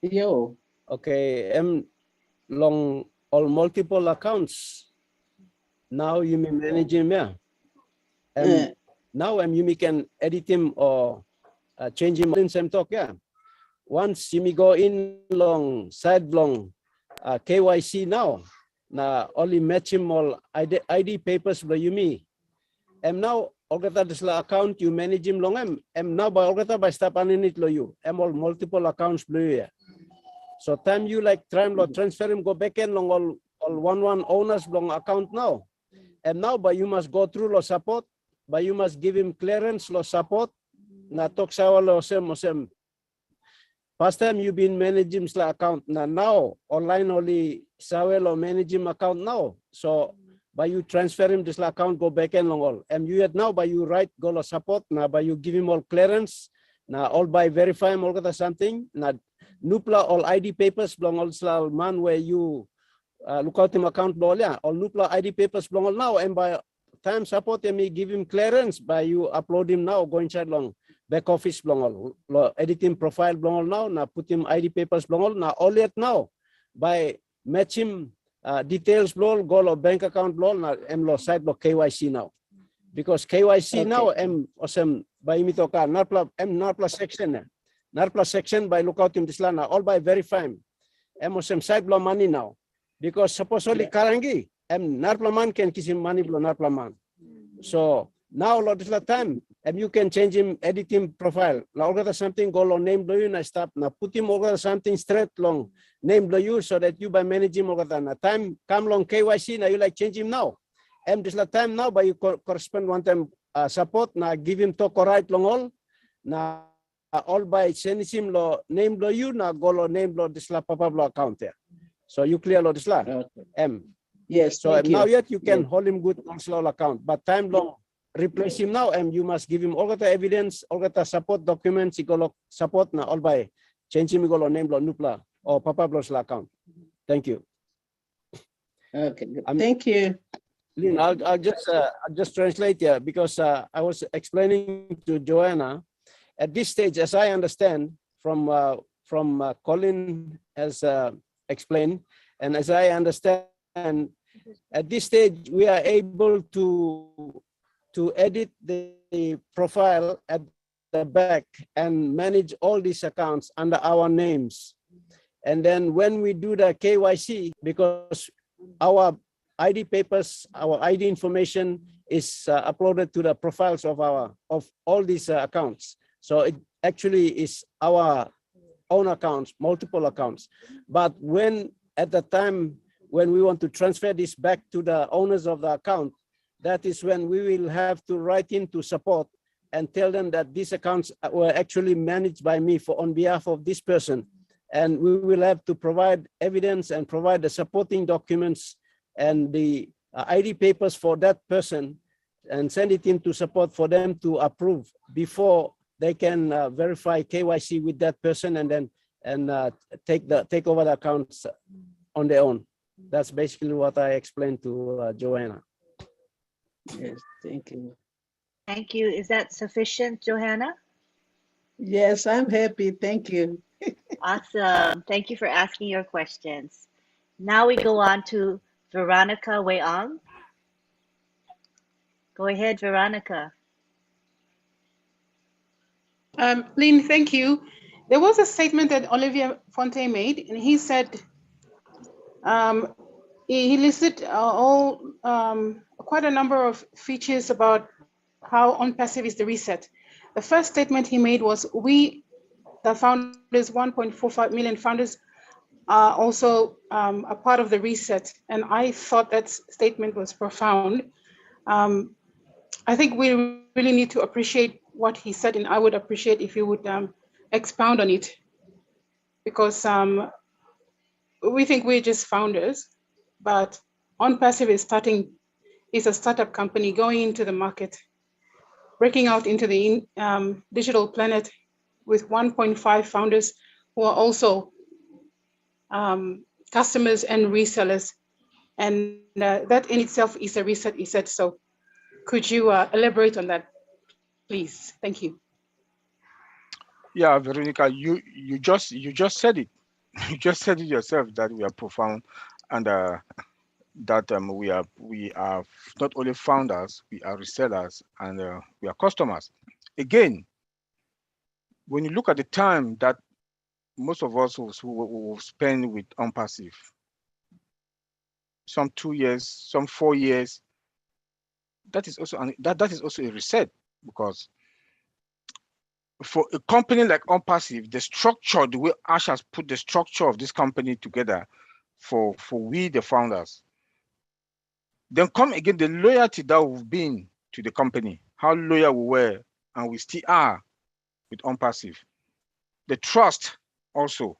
Yo. Okay, long all multiple accounts. Now you may manage him, yeah. Now you can edit him or change him in same talk, yeah. Once you may go in long side long KYC now only match him all ID papers by you me. Now Olgata this account you manage him long now by Olgata by step in it lo you all multiple accounts blue, yeah. So time you like try and transfer him go back in long all one owners long account now. And now by you must go through lo support, but you must give him clearance lo support. Na talk sawa lo sem. Past time you been managing him account now online only sawa lo manage him account now. So by you transfer him this account go back in long all. And you now by you write go lo support now by you give him all clearance now all by verify him all got something now nupla all ID papers belong all man where you look out him account ball yeah all nupla ID papers belong all now and by time support me give him clearance by you upload him now go inside long back office belong all edit him profile belong all now put him ID papers belong all now all yet now by match him details belong go lo bank account belong now lo site lo KYC now because KYC okay. Now osem by mitoka narpla section by lookout in this land all by verify osem site blow money now because supposedly karangi narpla man can kiss him money blow narpla man. So now lot is the time you can change him edit him profile now all got something go long name blow you na stop now put him over something straight long name blow you so that you by manage him over the time come long KYC now you like change him now. This la time now by you correspond one time support na give him talk right long all na all by send him lo name lo you na go lo name lo this la papa lo account there. So you clear lo this la yes. So now yet you can hold him good on slow account but time long replace him now you must give him all the evidence all the support documents you go support na all by change him go lo name lo nupla or papa lo account. Thank you. Okay, thank you. Lynn, I'll just translate here because I was explaining to Joanna at this stage, as I understand from Colin has explained, and as I understand, at this stage we are able to edit the profile at the back and manage all these accounts under our names, and then when we do the KYC, because our ID papers, our ID information is uploaded to the profiles of all these accounts. So it actually is our own accounts, multiple accounts. But when at the time when we want to transfer this back to the owners of the account, that is when we will have to write into support and tell them that these accounts were actually managed by me on behalf of this person. And we will have to provide evidence and provide the supporting documents and the ID papers for that person and send it into support for them to approve before they can verify KYC with that person and then take over the accounts on their own. That's basically what I explained to Joanna. Yes, thank you. Thank you. Is that sufficient, Johanna? Yes, I'm happy. Thank you. Awesome. Thank you for asking your questions. Now we go on to Veronica Weong. Go ahead, Veronica. Lynn, thank you. There was a statement that Olivier Fonte made, and he said he listed quite a number of features about how on-passive is the reset. The first statement he made was, we, the founders, 1.45 million founders, are also a part of the reset. And I thought that statement was profound. I think we really need to appreciate what he said, and I would appreciate if you would expound on it, because we think we're just founders, but on-passive is a startup company going into the market, breaking out into the digital planet with 1.5 founders who are also customers and resellers. And that in itself is a reset, he said. So could you elaborate on that, please? Thank you. Yeah, Veronica, you just said it. You just said it yourself that we are profound, and that we are not only founders, we are resellers, and we are customers. Again, when you look at the time that most of us will spend with on-passive, some 2 years, some 4 years, that is also that is also a reset, because for a company like on-passive, the structure, the way Ash has put the structure of this company together for we the founders, then come again the loyalty that we've been to the company, how loyal we were and we still are with on-passive. The trust also,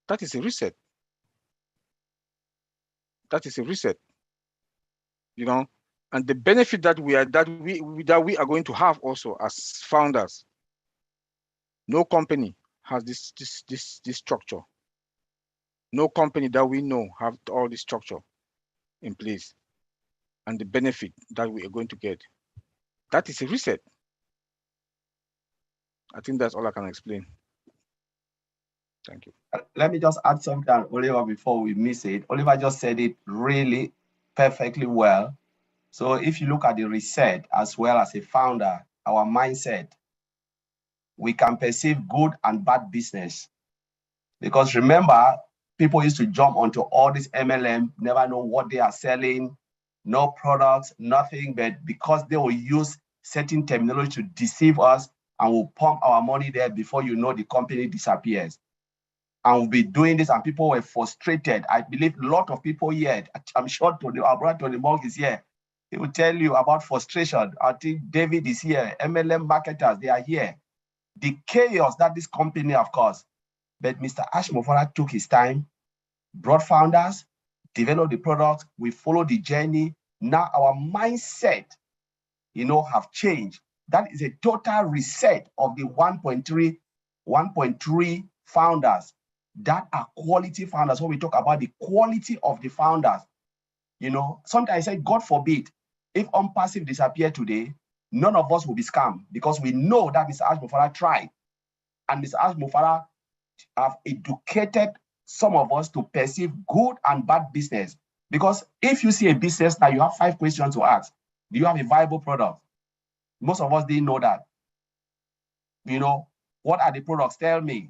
that is a reset. That is a reset, you know, and the benefit that we are going to have also as founders. No company has this structure. No company that we know have all this structure in place, and the benefit that we are going to get. That is a reset. I think that's all I can explain. Thank you. Let me just add something, Oliver, before we miss it. Oliver just said it really perfectly well. So if you look at the reset as well as a founder, our mindset, we can perceive good and bad business. Because remember, people used to jump onto all this MLM, never know what they are selling, no products, nothing, but because they will use certain terminology to deceive us, and we'll pump our money there, before you know, the company disappears. And we'll be doing this, and people were frustrated. I believe a lot of people here, I'm sure our brother Tony Monk is here. He will tell you about frustration. I think David is here. MLM marketers, they are here. The chaos that this company, of course. But Mr. Ash Mofara took his time, brought founders, developed the product. We followed the journey. Now our mindset, have changed. That is a total reset of the 1.3 founders that are quality founders. When we talk about the quality of the founders, sometimes I say, God forbid, if on-passive disappear today, none of us will be scammed, because we know that Mr. Ash Mofara tried. And Mr. Ash Mofara have educated some of us to perceive good and bad business. Because if you see a business now, you have 5 questions to ask. Do you have a viable product? Most of us didn't know that. What are the products? Tell me.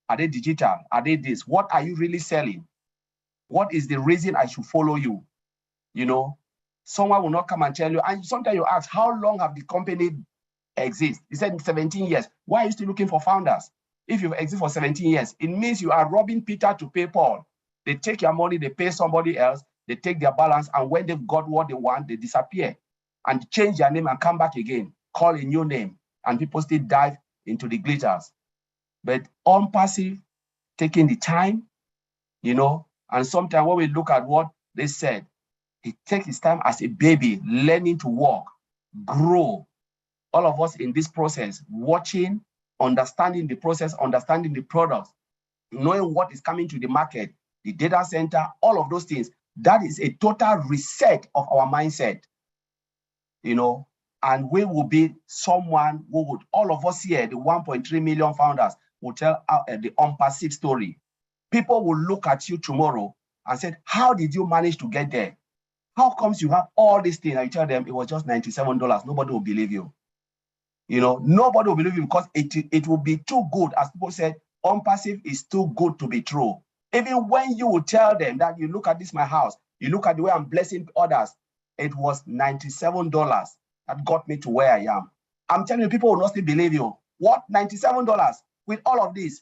Are they digital? Are they this? What are you really selling? What is the reason I should follow you? Someone will not come and tell you. And sometimes you ask, how long have the company exist? He said 17 years. Why are you still looking for founders? If you've existed for 17 years, it means you are robbing Peter to pay Paul. They take your money, they pay somebody else, they take their balance, and when they've got what they want, they disappear and change their name and come back again, call a new name, and people still dive into the glitters. But on-passive, taking the time, and sometimes when we look at what they said, it takes its time as a baby learning to walk. grow. All of us in this process, watching, understanding the process, understanding the products, knowing what is coming to the market, the data center, all of those things. That is a total reset of our mindset, you know, and we will be someone who would, all of us here, the 1.3 million founders, will tell the unperceived story. People will look at you tomorrow and say, how did you manage to get there? How comes you have all these things? And you tell them it was just $97. Nobody will believe you. You know, nobody will believe you because it will be too good. As people said, unpassive is too good to be true. Even when you will tell them that you look at this, my house, you look at the way I'm blessing others, it was $97 that got me to where I am. I'm telling you, people will not still believe you. What? $97 with all of this?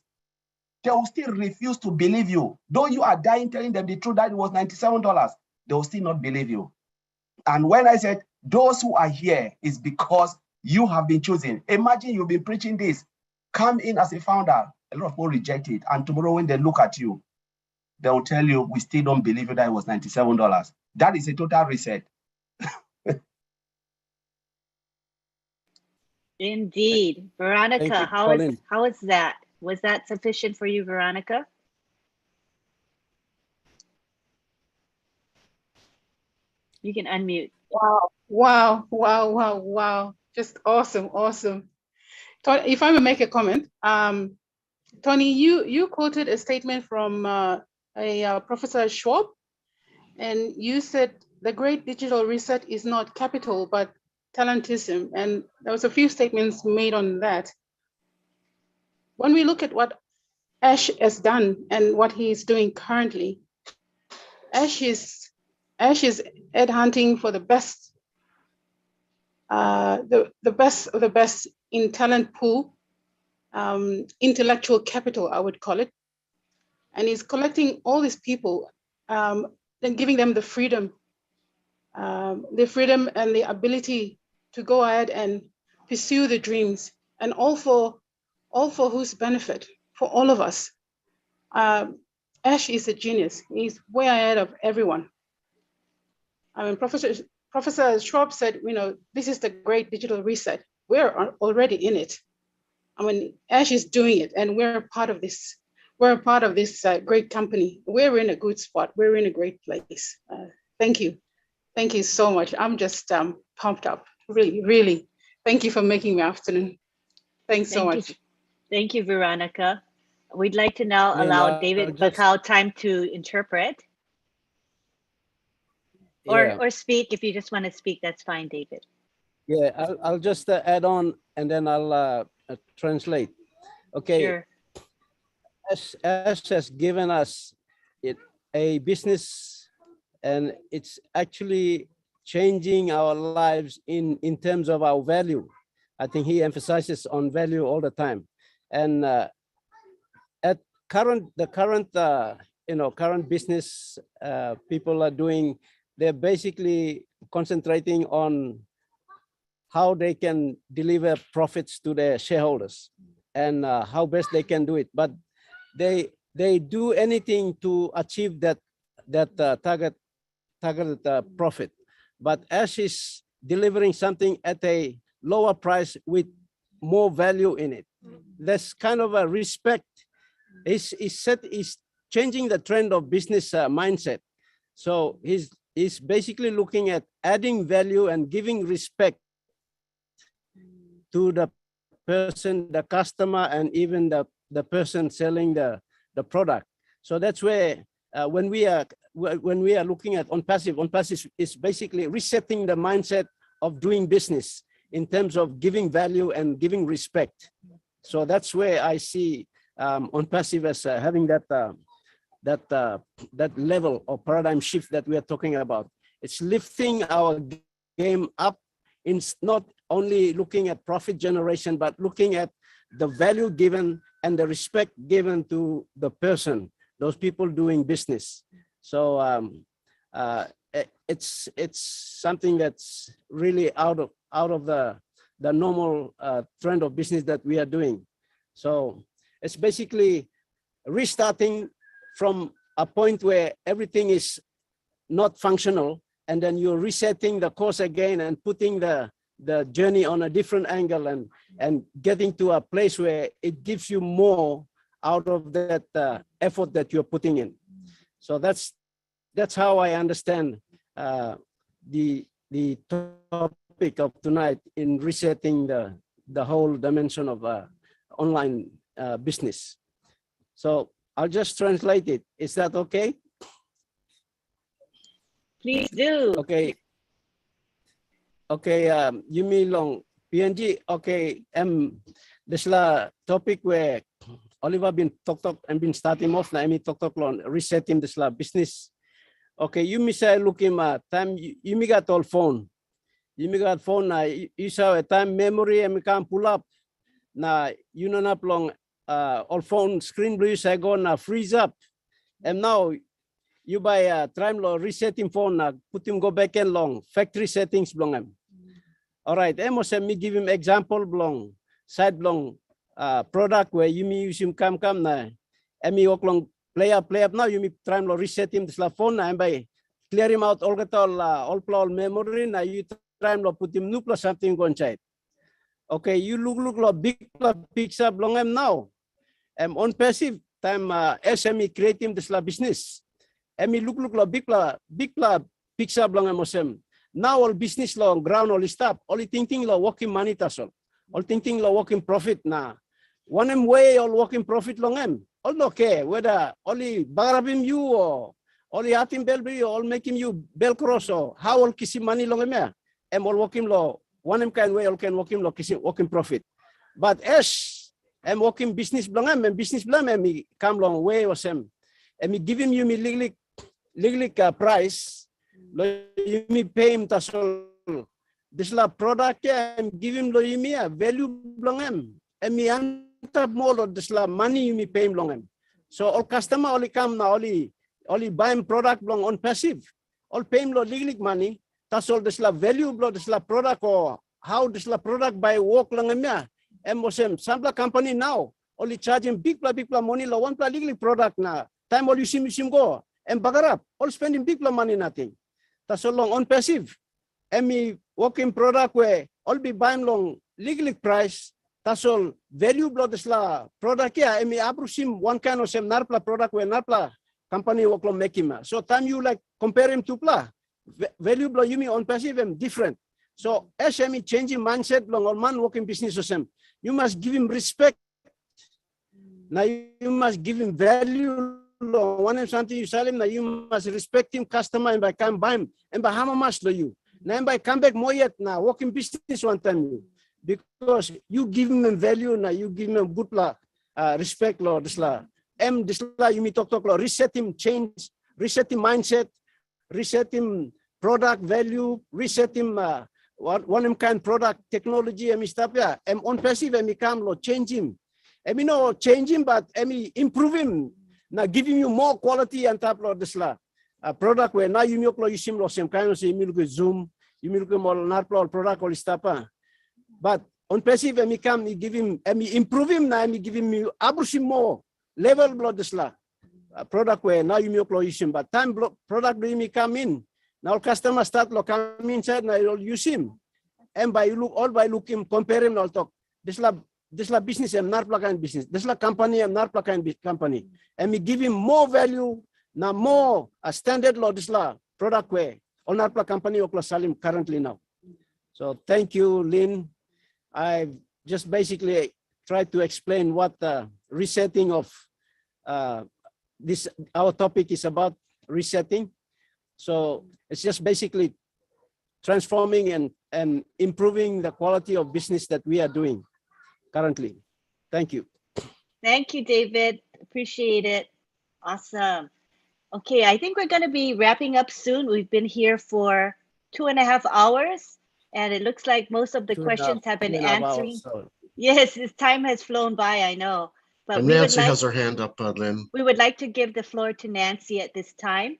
They will still refuse to believe you. Though you are dying telling them the truth that it was $97, they will still not believe you. And when I said those who are here is because you have been chosen. Imagine you've been preaching this. Come in as a founder. A lot of people reject it. And tomorrow when they look at you, they will tell you, we still don't believe you that it was $97. That is a total reset. Indeed. Veronica, how is that? Was that sufficient for you, Veronica? You can unmute. Wow, wow, wow, wow, wow. Just awesome, awesome. If I may make a comment, Tony, you quoted a statement from Professor Schwab, and you said the great digital reset is not capital, but talentism. And there was a few statements made on that. When we look at what Ash has done and what he is doing currently, Ash is headhunting for the best, the best of the best in talent pool, intellectual capital, I would call it. And he's collecting all these people, then giving them the freedom and the ability to go ahead and pursue the dreams, and all for whose benefit? For all of us. Ash is a genius. He's way ahead of everyone. I mean, Professor Schwab said, you know, this is the great digital reset. We're already in it. I mean, Ash is doing it, and we're a part of this. We're a part of this great company. We're in a good spot. We're in a great place. Thank you. Thank you so much. I'm just pumped up. Really, really. Thank you for making my afternoon. Thanks so much. Thank you, Veronica. We'd like to now allow David BAKAU time to interpret. Or speak. If you just want to speak, that's fine, David. Yeah, I'll just add on and then I'll translate. Okay. Sure. Ash has given us a business, and it's actually changing our lives in terms of our value. I think he emphasizes on value all the time. And at the current business people are doing, they're basically concentrating on how they can deliver profits to their shareholders and how best they can do it. But they do anything to achieve that target profit. But Ash is delivering something at a lower price with more value in it. That's kind of a respect. Is changing the trend of business mindset. So he's basically looking at adding value and giving respect to the person, the customer, and even the person selling the product. So that's where when we are looking at unpassive is basically resetting the mindset of doing business in terms of giving value and giving respect. So that's where I see unpassive as having that level of paradigm shift that we are talking about. It's lifting our game up. It's not only looking at profit generation, but looking at the value given and the respect given to the person, those people doing business. So it's something that's really out of the normal trend of business that we are doing. So it's basically restarting from a point where everything is not functional, and then you're resetting the course again and putting the the journey on a different angle and getting to a place where it gives you more out of that effort that you're putting in. So that's how I understand the topic of tonight in resetting the whole dimension of online business. So I'll just translate it. Is that okay? Please do. Okay. Okay, Yumi Long, PNG, okay, this la topic where Oliver been talk and been starting off na emi talk long resetting this la business. Okay, Yumi say look him time Yumi got all phone. Yumi got phone na you saw a time memory and can pull up na you know not long all phone screen blue say go na freeze up. And now you buy a time lo resetting phone na put him go back and long factory settings belong him. All right, me give him example belong side belong product where you me use him come na me walk long play up now you me try lo reset him this la phone na by clear him out all memory na you try lo put him new plus something go inside. Okay, you look lo big picture belong him now. On passive time SME create him this la business. Me look lo big picture belong him. Now all business law ground all stop. All thinking law working money tasol. All thinking law working profit na. One way all working profit long em. All okay whether only barabim you or only hatim belby or all making you bell cross or how all kissing money long em. All working law one kind way all can working law kissing working profit. But as working business long em and business long em me come long way or sem. And me giving you me legally price. You me pay him tasol. This la product and give him lo you me a value long em. And me anta more of this la money you me pay him long em. So all customer only come now only buy him product long on passive. All pay him lo legally money. Tasol this la value blow this la product or how this la product by work long em ya. And mosem some company now only charging big money lo one pla legally product na. Time all you see go and bagarap all spending big money nothing. That's so long on passive. And me working product where all be buying long legally price. That's all value blow this la product yeah. And me abrusim one kind of same narpla product where narpla company work long make him. So time you like compare him to pla value blow you me on passive and different. So SME changing mindset long on man working business or same. You must give him respect. Now you must give him value. One of something you sell him, now you must respect him, customer, and by come buy him, and by how much do you? Now by come back more yet now, working business one time you. Because you give him value, now you give him good respect, Lord, this la. This la you me talk, Lord, reset him, change, reset him mindset, reset him product value, reset him one kind product technology, and stuff, yeah. On passive, and me come, Lord, change him. And me no change him, but me improve him. Now giving you more quality and type of this product where now you milk you sim same kind of you milk Zoom, you milk more narplo product or stuff. But on passive me come me give him and me improve him now me give him abrushim more level blood this product where now you milk you sim but time product me come in now customer start come inside now you'll use him and by look him compare him all talk this la business and not kind business. This la company and not kind company. And we give him more value, now more a standard law this la product way. All not company or salim currently now. So thank you, Lynn. I just basically tried to explain what the resetting of this our topic is about resetting. So it's just basically transforming and improving the quality of business that we are doing currently. Thank you. Thank you, David. Appreciate it. Awesome. Okay, I think we're going to be wrapping up soon. We've been here for 2.5 hours, and it looks like most of the questions have been answering. Yes, this time has flown by, I know. But and Nancy has her hand up, Lynn. We would like to give the floor to Nancy at this time.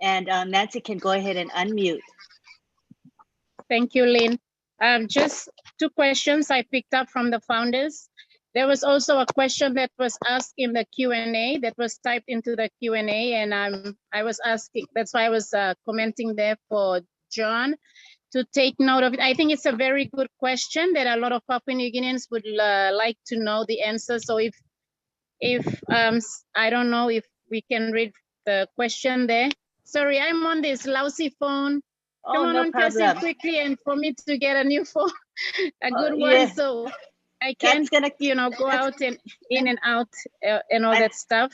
And Nancy can go ahead and unmute. Thank you, Lynn. Just 2 questions I picked up from the founders. There was also a question that was asked in the Q&A that was typed into the Q&A, and I was asking, that's why I was commenting there for John take note of it. I think it's a very good question that a lot of Papua New Guineans would like to know the answer. So if I don't know if we can read the question there. Sorry, I'm on this lousy phone. Oh, Come no on, press it problem. quickly, and for me to get a new phone, a good one, Yeah, so I that's can, gonna, go that's, out and in and out and all I, that stuff.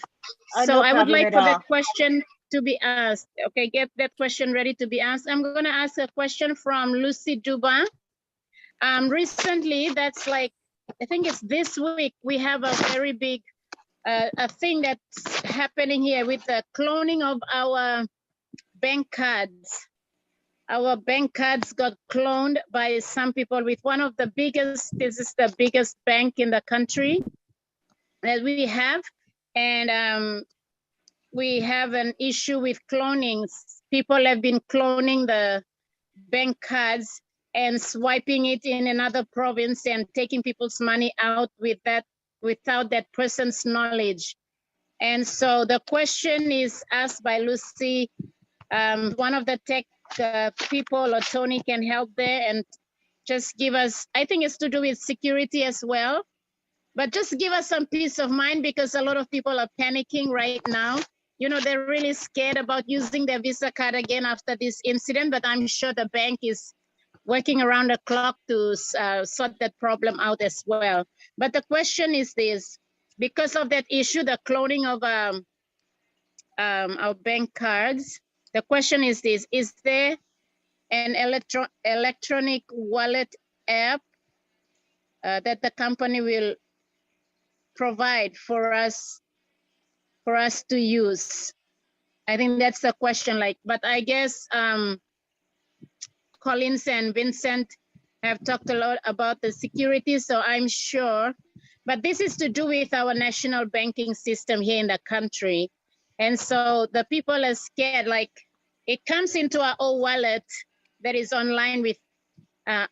oh, So no I would problem like at for all. that question to be asked. Okay, get that question ready to be asked. I'm going to ask a question from Lucy Duba. Recently, that's like, I think it's this week, we have a very big a thing that's happening here with the cloning of our bank cards. Our bank cards got cloned by some people with one of the biggest, this is the biggest bank in the country that we have. And we have an issue with cloning. People have been cloning the bank cards and swiping it in another province and taking people's money out with that, without that person's knowledge. And so the question is asked by Lucy. One of the tech people, or Tony, can help there and just give us, I think it's to do with security as well, but just give us some peace of mind, because a lot of people are panicking right now. They're really scared about using their Visa card again after this incident, but I'm sure the bank is working around the clock to sort that problem out as well. But the question is this: because of that issue, the cloning of our bank cards, the question is this: is there an electronic wallet app that the company will provide for us to use? I think that's the question. But I guess Collins and Vincent have talked a lot about the security, so I'm sure. But this is to do with our national banking system here in the country. And so the people are scared, it comes into our own wallet that is online with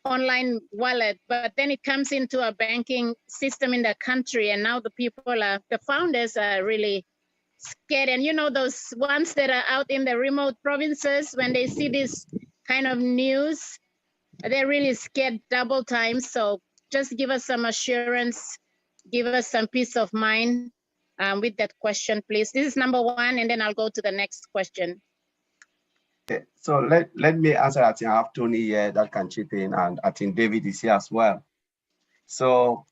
online wallet, but then it comes into a banking system in the country. And now the founders are really scared. And those ones that are out in the remote provinces, when they see this kind of news, they're really scared double time. So just give us some assurance, give us some peace of mind with that question, please. This is number one, and then I'll go to the next question. Okay, so let me answer. I think I have Tony here that can chip in, and I think David is here as well. So,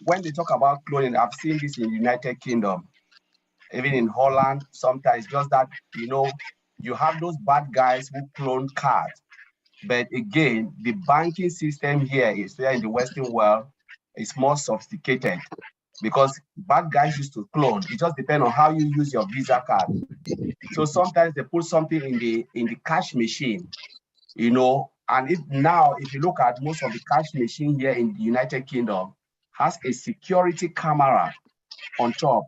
when they talk about cloning, I've seen this in United Kingdom, even in Holland. Sometimes just that, you have those bad guys who clone cards. But again, the banking system here in the Western world is more sophisticated, because bad guys used to clone. It just depends on how you use your Visa card. So sometimes they put something in the cash machine, and if you look at most of the cash machine here in the United Kingdom has a security camera on top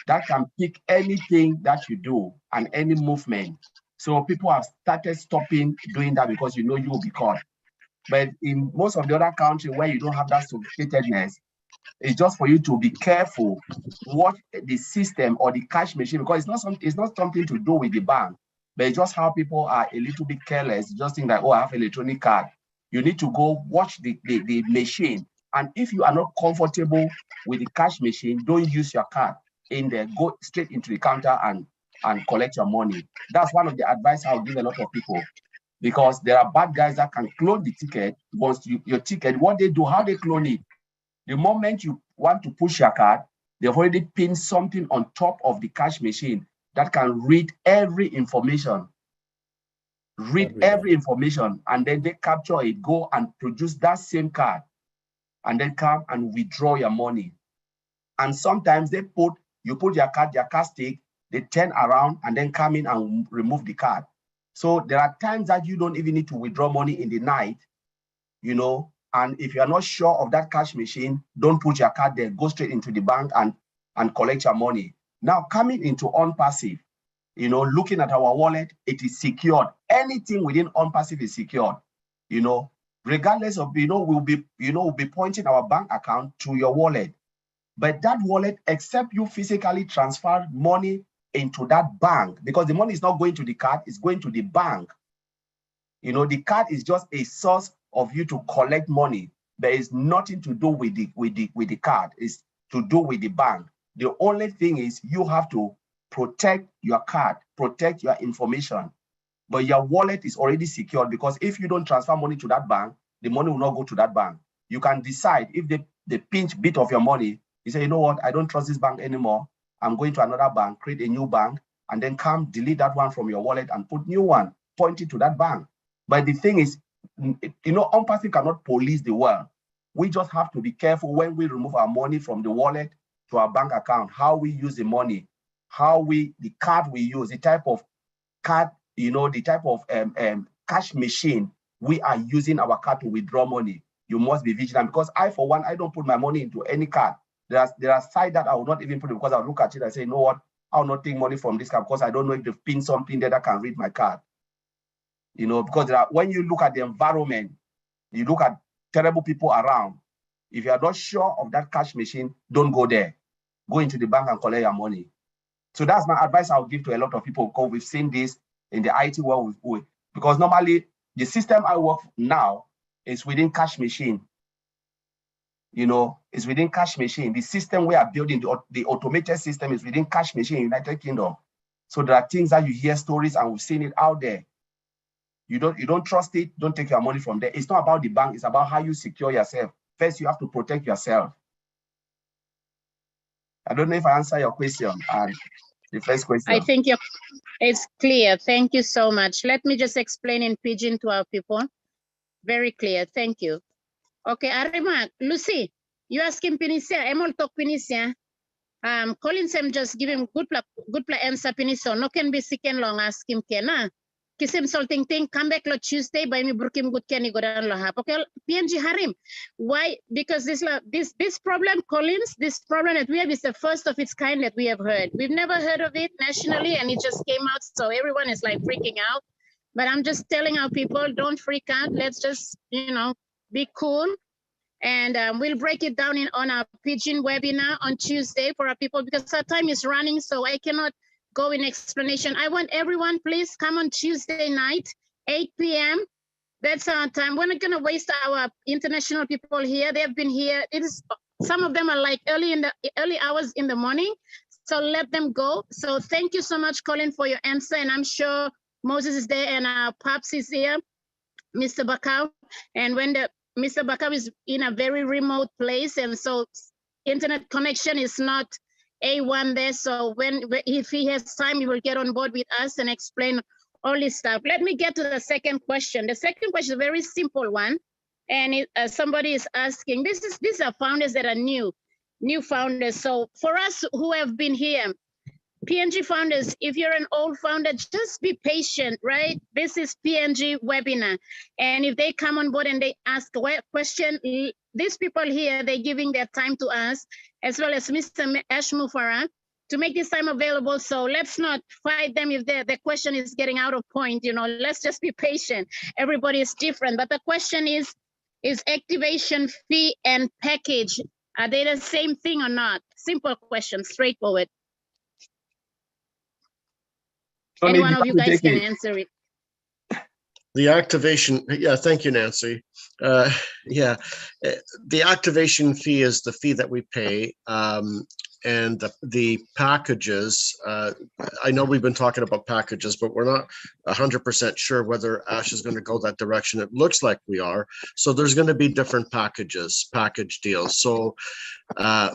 that can pick anything that you do and any movement. So people have started stopping doing that, because you will be caught. But in most of the other countries where you don't have that sophisticatedness, it's just for you to be careful what the system or the cash machine, because it's not something to do with the bank, but it's just how people are a little bit careless, just think that, oh, I have an electronic card. You need to go watch the machine. And if you are not comfortable with the cash machine, don't use your card in there. Go straight into the counter and collect your money. That's one of the advice I'll give a lot of people, because there are bad guys that can clone the ticket. Once your ticket, what they do, how they clone it, the moment you want to push your card, they've already pinned something on top of the cash machine that can read every information. Every information, and then they capture it, go and produce that same card, and then come and withdraw your money. And sometimes you put your card stick, they turn around and then come in and remove the card. So there are times that you don't even need to withdraw money in the night, and if you're not sure of that cash machine, don't put your card there, go straight into the bank and collect your money. Now, coming into OnPassive, looking at our wallet, it is secured. Anything within OnPassive is secured, regardless of, we'll be pointing our bank account to your wallet. But that wallet, except you physically transfer money into that bank, because the money is not going to the card, it's going to the bank. You know, the card is just a source of you to collect money. There is nothing to do with the card. It's to do with the bank. The only thing is you have to protect your card, protect your information. But your wallet is already secured, because if you don't transfer money to that bank, the money will not go to that bank. You can decide if they pinch bit of your money, you say, you know what, I don't trust this bank anymore. I'm going to another bank, create a new bank, and then come delete that one from your wallet and put new one, point it to that bank. But the thing is, you know, OnPassive cannot police the world. We just have to be careful when we remove our money from the wallet to our bank account, how we use the money, the card we use, the type of card, you know, the type of cash machine we are using our card to withdraw money. You must be vigilant, because I, for one, I don't put my money into any card. There are sites that I will not even put it, because I'll look at it and say, you know what, I'll not take money from this card because I don't know if they've pinned something there that can read my card. You know, because when you look at the environment, you look at terrible people around. If you are not sure of that cash machine, don't go there. Go into the bank and collect your money. So that's my advice I'll give to a lot of people, because we've seen this in the IT world. Because normally the system I work now is within cash machine. You know, it's within cash machine. The system we are building, the automated system, is within cash machine in United Kingdom. So there are things that you hear stories, and we've seen it out there. You don't trust it, don't take your money from there. It's not about the bank, it's about how you secure yourself. First, you have to protect yourself. I don't know if I answer your question. And the first question. I think it's clear. Thank you so much. Let me just explain in Pidgin to our people. Very clear. Thank you. Okay, Arima, Lucy, you asking Pinisia, Emol talk Pinisia. Collins, I'm just giving good answer Pinisia. No can be sick and long ask him Kena. Kisim salting thing, come back lo Tuesday by me Burkim good Kenny go down lo hap. Okay, PNG Harim. Why? Because this problem, Collins, this problem that we have is the first of its kind that we have heard. We've never heard of it nationally, and it just came out, so everyone is like freaking out. But I'm just telling our people, don't freak out. Let's just, you know, be cool. And we'll break it down on our Pidgin webinar on Tuesday for our people, because our time is running, so I cannot go in explanation. I want everyone, please come on Tuesday night, 8 p.m. That's our time. We're not going to waste our international people here. They've been here. Some of them are like early hours in the morning, so let them go. So thank you so much, Colin, for your answer. And I'm sure Moses is there and our Pops is here, Mr. BAKAU. And when Mr. BAKAU is in a very remote place, and so internet connection is not A1 there. So if he has time, he will get on board with us and explain all this stuff. Let me get to the second question. The second question is a very simple one. And somebody is asking, these are founders that are new founders. So for us who have been here, PNG founders, if you're an old founder, just be patient, right? This is PNG webinar. And if they come on board and they ask a question, these people here, they're giving their time to us, as well as Mr. Ashmufara, to make this time available. So let's not fight them if the question is getting out of point. You know, let's just be patient. Everybody is different. But the question is activation fee and package, are they the same thing or not? Simple question, straightforward. Any one of you guys can answer it. The activation, yeah, thank you, Nancy. Yeah, the activation fee is the fee that we pay, and the packages. I know we've been talking about packages, but we're not 100% sure whether Ash is going to go that direction. It looks like we are. So there's going to be different package deals. So,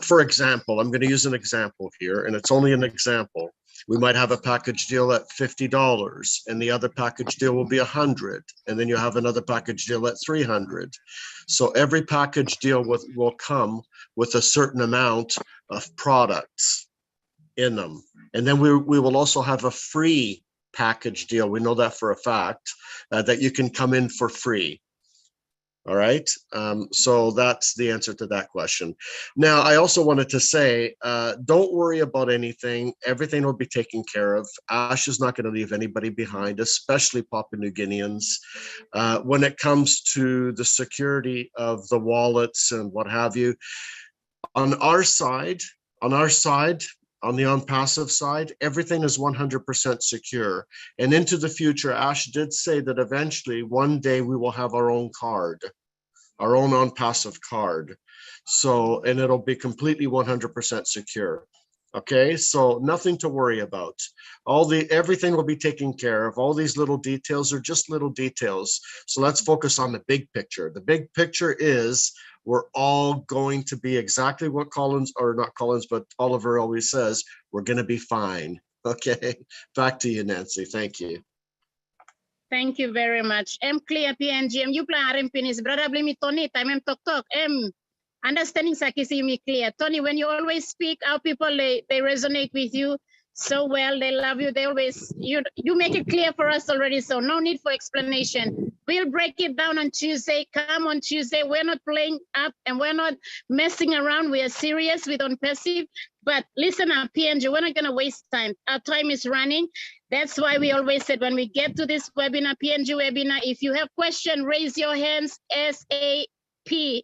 for example, I'm going to use an example here, and it's only an example. We might have a package deal at $50, and the other package deal will be $100, and then you have another package deal at $300. So every package deal will come with a certain amount of products in them, and then we will also have a free package deal. We know that for a fact, that you can come in for free. All right, so that's the answer to that question. Now, I also wanted to say, don't worry about anything. Everything will be taken care of. Ash is not going to leave anybody behind, especially Papua New Guineans. When it comes to the security of the wallets and what have you, on our side, on the on-passive side, everything is 100% secure. And into the future, Ash did say that eventually one day we will have our own card, our own on-passive card. So, and it'll be completely 100% secure. Okay, so nothing to worry about. Everything will be taken care of. All these little details are just little details. So let's focus on the big picture. The big picture is we're all going to be exactly what but Oliver always says, we're going to be fine. Okay, back to you, Nancy. Thank you. Thank you very much. Clear PNG. You plan finish. Brother, blame me Tony. Time talk. Understanding Sakisi me clear. Tony, when you always speak, our people they resonate with you so well. They love you. They always you make it clear for us already. So no need for explanation. We'll break it down on Tuesday. Come on Tuesday. We're not playing up and we're not messing around. We are serious with on-passive. But listen up, PNG, we're not gonna waste time. Our time is running. That's why we always said when we get to this webinar, PNG webinar, if you have questions, raise your hands ASAP.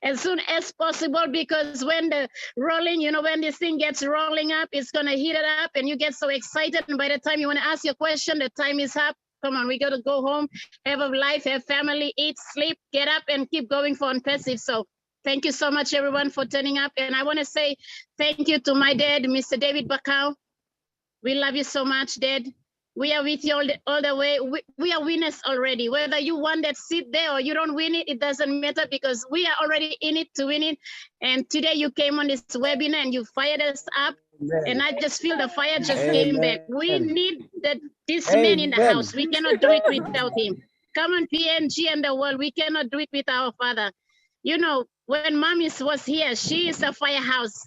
As soon as possible, because when the rolling, when this thing gets rolling up, it's gonna heat it up and you get so excited. And by the time you wanna ask your question, the time is up. Come on, we gotta go home, have a life, have family, eat, sleep, get up and keep going for on-passive. So thank you so much everyone for turning up. And I wanna say thank you to my dad, Mr. David BAKAU. We love you so much, Dad. We are with you all the way. We are winners already. Whether you won that seat there or you don't win it, it doesn't matter because we are already in it to win it. And today you came on this webinar and you fired us up. Amen. And I just feel the fire just came back. We need this man in the house. We cannot do it without him. Come on, PNG and the world. We cannot do it without our father. When Mommy was here, she is a firehouse.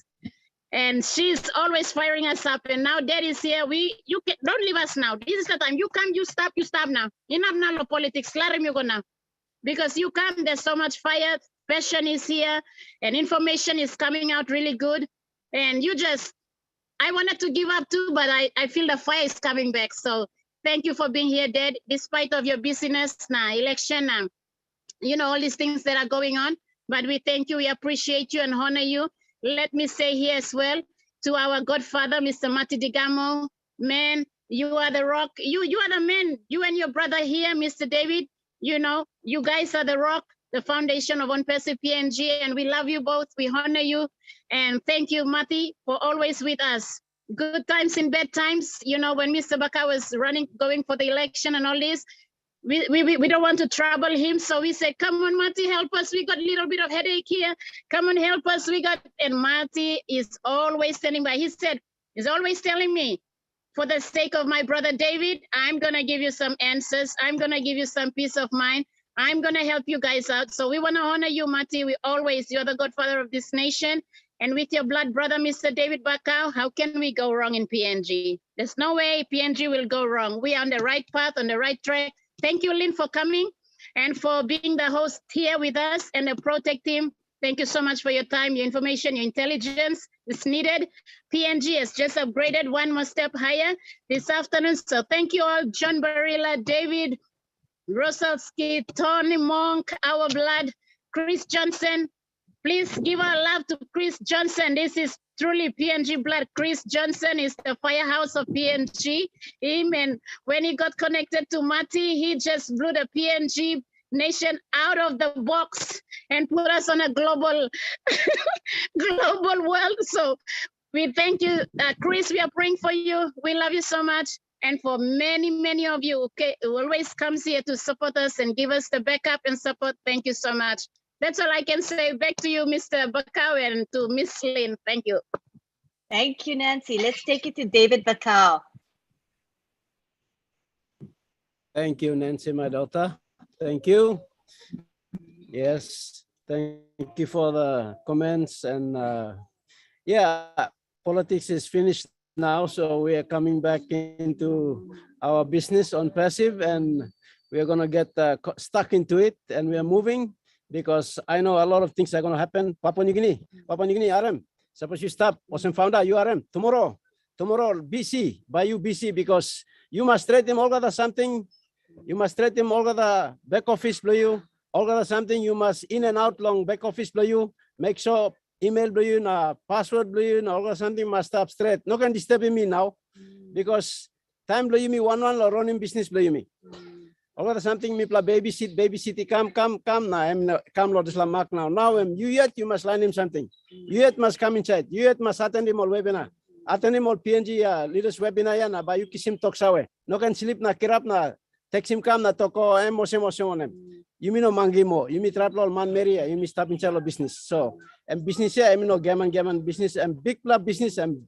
And she's always firing us up. And now Dad is here. Don't leave us now. This is the time. You come, you stop now. Enough now of politics. Let him go now. Because you come, there's so much fire. Passion is here. And information is coming out really good. And I wanted to give up too, but I feel the fire is coming back. So thank you for being here, Dad. Despite of your busyness now, election now, all these things that are going on. But we thank you. We appreciate you and honor you. Let me say here as well to our godfather, Mr. Mati Digamo, man, you are the rock. You are the man. You and your brother here, Mr. David, you guys are the rock, the foundation of on-passive PNG, and we love you both. We honor you. And thank you, Mati, for always with us. Good times and bad times, when Mr. BAKAU was going for the election and all this, we don't want to trouble him, so we said, come on, Mati, help us. We got a little bit of headache here. Come on, help us. And Mati is always standing by. He's always telling me, for the sake of my brother David, I'm going to give you some answers. I'm going to give you some peace of mind. I'm going to help you guys out. So we want to honor you, Mati. You're the godfather of this nation. And with your blood brother, Mr. David BAKAU, how can we go wrong in PNG? There's no way PNG will go wrong. We are on the right path, on the right track. Thank you, Lynn, for coming and for being the host here with us and the ProTech team. Thank you so much for your time, your information, your intelligence. It's needed. PNG has just upgraded one more step higher this afternoon. So thank you all, John Barilla, David Rosalski, Tony Monk, Our Blood, Chris Johnson. Please give our love to Chris Johnson. This is truly PNG blood. Chris Johnson is the firehouse of PNG. And when he got connected to Mati, he just blew the PNG nation out of the box and put us on a global world. So we thank you, Chris. We are praying for you. We love you so much. And for many, many of you, who always comes here to support us and give us the backup and support. Thank you so much. That's all I can say. Back to you, Mr. BAKAU, and to Miss Lynn. Thank you. Thank you, Nancy. Let's take it to David BAKAU. Thank you, Nancy, my daughter. Thank you. Yes, thank you for the comments. And politics is finished now. So we are coming back into our business on passive, and we are going to get stuck into it, and we are moving. Because I know a lot of things are going to happen. Papua New Guinea, RM. Suppose you stop, wasn't found out, you RM. Tomorrow, BC, Bayou BC, because you must trade him all got something. You must trade him all got the back office below you. All got something, you must in and out long back office below you. Make sure email blue you na password blue you na or something must stop straight. No can disturb me now because time blue you me one or running business blue you me. Or something me play babysit come now I'm come Lord Islam mark now. Now you yet you must learn him something. You yet must come inside. You yet must attend him all webinar. Attend him all PNG leaders webinar ya na bayu kisim talk sawe. No can sleep na kirap na text him come na toko mose on him. You mean no mangimo, you mean trap all man Maria, you mean stop in chalo business. So and business here, I mean no gaman business and big club business and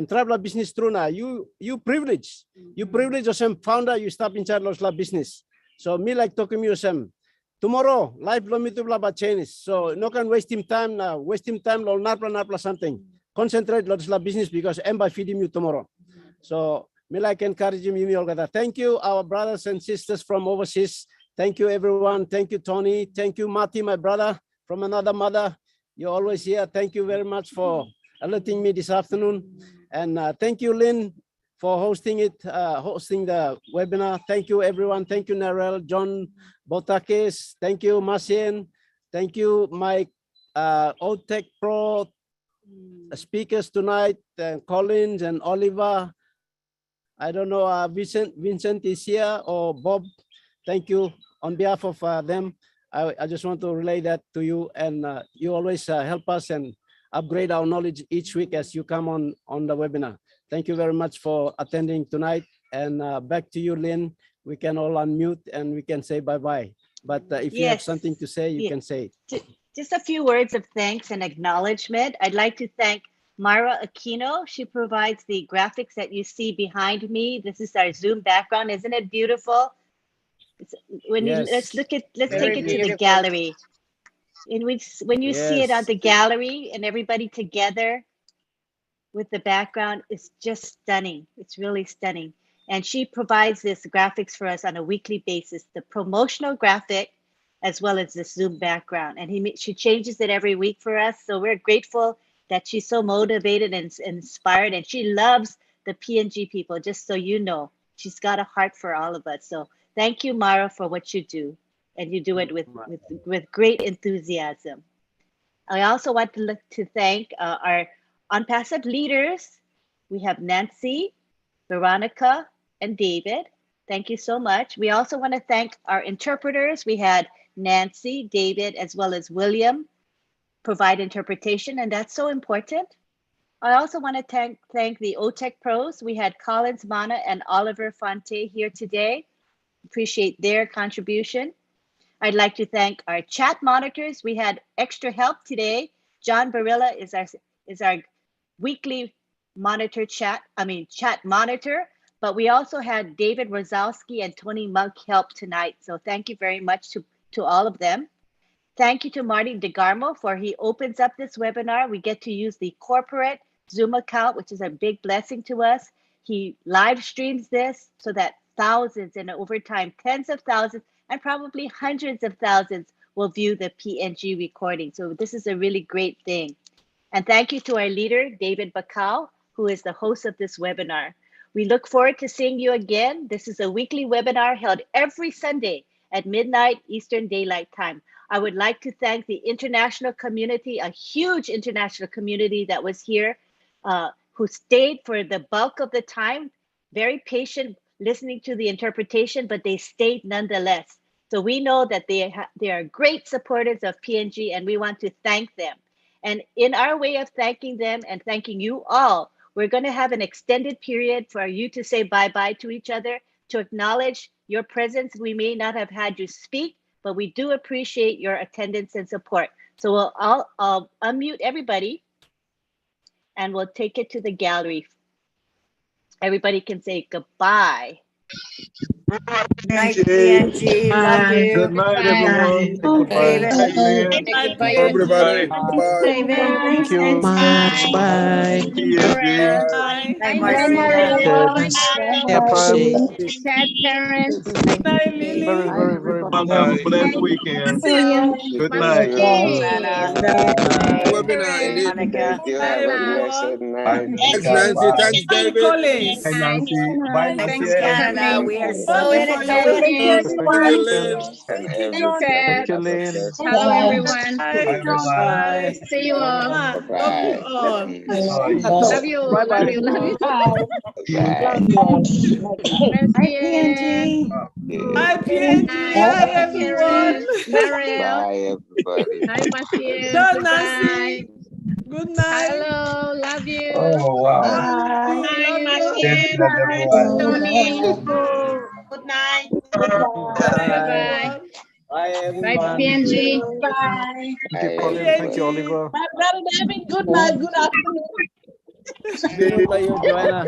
travel business through now. You privilege. You privilege of some founder, you stop in charge of business. So me like talking to you some tomorrow, life lo me to blah change. So no can waste him time now, lo napla something. Concentrate lots of business because I'm by feeding you tomorrow. So me like encourage you, me all that. Thank you, our brothers and sisters from overseas. Thank you, everyone. Thank you, Tony. Thank you, Mati, my brother from another mother. You're always here. Thank you very much for alerting me this afternoon. And thank you, Lynn, for hosting the webinar. Thank you, everyone. Thank you, Narelle, John Botakis. Thank you, Masien. Thank you, my OTech Pro speakers tonight, Collins and Oliver. I don't know, Vincent is here or Bob. Thank you on behalf of them. I just want to relay that to you, and you always help us and upgrade our knowledge each week as you come on the webinar. Thank you very much for attending tonight, and back to you, Lynn. We can all unmute and we can say bye-bye. But if you have something to say, you can say it. Just a few words of thanks and acknowledgement. I'd like to thank Mara Aquino. She provides the graphics that you see behind me. This is our Zoom background. Isn't it beautiful? Let's take it to the gallery. When you see it on the gallery and everybody together with the background, it's just stunning. It's really stunning. And she provides this graphics for us on a weekly basis, the promotional graphic, as well as the Zoom background. And she changes it every week for us. So we're grateful that she's so motivated and inspired. And she loves the PNG people, just so you know. She's got a heart for all of us. So thank you, Mara, for what you do. And you do it with great enthusiasm. I also want to thank our on-passive leaders. We have Nancy, Veronica, and David. Thank you so much. We also want to thank our interpreters. We had Nancy, David, as well as William provide interpretation, and that's so important. I also want to thank the OTech pros. We had Collins, Mana, and Oliver Fonte here today. Appreciate their contribution. I'd like to thank our chat monitors. We had extra help today. John Barilla is our weekly chat monitor, but we also had David Rosowski and Tony Monk help tonight. So thank you very much to all of them. Thank you to Marty DeGarmo for he opens up this webinar. We get to use the corporate Zoom account, which is a big blessing to us. He live streams this so that thousands and over time, tens of thousands and probably hundreds of thousands will view the PNG recording. So this is a really great thing. And thank you to our leader, David BAKAU, who is the host of this webinar. We look forward to seeing you again. This is a weekly webinar held every Sunday at midnight Eastern Daylight Time. I would like to thank the international community, a huge international community that was here, who stayed for the bulk of the time, very patient listening to the interpretation, but they stayed nonetheless. So we know that they are great supporters of PNG, and we want to thank them. And in our way of thanking them and thanking you all, we're going to have an extended period for you to say bye-bye to each other, to acknowledge your presence. We may not have had you speak, but we do appreciate your attendance and support. So I'll unmute everybody and we'll take it to the gallery. Everybody can say goodbye. Good night, PNG. Love you. Good night, everyone. Okay. Good Night, everybody. Thank you much. Bye. Bye, Marcia. Sad parents. Very, very, very much. Have a blessed weekend. Good night. Webinar indeed. Thank you. Have a blessed night. Thanks, Nancy. Thanks, David. Hey, Nancy. Bye, Thanks, Nancy. Canada. We are so Thank you, Lynn. Hello, everyone. Bye. See you all. Love you all. Love you. Love you. Love you. Hi, PNG. Hi, PNG. Hi, everyone. Mariel. Bye, everybody. Hi, Maciel. John Goodbye. Nancy. Good night. Hello. Love you. Oh, wow. Bye. Thank you, everyone. Tony. Good night. Bye-bye. Bye, Bye, everyone. PNG. Bye. Thank you, Colin. Thank you, Oliver. My brother David, good night, good afternoon. Good night, Joanna.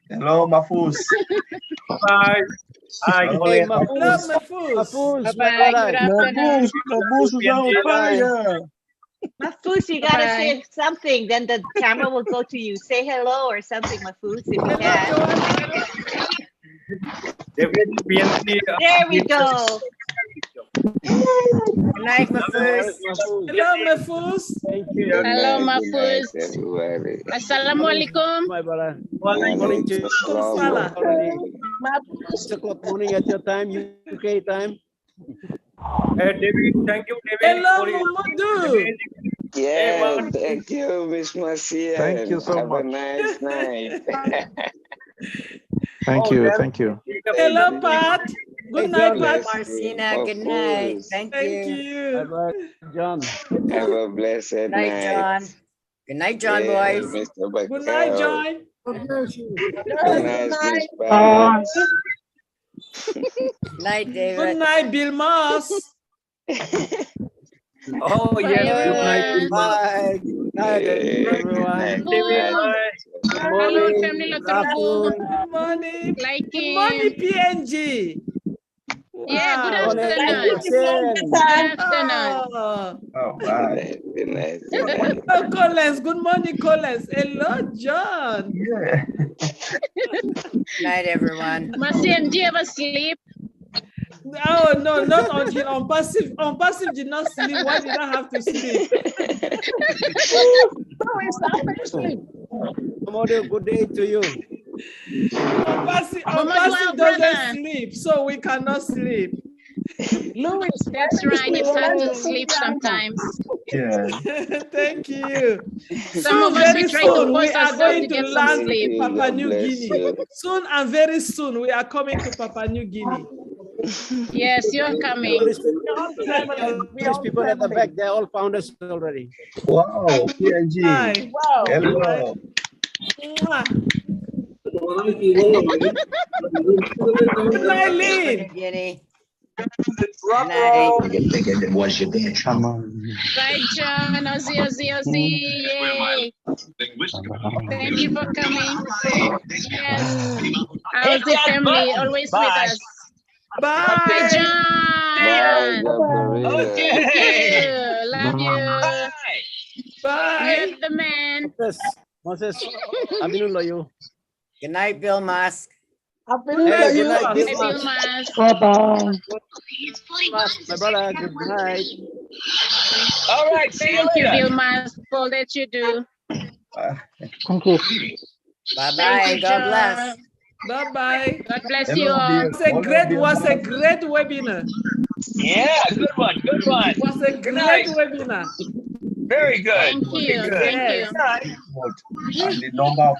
Hello, Mafus. Bye. Hi, Hello, Colin. Love Mafus. my food. Mafus, my Bye-bye. brother. Good afternoon. Mabuse is on fire. Mafus, you gotta Bye. say something. Then the camera will go to you. Say hello or something, Mafus, if you Hello, can. Joanna. David, PNG. There we go. Good night, my first. Mafus. Hello, my food. Thank you. Hello, Good Mafus. night, everybody. Assalamualaikum. My brother. Morning to Salam. already 6 o'clock morning at your time, UK time. Hey, David, thank you, David. Hello, for your Mamadou. Yeah, thank you, Miss Marcia. Thank you so Have a much. nice night. Thank you. Thank you. Hello, Pat. Good night, Pat. Marcina, good night. Thank Thank you. you. Bye, John. Have a blessed Good night, night. John. Good night, John, Yeah, boys. Mr. Good night, BAKAU. John. Good night, Miss Pat. Good night, Good David. night, Bill Moss. Oh, yes. Good night. Everyone. Bye. Good night, everyone. Good night. Good Hello, morning. family Good Lotrobong. afternoon. Good morning. Like Good morning, him. PNG. Yeah, good Wow. Morning, afternoon. Maxine. Good afternoon. Oh. Oh, Good bye. night. Good night. Good night. Hello, Collins. Good morning, Collins. Hello, John. Yeah. Good night, everyone. Marcin, do you ever sleep? Oh, no, not until on passive. On passive did not sleep. Why did I have to sleep? Tomorrow, good day to you. On passive Wow, doesn't brother. sleep, so we cannot sleep. Louis, that's right. It's hard to sleep sometimes. Yeah. Thank you. Some of Soon, us, very we try to soon, we force are ourselves going to to get some land sleep. Papua God New bless Guinea. you. Soon and very soon, we are coming to Papua New Guinea. Yes, you're coming. All these people at the back, they're all founders already. Wow, PNG. Hi. Wow. Hello. Mwah. Nylene. Guinea. Good night. Bye, John. Ozzy, Ozzy, Ozzy. Yay. Thank you for coming. Yes. How's the family? Always with us. Bye. Bye, Bye, John. Gabriela. Thank you. Love you. Bye. You're the man. Moses, Abinullah, you. Good night, Bill Musk. Hey, good night, Hey, Bill Bill Mas. Mas. Bye-bye. My brother, good night. All right. See you Thank you, later. Bill Mas, for all that you do. Thank you. Bye-bye Thank and you, God John. bless. Bye-bye. God bless you Hello, all. dear. Was a great webinar. Yeah, good one. Good one. Was a Good great night. webinar. Very good. Thank Very you. good. Thank Yes. you. And the number of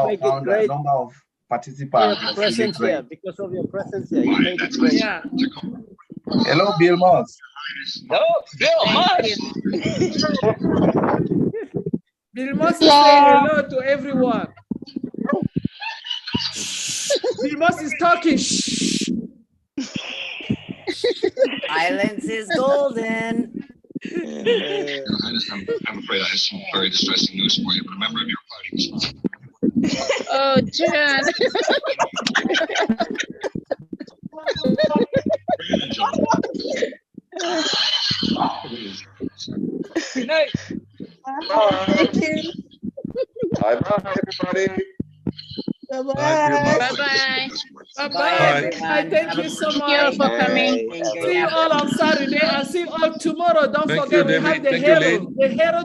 Make it founders, great. number of For participants your was really presence here, great. because of your presence here, you made it great. Yeah. Hello, Bill Moss. No, Bill, Thank much. you. Bill Moss is saying hello to everyone. Bill Moss is talking. Shh. Silence is golden. I'm afraid I have some very distressing news for you, but a member of your party was Oh, John. Good night. Thank you. Bye-bye, everybody. Bye-bye. Bye-bye. Bye-bye. Everyone. Thank you so Thank you all much. for coming. See you all on Saturday and see you all tomorrow. Don't forget we have the hero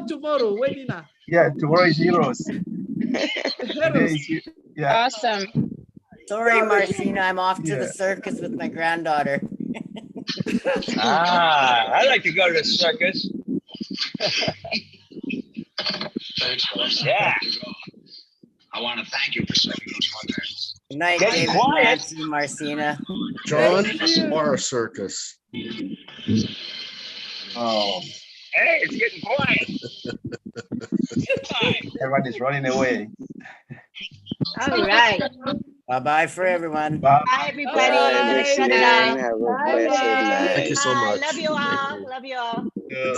tomorrow webinar. Yeah, tomorrow is Heroes. Today Heroes. is, yeah. Awesome. Sorry, Marcina, I'm off to the circus with my granddaughter. I'd like to go to the circus. Thanks, folks. Yeah. I want to thank you for setting those contacts. Good night, Getting David, quiet. Nancy, Marcina. John or circus? Oh, Hey, it's getting quiet. Good time. everyone is running away. All right. Bye-bye for everyone. Bye. Bye, everybody. Bye, Let's Miss shut it Lynn. down. Have a Bye. blessed night. Thank you so Bye. much. Love you Thank all. you. Love you all. Yeah.